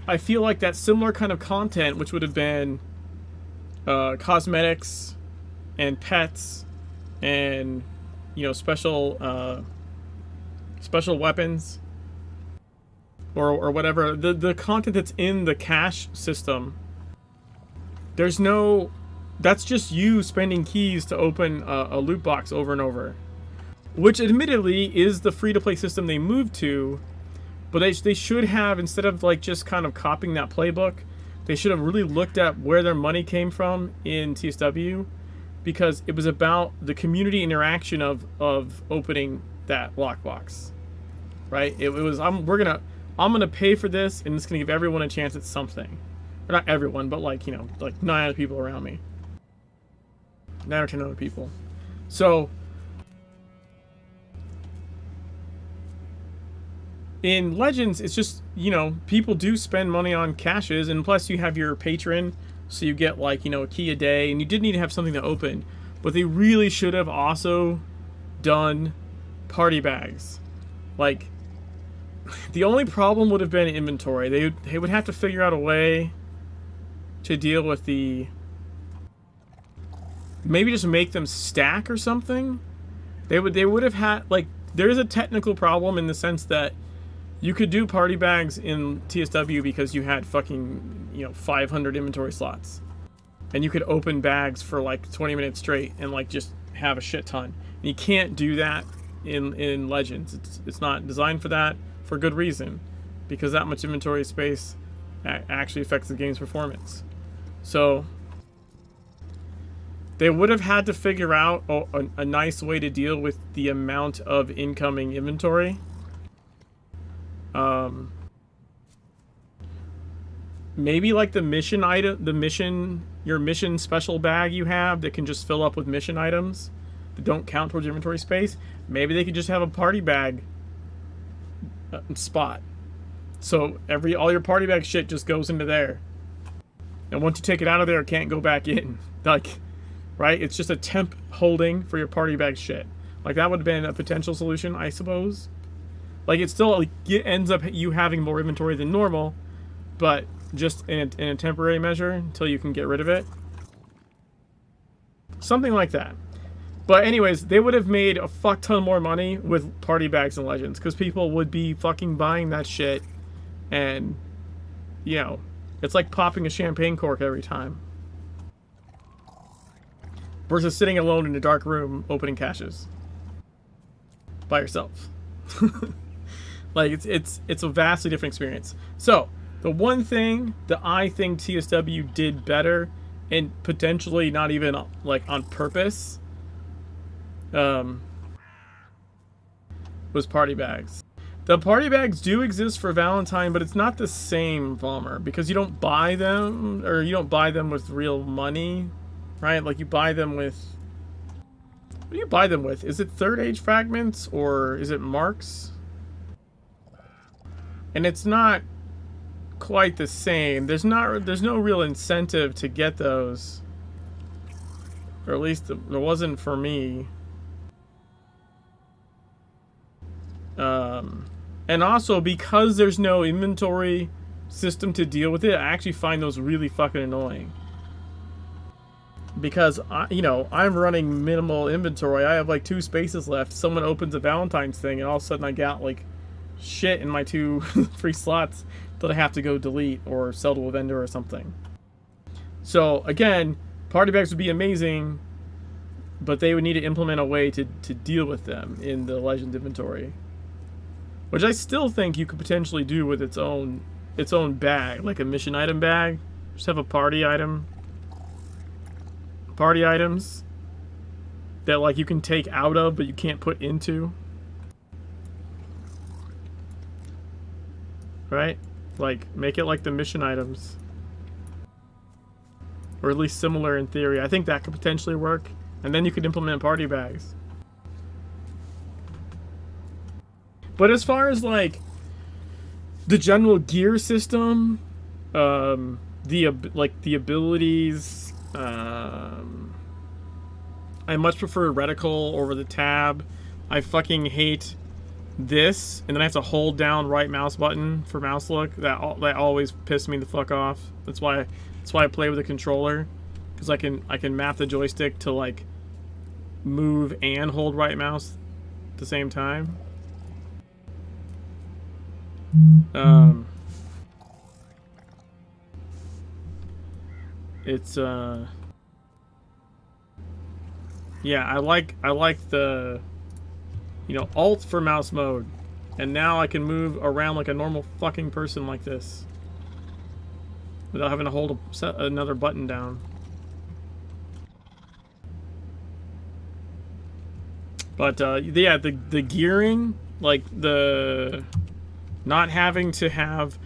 I feel like that similar kind of content, which would have been cosmetics and pets and, you know, special weapons or whatever, the content that's in the cash system, that's just you spending keys to open a loot box over and over, which admittedly is the free-to-play system they moved to. But they should have, instead of like just kind of copying that playbook, they should have really looked at where their money came from in TSW, because it was about the community interaction of opening that lockbox, right? It was I'm gonna pay for this, and it's gonna give everyone a chance at something, or not everyone, but like, you know, like 9 other people around me, 9 or 10 other people. So in Legends, it's just, you know, people do spend money on caches, and plus you have your patron, so you get like, you know, a key a day, and you did need to have something to open. But they really should have also done party bags. Like, the only problem would have been inventory. They would have to figure out a way to deal with maybe just make them stack or something. They would have had, like, there's a technical problem in the sense that you could do party bags in TSW because you had fucking, you know, 500 inventory slots. And you could open bags for like 20 minutes straight and like just have a shit ton. And you can't do that in Legends. It's not designed for that, for good reason. Because that much inventory space actually affects the game's performance. So they would have had to figure out a nice way to deal with the amount of incoming inventory. Maybe like the mission item, your mission special bag you have that can just fill up with mission items that don't count towards inventory space. Maybe they could just have a party bag spot, so all your party bag shit just goes into there, and once you take it out of there, it can't go back in. Like, right? It's just a temp holding for your party bag shit. Like, that would have been a potential solution, I suppose. Like, it still, like, it ends up you having more inventory than normal, but just in a temporary measure until you can get rid of it. Something like that. But anyways, they would have made a fuck ton more money with party bags and Legends, because people would be fucking buying that shit, and, you know, it's like popping a champagne cork every time. Versus sitting alone in a dark room opening caches by yourself. Like, it's a vastly different experience. So the one thing that I think TSW did better, and potentially not even like on purpose, was party bags. The party bags do exist for Valentine, but it's not the same, Vollmer, because you don't buy them, or you don't buy them with real money, right? Like, you buy them with... What do you buy them with? Is it Third Age fragments, or is it marks? And it's not quite the same. There's no real incentive to get those. Or at least there wasn't for me. And also, because there's no inventory system to deal with it, I actually find those really fucking annoying. Because, I'm running minimal inventory. I have like 2 spaces left. Someone opens a Valentine's thing, and all of a sudden I got like shit in my 2 free slots that I have to go delete or sell to a vendor or something. So, again, party bags would be amazing, but they would need to implement a way to deal with them in the Legend inventory. Which I still think you could potentially do with its own bag, like a mission item bag. Just have a party items that like you can take out of but you can't put into. Right? Like, make it like the mission items. Or at least similar in theory. I think that could potentially work. And then you could implement party bags. But as far as like the general gear system, the abilities, I much prefer reticle over the tab. I fucking hate this, and then I have to hold down right mouse button for mouse look. That always pissed me the fuck off. That's why I play with a controller, because I can map the joystick to like move and hold right mouse at the same time. It's yeah, I like the alt for mouse mode, and now I can move around like a normal fucking person like this without having to hold another button down. But yeah, the gearing, like the not having to have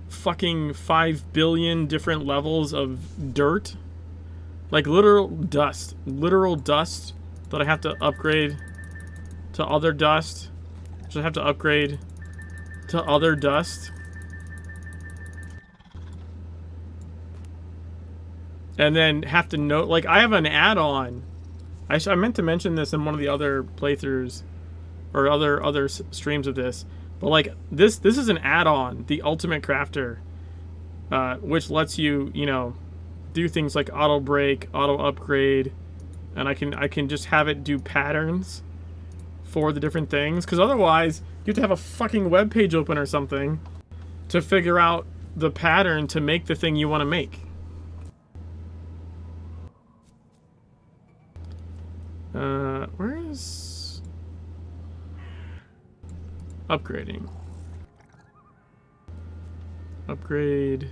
fucking 5 billion different levels of dirt, like literal dust that I have to upgrade to other dust, which I have to upgrade to other dust, and then have to note, like, I have an add-on. I meant to mention this in one of the other playthroughs or other streams of this. But like this is an add-on, the Ultimate Crafter, which lets you, do things like auto break, auto upgrade, and I can just have it do patterns for the different things. Because otherwise, you have to have a fucking web page open or something to figure out the pattern to make the thing you want to make. Where is upgrading? Upgrade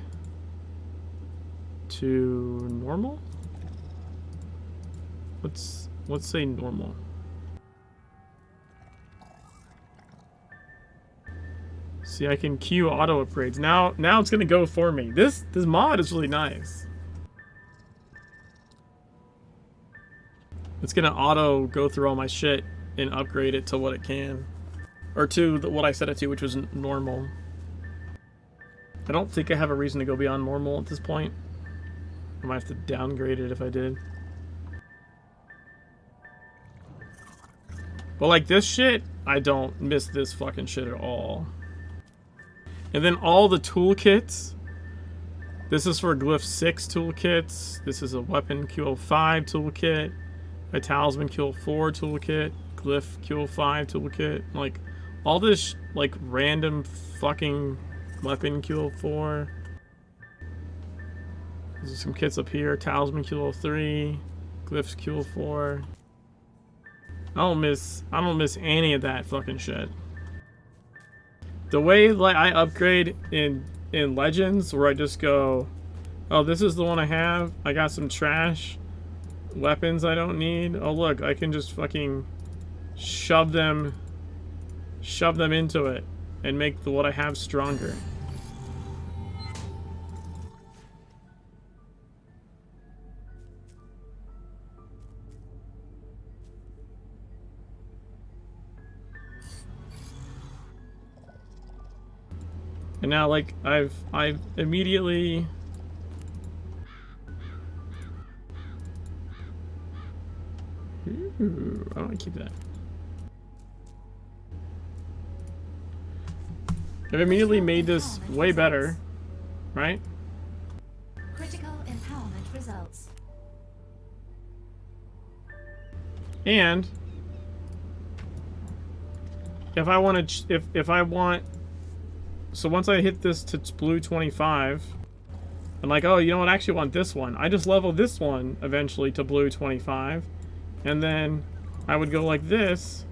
to normal? Let's say normal. See, I can queue auto upgrades. Now it's gonna go for me. This mod is really nice. It's gonna auto go through all my shit and upgrade it to what it can. Or to what I set it to, which was normal. I don't think I have a reason to go beyond normal at this point. I might have to downgrade it if I did. But like this shit, I don't miss this fucking shit at all. And then all the toolkits. This is for Glyph 6 toolkits. This is a Weapon QL5 toolkit. A Talisman QL4 toolkit. Glyph QL5 toolkit. Like, all this, like, random fucking Weapon QL4. There's some kits up here. Talisman QL3. Glyphs QL4. I don't miss any of that fucking shit. The way like I upgrade in Legends, where I just go, oh, this is the one I have. I got some trash weapons I don't need. Oh look, I can just fucking shove them into it. and make the what I have stronger. And now, like, I've immediately... Ooh, I want to keep that. I've immediately made this way better, right? Critical empowerment results. And if I want to, if I want, so once I hit this to blue 25, I'm like, oh, you know what? I actually want this one. I just level this one eventually to blue 25, and then I would go like this.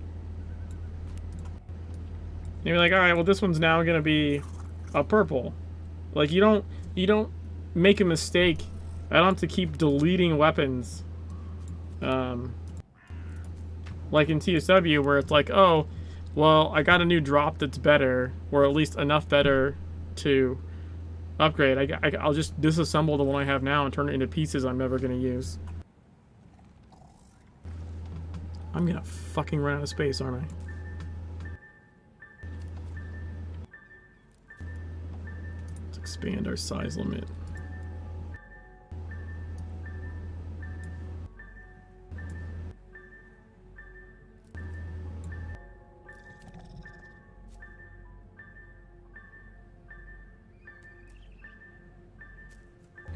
And you're like, all right, well, this one's now gonna be a purple. Like, you don't make a mistake. I don't have to keep deleting weapons. Like in TSW, where it's like, oh, well, I got a new drop that's better, or at least enough better to upgrade. I'll just disassemble the one I have now and turn it into pieces I'm never gonna use. I'm gonna fucking run out of space, aren't I? Let's expand our size limit.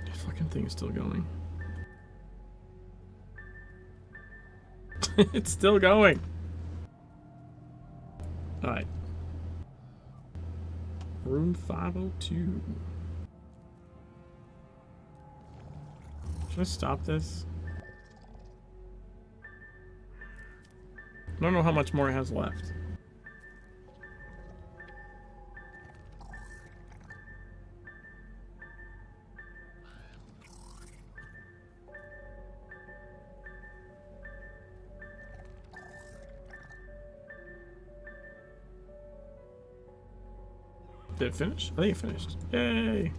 The fucking thing is still going. It's still going. Alright. Room 502. Should I stop this? I don't know how much more it has left. Did it finish? I think it finished. Yay!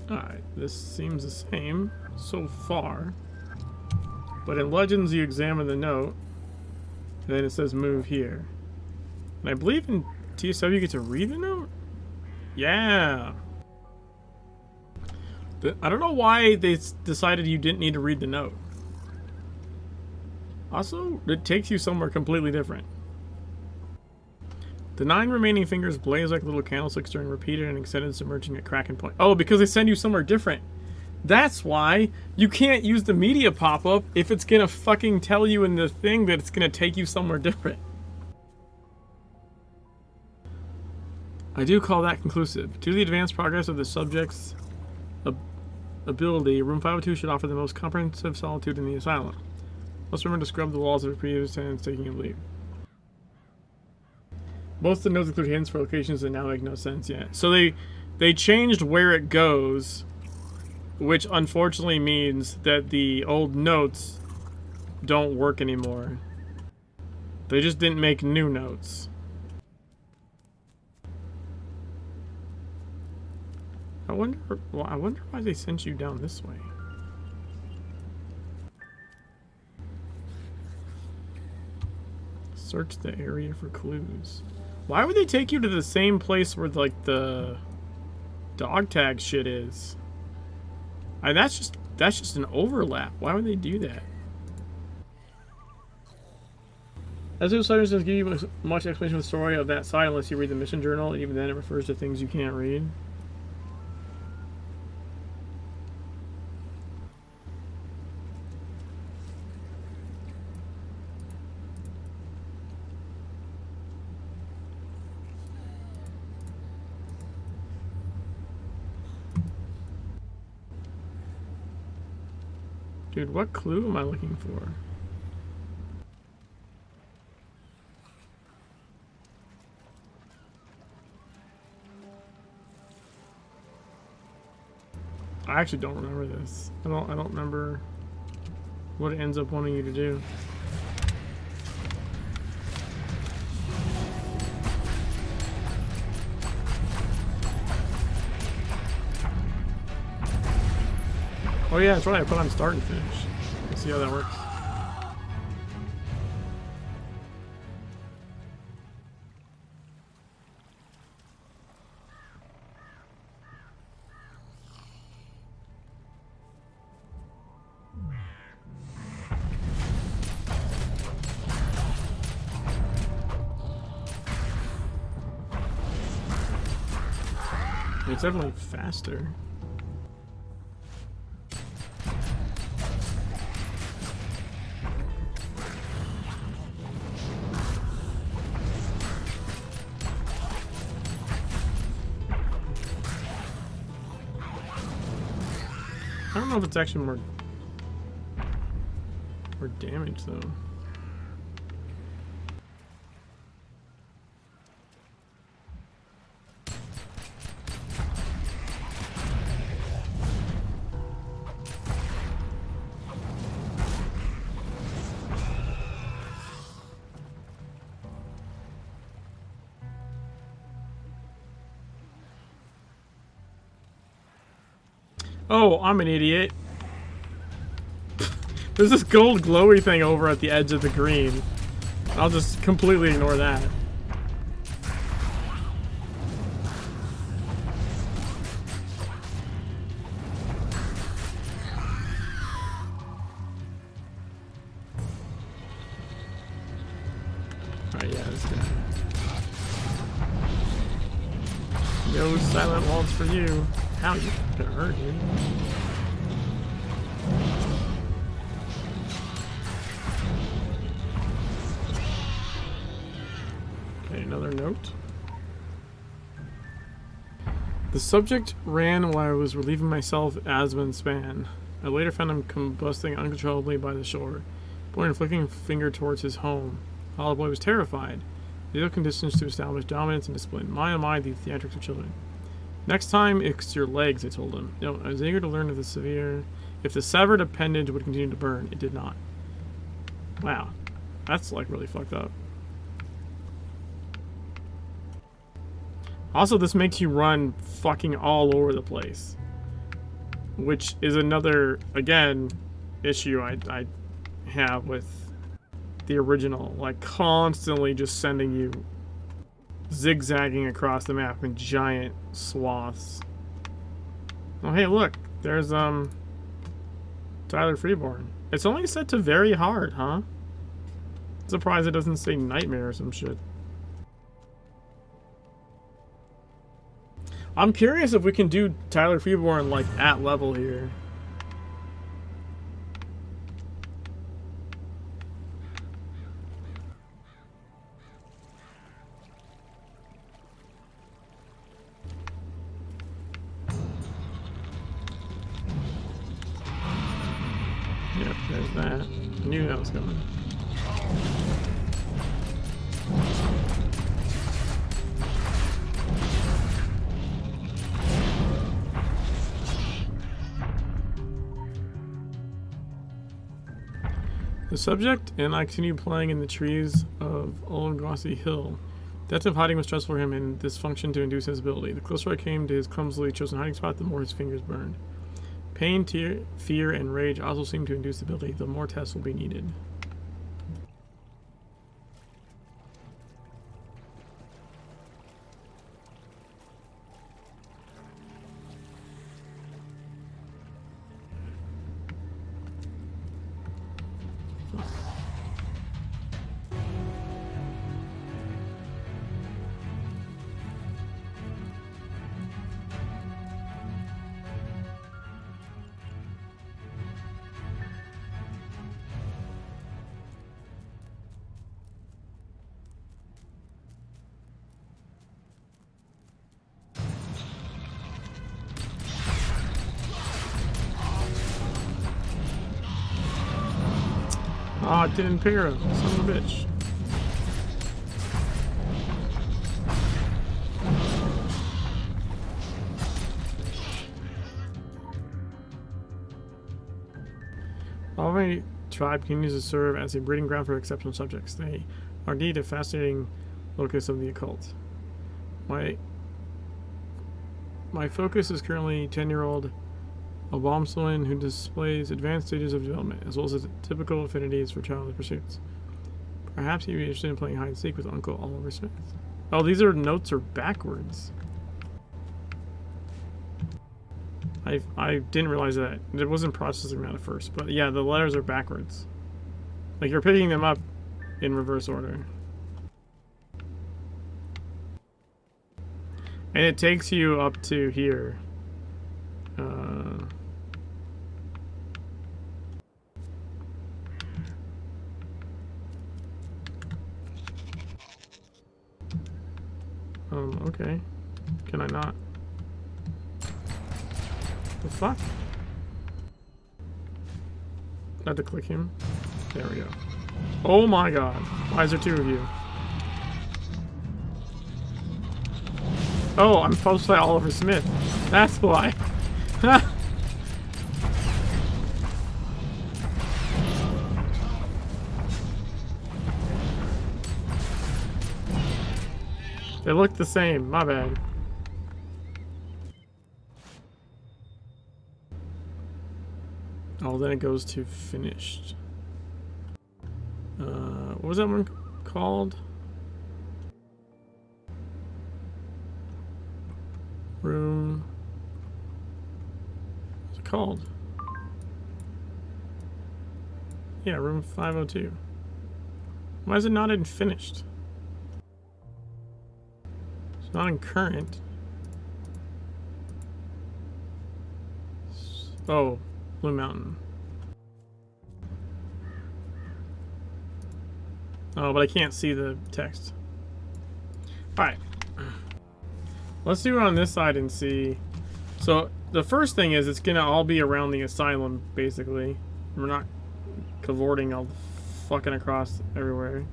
Alright, this seems the same so far. But in Legends, you examine the note, and then it says move here. And I believe in TSW you get to read the note? Yeah! I don't know why they decided you didn't need to read the note. Also, it takes you somewhere completely different. The 9 remaining fingers blaze like little candlesticks during repeated and extended submerging at Kraken Point. Oh, because they send you somewhere different. That's why you can't use the media pop-up if it's gonna fucking tell you in the thing that it's gonna take you somewhere different. I do call that conclusive. Due to the advanced progress of the subject's ability, Room 502 should offer the most comprehensive solitude in the asylum. Must remember to scrub the walls of previous tenants taking a leave. Most of the notes include hints for locations that now make no sense yet. So they changed where it goes, which unfortunately means that the old notes don't work anymore. They just didn't make new notes. I wonder why they sent you down this way. Search the area for clues. Why would they take you to the same place where, like, the dog tag shit is? That's just an overlap. Why would they do that? As the Outsiders doesn't give you much explanation of the story of that side unless you read the mission journal, and even then it refers to things you can't read. Dude, what clue am I looking for? I actually don't remember this. I don't remember. what it ends up wanting you to do. Oh yeah, that's right, I put on start and finish. Let's see how that works. It's definitely faster. I don't know if it's actually more damage though. Oh, I'm an idiot. There's this gold glowy thing over at the edge of the green. I'll just completely ignore that. Alright, yeah, this guy. No silent walls for you. How you gonna hurt you? Okay, another note. The subject ran while I was relieving myself asthma and span. I later found him combusting uncontrollably by the shore, pointing a flicking finger towards his home. Hollow Boy was terrified. He took conditions to establish dominance and discipline. My oh my, the theatrics of children. Next time, it's your legs, I told him. No, I was eager to learn if the severed appendage would continue to burn. It did not. Wow. That's, like, really fucked up. Also, this makes you run fucking all over the place. Which is another, again, issue I have with the original. Like, constantly just sending you zigzagging across the map in giant swaths. Oh, hey, look. There's, Tyler Freeborn. It's only set to very hard, huh? Surprised it doesn't say nightmare or some shit. I'm curious if we can do Tyler Freeborn, like, at level here. Yep, there's that. I knew that was coming. The subject and I continued playing in the trees of Old Grassy Hill. The act of hiding was stressful for him and this functioned to induce his ability. The closer I came to his clumsily chosen hiding spot, the more his fingers burned. Pain, fear, and rage also seemed to induce the ability. The more tests will be needed. Aw, it didn't pair him. Son of a bitch. Alright, tribe continues to serve as a breeding ground for exceptional subjects. They are indeed a fascinating locus of the occult. My focus is currently 10-year-old Obamswin, who displays advanced stages of development, as well as typical affinities for childhood pursuits. Perhaps you'd be interested in playing hide and seek with Uncle Oliver Smith. Oh, these notes are backwards. I didn't realize that. It wasn't processing that at first, but yeah, the letters are backwards. Like you're picking them up in reverse order. And it takes you up to here. Okay. Can I not? The fuck? I had to click him. There we go. Oh my god. Why is there two of you? Oh, I'm supposed to play Oliver Smith. That's why. They look the same. My bad. Oh, then it goes to finished. What was that one called? Room. What's it called? Yeah, room 502. Why is it not in finished? It's not in current. Oh, Blue Mountain. Oh, but I can't see the text. Alright. Let's do it on this side and see. So, the first thing is it's gonna all be around the asylum, basically. We're not cavorting all fucking across everywhere.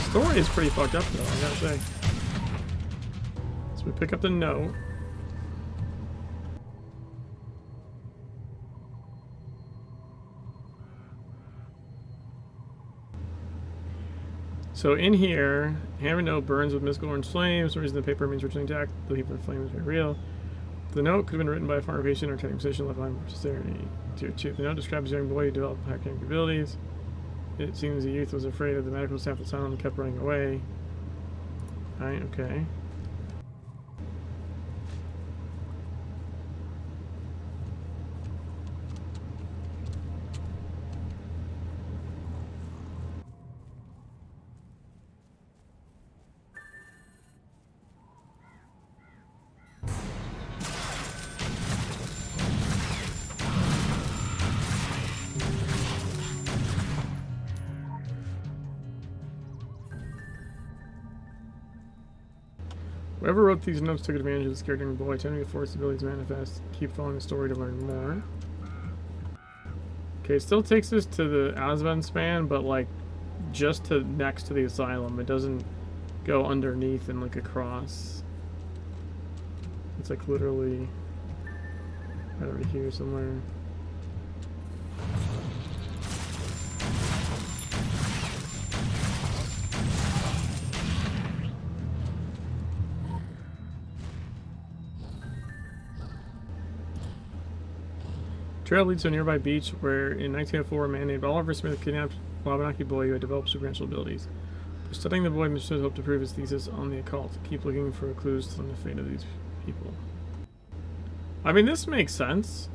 Story is pretty fucked up though, I gotta say. So we pick up the note. So in here, hammer note burns with mystical orange flames. The reason the paper means returning intact. The heat of the flame is very real. The note could have been written by a farmer patient or technical position left behind for posterity. Tier 2. The note describes a young boy who developed hacking abilities. It seems the youth was afraid of the medical staff at Asylum and kept running away. Alright, okay. Whoever wrote these notes took advantage of the scared young boy, attempting to force abilities to manifest. Keep following the story to learn more. Okay, it still takes us to the Azvan span, but like just to next to the asylum. It doesn't go underneath and like across. It's like literally right over here somewhere. Trail leads to a nearby beach where in 1904 a man named Oliver Smith kidnapped a Wabanaki boy who had developed supernatural abilities. By studying the boy, Mr. Smith hoped to prove his thesis on the occult. Keep looking for clues to the fate of these people. I mean, this makes sense.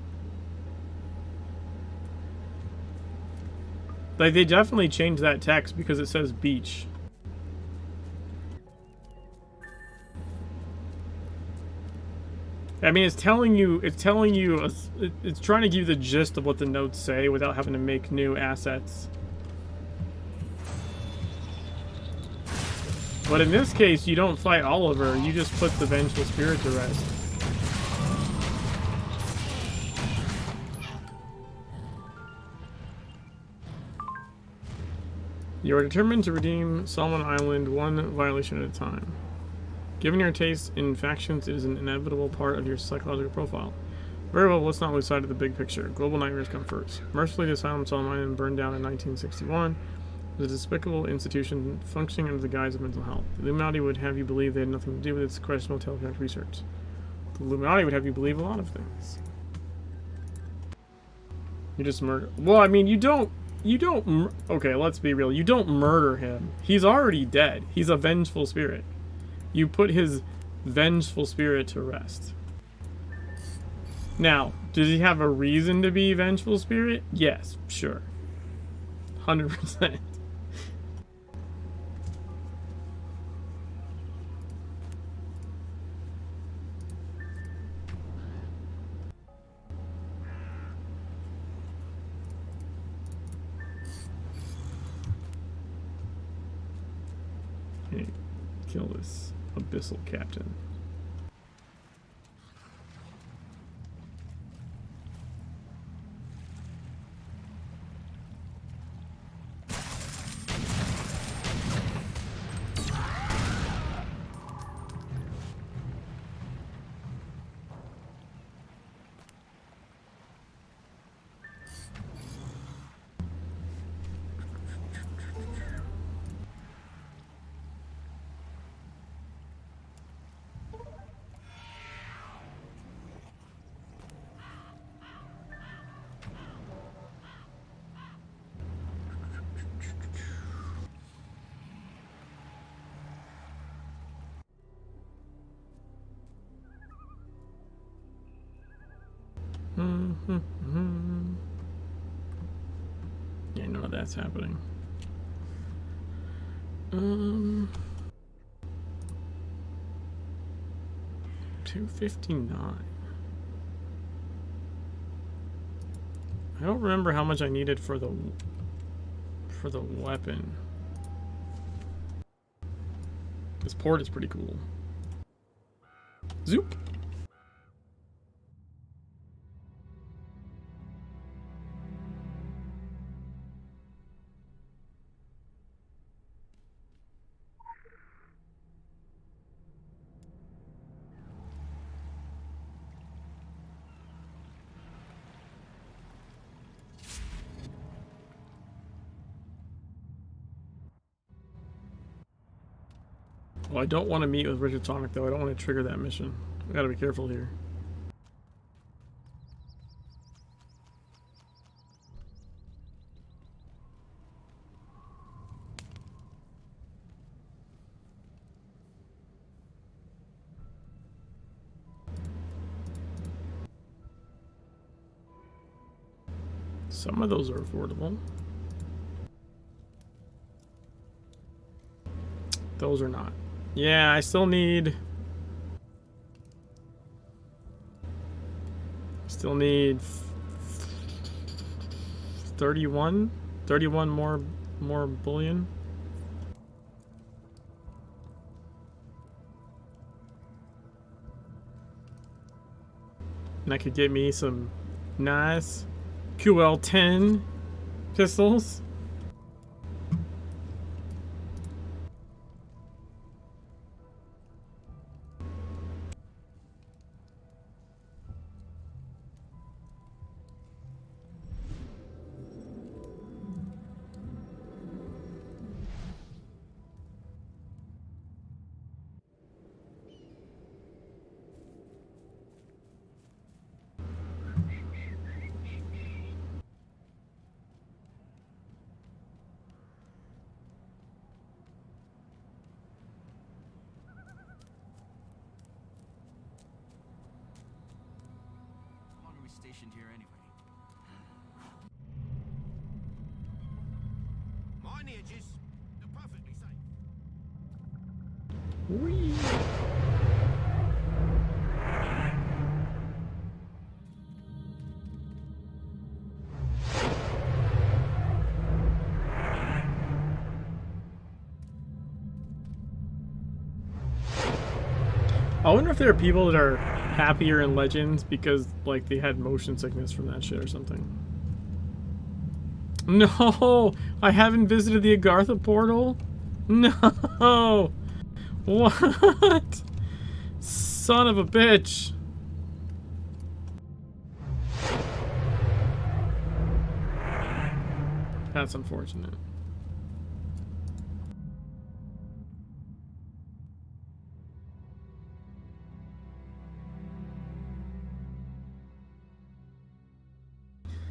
Like, they definitely changed that text because it says beach. I mean, it's telling you, it's trying to give you the gist of what the notes say without having to make new assets. But in this case, you don't fight Oliver, you just put the vengeful spirit to rest. You are determined to redeem Solomon Island one violation at a time. Given your taste in factions, it is an inevitable part of your psychological profile. Very well, let's not lose sight of the big picture. Global nightmares come first. Mercifully, the asylum saw mine and burned down in 1961. It was a despicable institution functioning under the guise of mental health. The Illuminati would have you believe they had nothing to do with its questionable telepathic research. The Illuminati would have you believe a lot of things. You just murder. Well, I mean, you don't. Okay, let's be real. You don't murder him. He's already dead. He's a vengeful spirit. You put his vengeful spirit to rest. Now, does he have a reason to be vengeful spirit? Yes, sure. 100%. Hey, kill this abyssal captain. Yeah, none of that's happening. 259. I don't remember how much I needed for the weapon. This port is pretty cool. Zoop. Well, I don't want to meet with Richard Sonic, though. I don't want to trigger that mission. I gotta be careful here. Some of those are affordable. Those are not. Yeah, I still need... Still need 31 more bullion. And that could get me some nice QL10 pistols. Stationed here anyway. Mine edges. They're perfectly safe. Whee. I wonder if there are people that are happier in Legends because, like, they had motion sickness from that shit or something. No! I haven't visited the Agartha portal? No! What? Son of a bitch. That's unfortunate.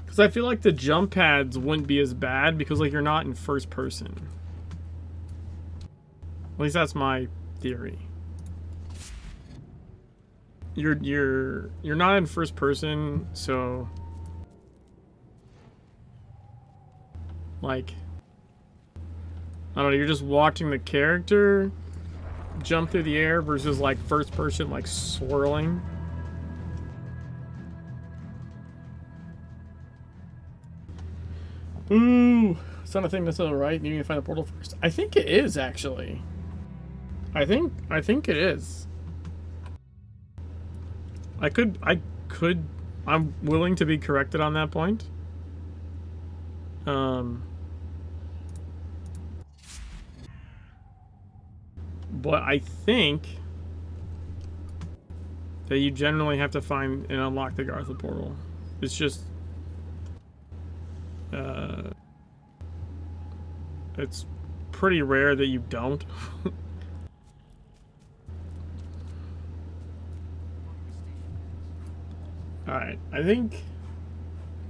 Because I feel like the jump pads wouldn't be as bad because like you're not in first person. At least that's my theory. You're not in first person, so like I don't know, you're just watching the character jump through the air versus like first person like swirling. Ooh, it's not a thing that's all right. You need to find the portal first. I think it is actually. I think it is. I'm willing to be corrected on that point. But I think that you generally have to find and unlock the Gartha portal. It's just it's pretty rare that you don't. All right, I think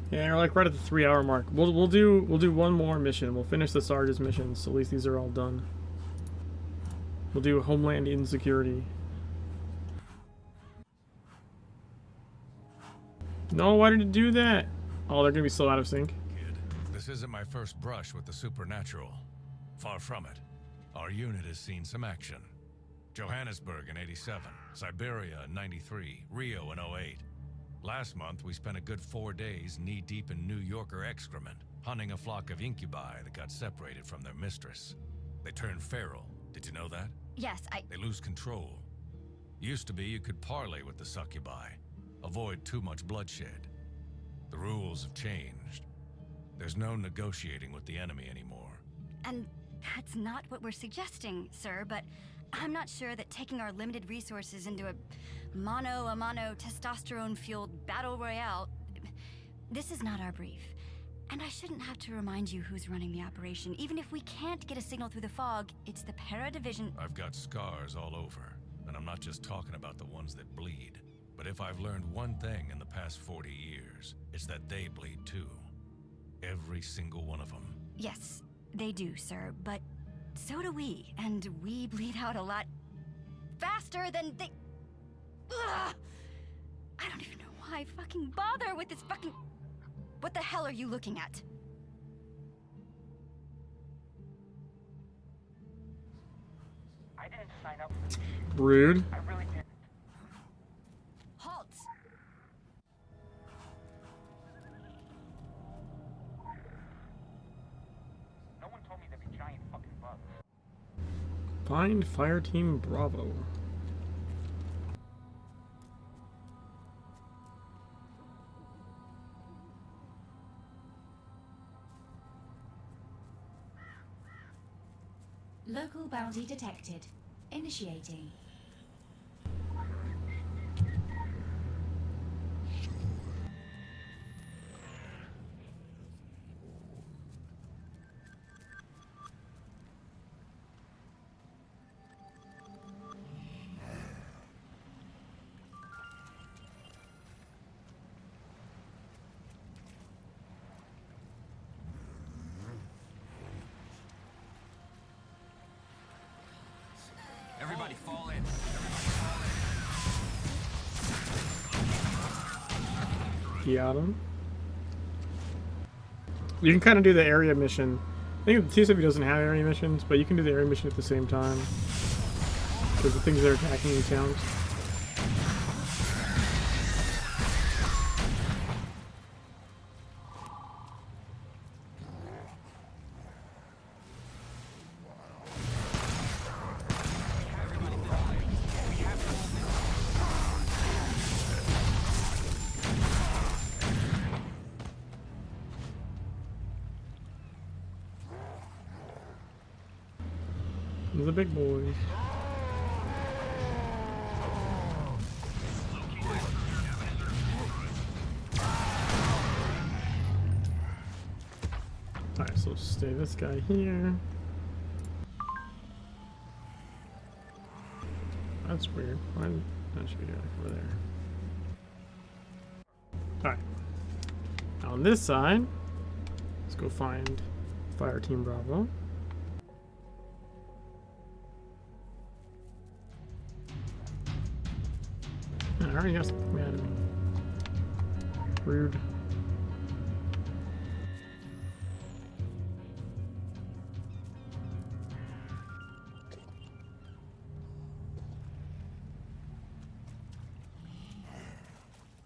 yeah, we're like right at the 3-hour mark. We'll do one more mission. We'll finish the Sarge's missions. So at least these are all done. We'll do Homeland Insecurity. No, why did it do that? Oh, they're gonna be so out of sync. Kid, this isn't my first brush with the supernatural. Far from it. Our unit has seen some action. Johannesburg in '87, Siberia in '93, Rio in '08. Last month, we spent a good 4 days knee-deep in New Yorker excrement, hunting a flock of incubi that got separated from their mistress. They turned feral. Did you know that? Yes, They lose control. Used to be you could parley with the succubi, avoid too much bloodshed. The rules have changed. There's no negotiating with the enemy anymore. And that's not what we're suggesting, sir, but I'm not sure that taking our limited resources into a mano testosterone-fueled battle royale... This is not our brief. And I shouldn't have to remind you who's running the operation. Even if we can't get a signal through the fog, it's the Para Division... I've got scars all over, and I'm not just talking about the ones that bleed. But if I've learned one thing in the past 40 years, it's that they bleed too. Every single one of them. Yes, they do, sir, but so do we, and we bleed out a lot faster than they... Ugh! I don't even know why I fucking bother with this fucking... What the hell are you looking at? I didn't sign up. Rude. I really didn't. Halt! No one told me there'd be giant fucking bugs. Find Fireteam Bravo. Local bounty detected. Initiating. Everybody fall in. Everybody fall in. Got him. You can kind of do the area mission. I think TSW doesn't have area missions, but you can do the area mission at the same time. Because the things that are attacking you count. The big boys. Alright, so stay this guy here. That's weird. Why that should be like over there. Alright. Now on this side, let's go find Fire Team Bravo. I already got some mad at me. Rude.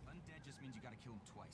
Undead just means you gotta kill him twice.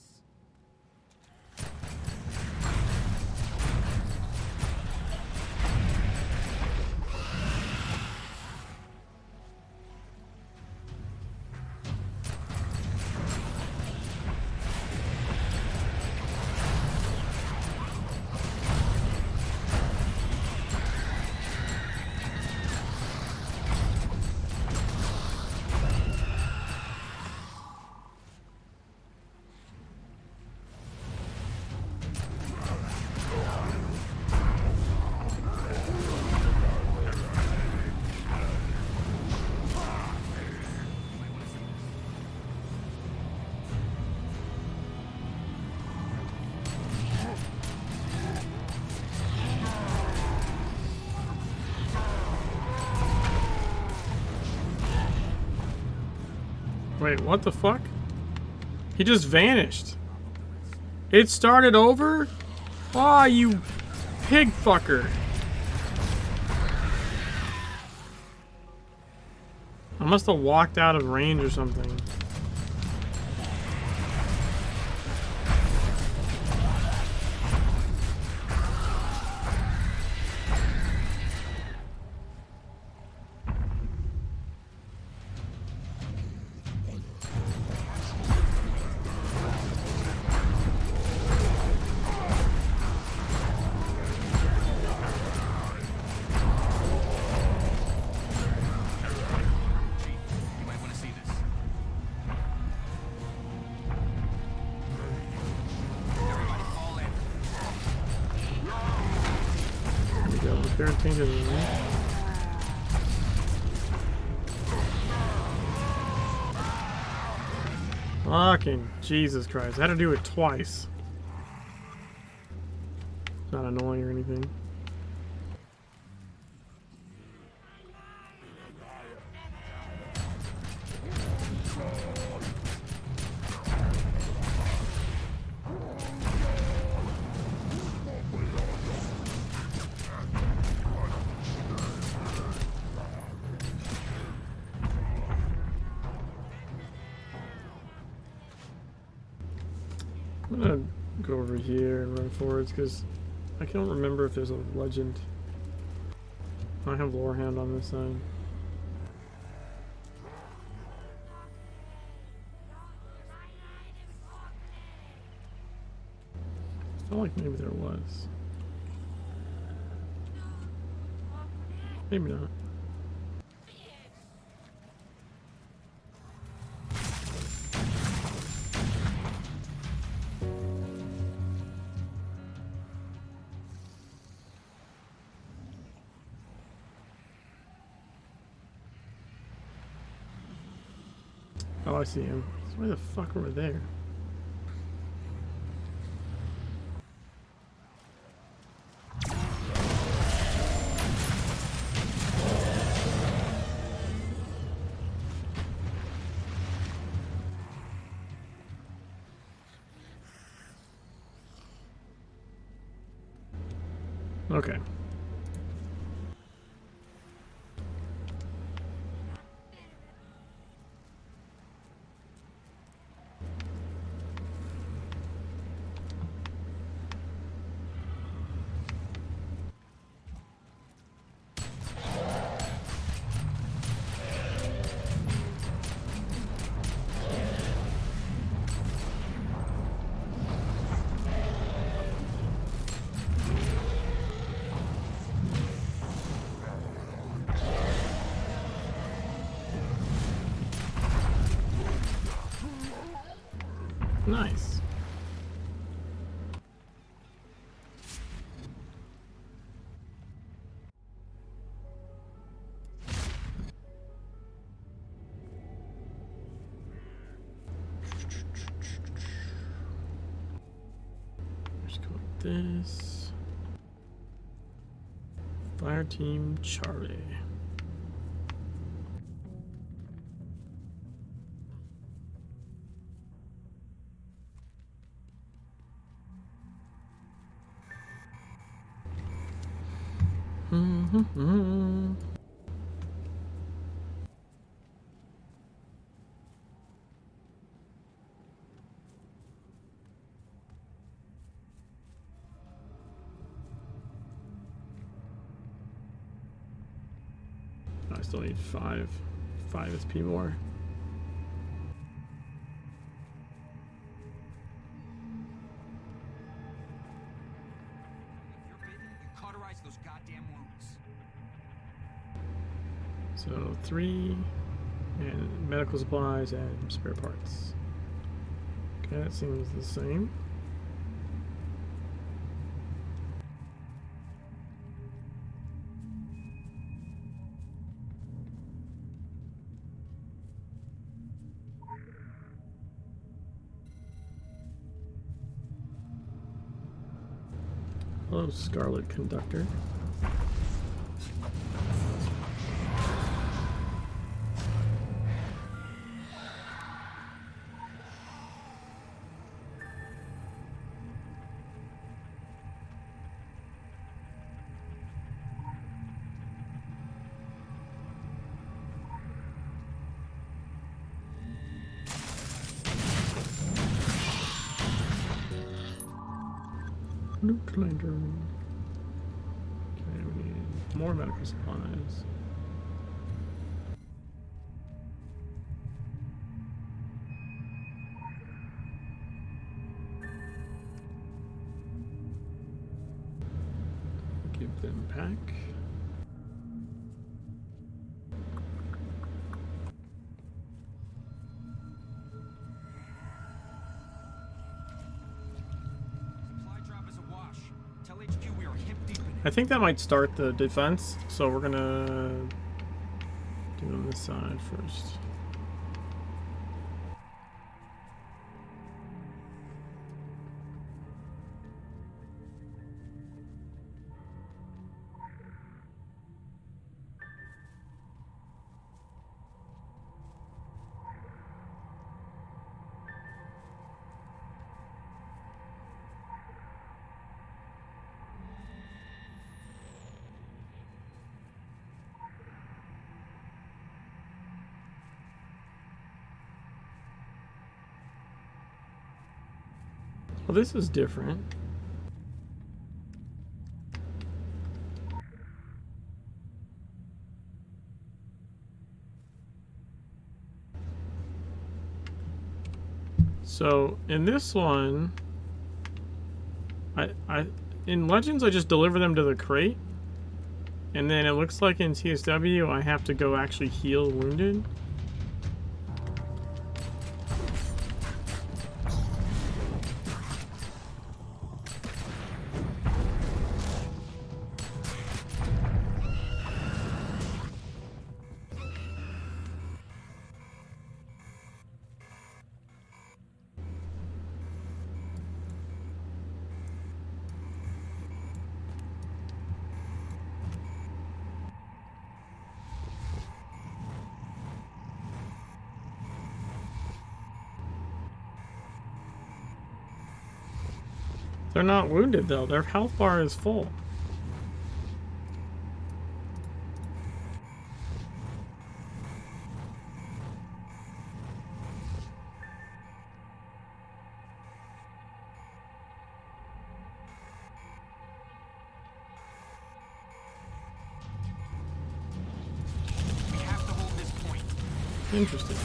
Wait, what the fuck? He just vanished. It started over? Aw, you pig fucker. I must have walked out of range or something. Fucking Jesus Christ. I had to do it twice. It's not annoying or anything. I'm gonna go over here and run forwards because I can't remember if there's a legend. I have Lorehound on this side. I felt like maybe there was. Maybe not. Oh, I see him. So why the fuck over there? Okay. Nice. Just go with this. Fire Team Charlie. I still need 5 SP more. If you're bitten, you cauterize those goddamn wounds. So 3 and medical supplies and spare parts. Okay, that seems the same. Hello, Scarlet Conductor. Nuke lantern. Okay, we need more medical supplies. Give them pack. I think that might start the defense, so we're gonna do on this side first. Well, this is different. So in this one, in Legends I just deliver them to the crate, and then it looks like in TSW I have to go actually heal wounded. They're not wounded though, their health bar is full. We have to hold this point. Interesting.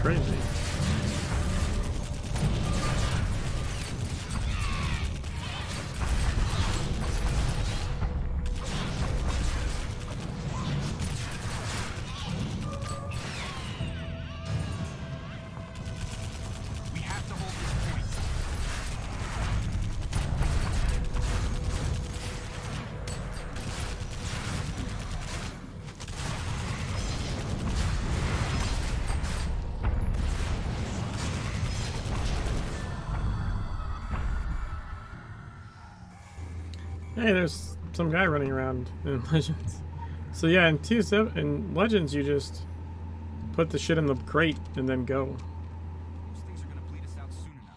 crazy. We have to hold this point. Hey, there's some guy running around in Legends. So yeah, in in Legends, you just put the shit in the crate and then go. Those things are gonna bleed us out soon enough.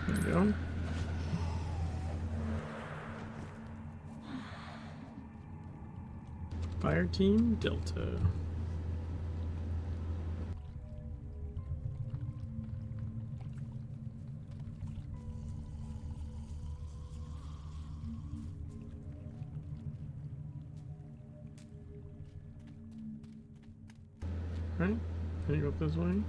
There we go. Fire Team Delta. Right? Can you go up this way?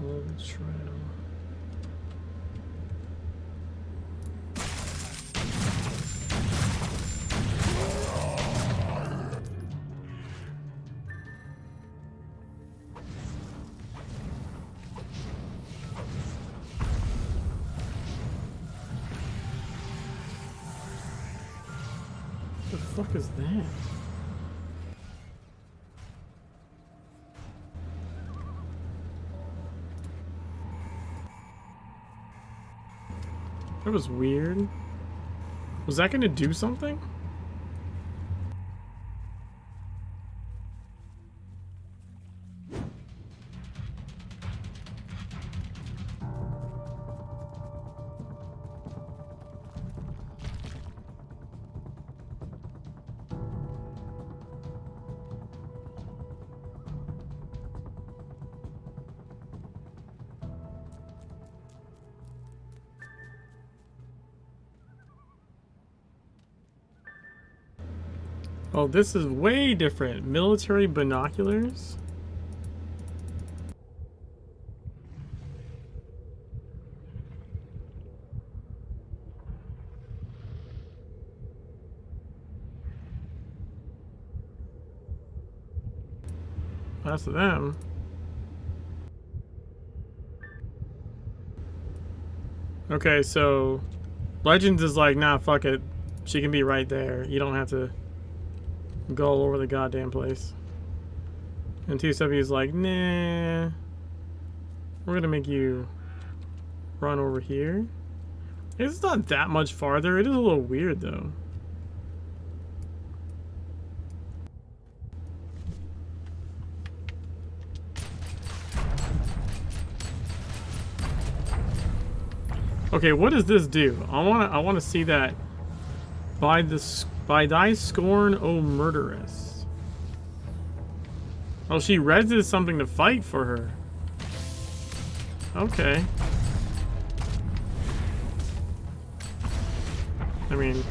Follow the trail. What the fuck is that? That was weird. Was that gonna do something? Oh, this is way different. Military binoculars? That's them. Okay, so Legends is like, nah, fuck it. She can be right there. You don't have to go all over the goddamn place. And 270 is like, nah. We're gonna make you run over here. It's not that much farther. It is a little weird though. Okay, what does this do? I wanna see that. By thy scorn, O murderess. Oh, she reses something to fight for her. Okay. I mean,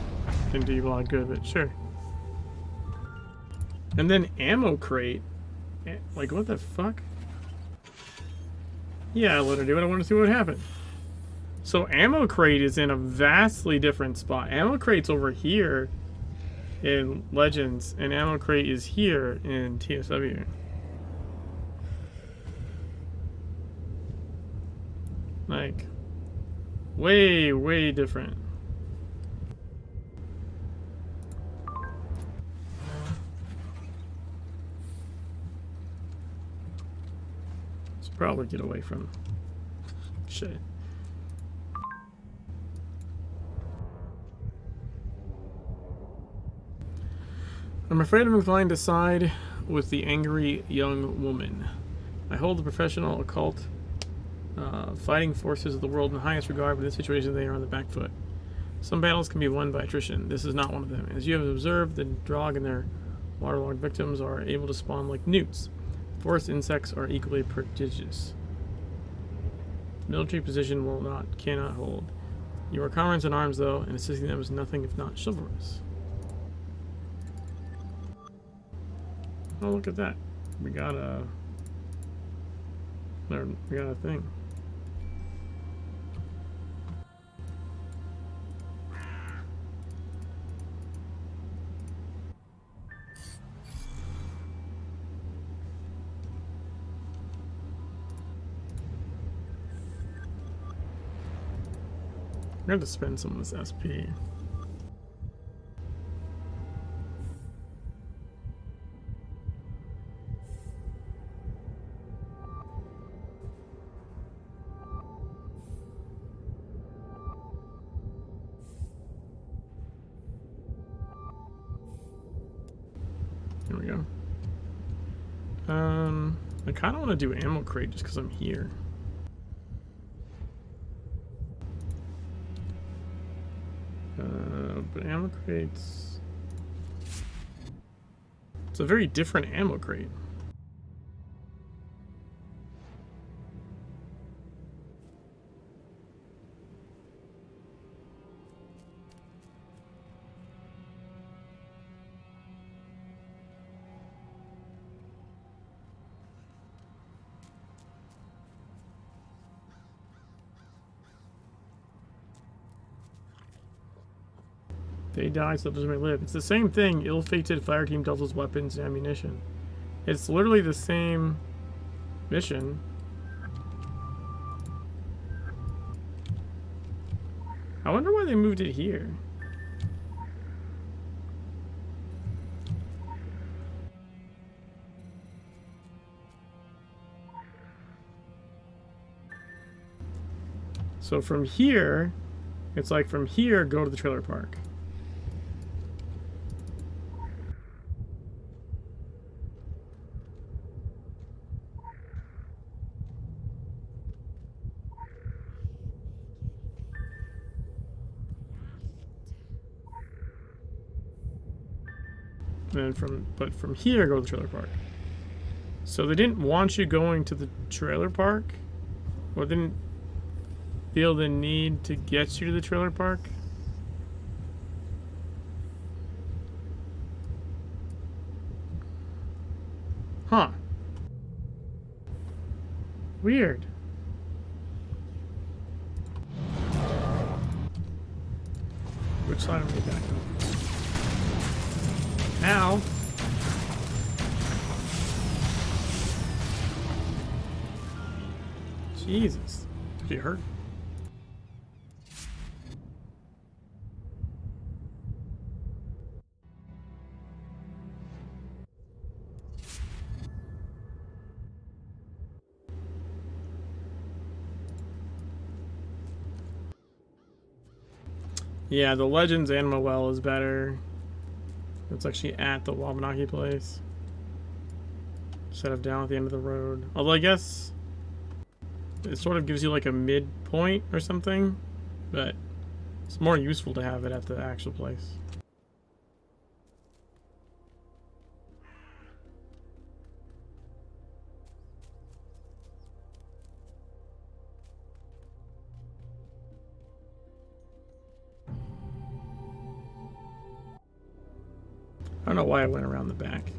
can do you a lot of good, but sure. And then ammo crate. Like, what the fuck? Yeah, I let her do it. I want to see what happened. So ammo crate is in a vastly different spot. Ammo crate's over here in Legends, and ammo crate is here in TSW. Like, way, way different. Should probably get away from shit. I'm afraid I'm inclined to side with the angry young woman. I hold the professional occult fighting forces of the world in the highest regard, but in this situation they are on the back foot. Some battles can be won by attrition. This is not one of them. As you have observed, the Drog and their waterlogged victims are able to spawn like newts. Forest insects are equally prodigious. Military position cannot hold. You are comrades in arms, though, and assisting them is nothing if not chivalrous. Oh, look at that. We got a thing. I'm going to spend some of this SP. There we go. I kind of want to do ammo crate just because I'm here. But ammo crates... It's a very different ammo crate. They die, so others may live. It's the same thing. Ill-fated fire team doubles weapons and ammunition. It's literally the same mission. I wonder why they moved it here. So from here, it's like from here, go to the trailer park. And from here, go to the trailer park. So they didn't want you going to the trailer park? Or didn't feel the need to get you to the trailer park? Huh. Weird. Which side am I back on? Ow. Jesus. Did you hurt? Yeah, the Legends Animal Well is better. It's actually at the Wabanaki place. Instead of down at the end of the road. Although I guess it sort of gives you like a midpoint or something. But it's more useful to have it at the actual place. don't know why I went around the back.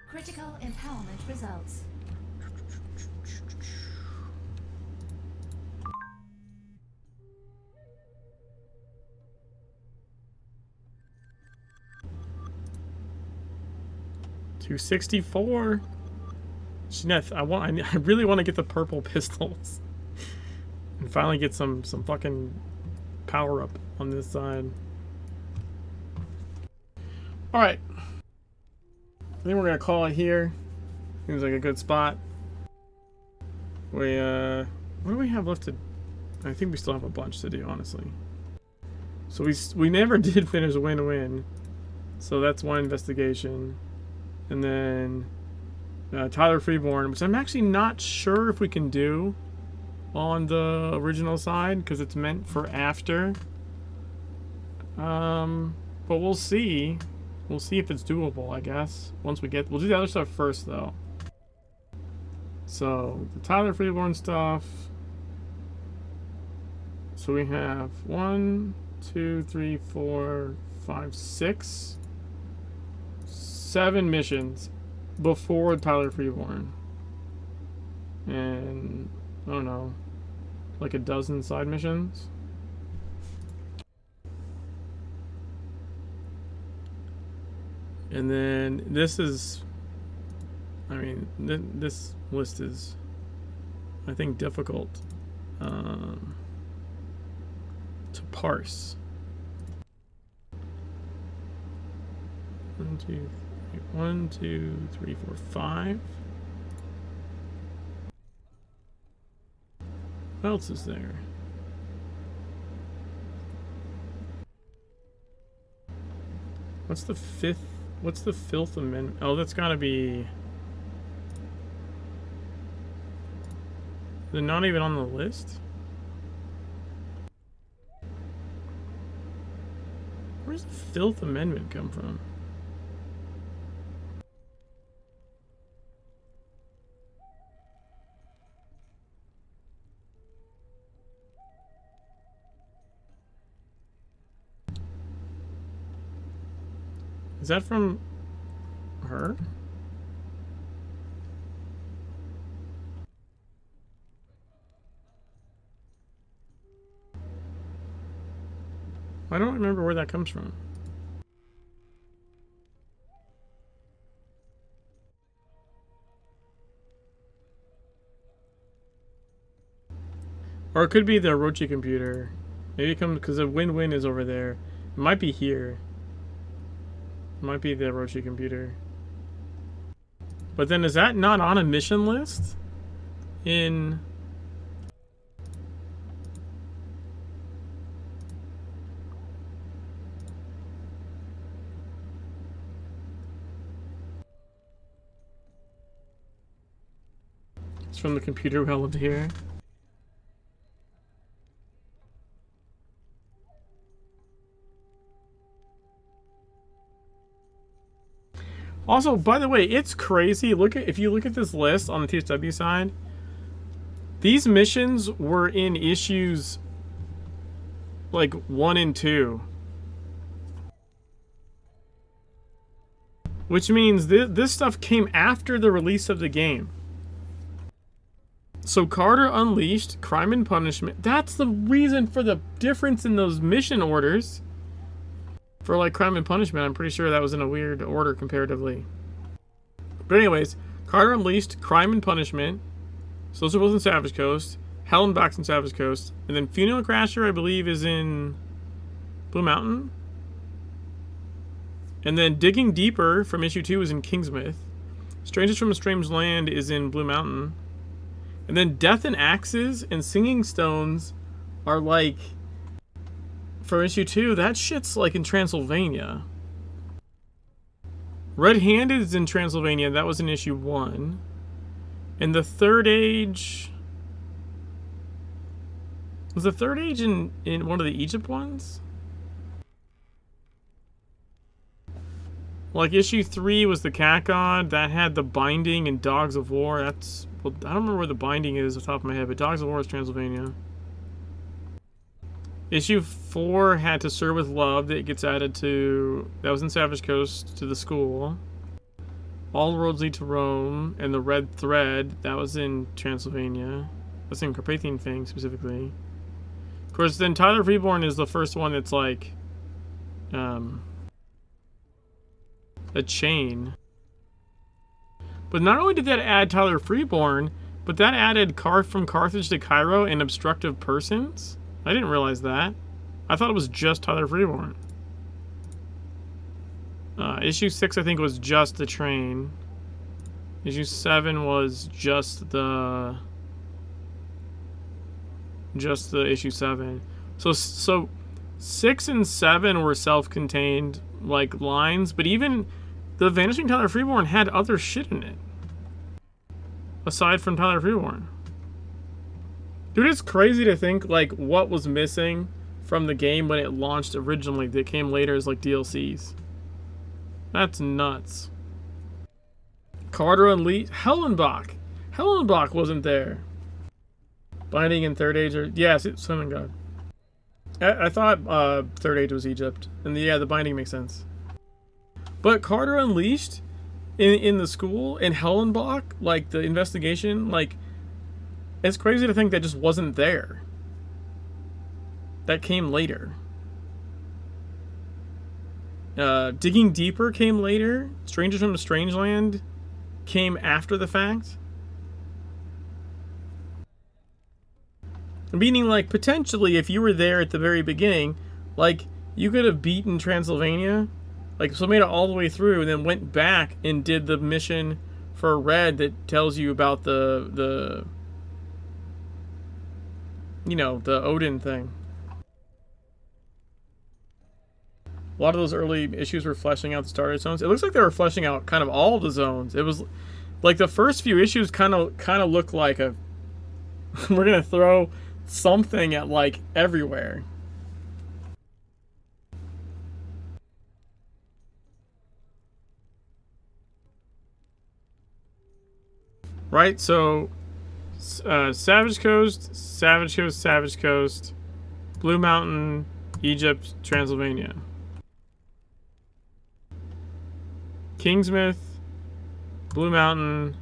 Critical empowerment results. $264. Shneth, I really want to get the purple pistols and finally get some fucking power up on this side. All right. I think we're gonna call it here. Seems like a good spot. We what do we have left to? I think we still have a bunch to do, honestly. So we never did finish win-win. So that's one investigation, and then Tyler Freeborn, which I'm actually not sure if we can do on the original side because it's meant for after. But we'll see. We'll see if it's doable, I guess. We'll do the other stuff first, though. So, the Tyler Freeborn stuff. So we have 1, 2, 3, 4, 5, 6, 7 missions before Tyler Freeborn. And, I don't know, like a dozen side missions. And then this is, I mean, this list is, I think, difficult to parse. 1, 2, 3, 4, 5. What else is there? What's the fifth? What's the Filth Amendment? Oh, that's gotta be... They're not even on the list? Where's the Filth Amendment come from? Is that from her? I don't remember where that comes from. Or it could be the Orochi computer. Maybe it comes because the win-win is over there. It might be here. It might be the Orochi computer. But then is that not on a mission list? In... It's from the computer well up here. Also, by the way, it's crazy. If you look at this list on the TSW side, these missions were in issues like 1 and 2. Which means this stuff came after the release of the game. So Carter Unleashed, Crime and Punishment, that's the reason for the difference in those mission orders. For like Crime and Punishment, I'm pretty sure that was in a weird order comparatively. But anyways, Carter Unleashed, Crime and Punishment, Social Wills in Savage Coast, Hell and Back in Savage Coast, and then Funeral Crasher, I believe, is in Blue Mountain. And then Digging Deeper from issue 2 is in Kingsmouth. Strangers from a Strange Land is in Blue Mountain. And then Death and Axes and Singing Stones are like... For issue 2, that shit's like in Transylvania. Red-Handed is in Transylvania. That was in issue 1. And the Third Age... Was the Third Age in one of the Egypt ones? Like, issue 3 was the Cat God. That had the Binding and Dogs of War. That's... Well, I don't remember where the Binding is off the top of my head, but Dogs of War is Transylvania. Issue 4 had To Serve With Love. That gets added to... That was in Savage Coast, to the school. All Roads Lead to Rome. And the Red Thread. That was in Transylvania. That's in Carpathian Fang, specifically. Of course, then Tyler Freeborn is the first one that's like... a chain. But not only did that add Tyler Freeborn, but that added from Carthage to Cairo and Obstructive Persons. I didn't realize that. I thought it was just Tyler Freeborn. Issue 6, I think, was just the train. Issue 7 was just the issue 7. So 6 and 7 were self-contained like lines, but even the Vanishing Tyler Freeborn had other shit in it. Aside from Tyler Freeborn. Dude, it's crazy to think like what was missing from the game when it launched originally that came later as like DLCs. That's nuts. Carter and Lee Hellenbach. Hellenbach wasn't there. Binding and Third Age are... Yes, it's Sun and God. I thought Third Age was Egypt. And yeah, the Binding makes sense. But Carter Unleashed in the school, and Hellenbach, like the investigation, like, it's crazy to think that just wasn't there. That came later. Digging Deeper came later. Strangers from the Strangeland came after the fact. Meaning, like, potentially, if you were there at the very beginning, like, you could have beaten Transylvania, like, so made it all the way through, and then went back and did the mission for Red that tells you about the you know, the Odin thing. A lot of those early issues were fleshing out the Starlight Zones. It looks like they were fleshing out kind of all the zones. It was, like, the first few issues kind of look like a... we're gonna throw something at, like, everywhere. Right, so Savage Coast, Savage Coast, Savage Coast, Blue Mountain, Egypt, Transylvania. Kingsmith, Blue Mountain,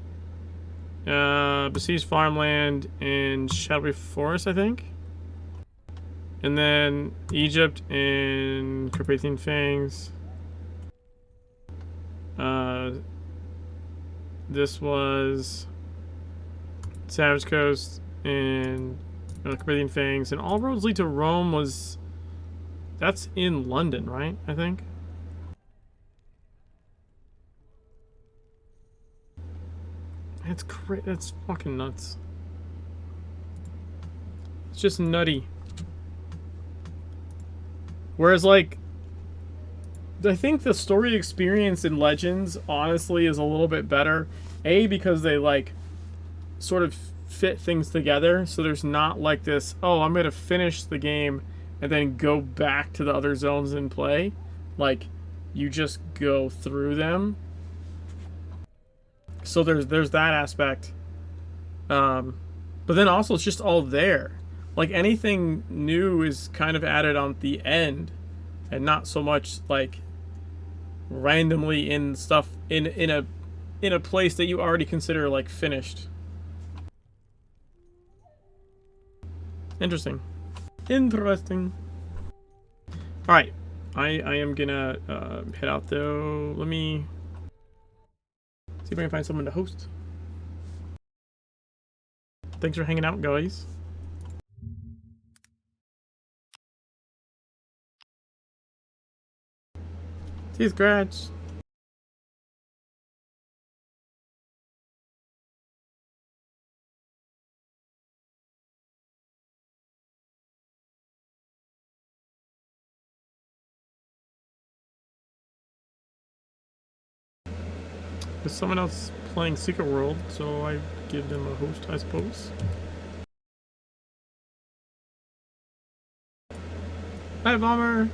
Besieged Farmland, and Shadowy Forest, I think. And then Egypt and Carpathian Fangs. This was Savage Coast and Carpathian Fangs, and All Roads Lead to Rome was... That's in London, right? I think. That's fucking nuts. It's just nutty. Whereas, like, I think the story experience in Legends, honestly, is a little bit better. A, because they, like, sort of fit things together. So there's not, like, this, oh, I'm going to finish the game and then go back to the other zones and play. Like, you just go through them. So there's that aspect. But then also it's just all there. Like, anything new is kind of added on the end, and not so much like randomly in stuff in a place that you already consider like finished. Interesting. Interesting. All right, I am gonna head out though. Let me see if I can find someone to host. Thanks for hanging out, guys. See you, Scratch. There's someone else playing Secret World, so I give them a host, I suppose. Hi, Bomber!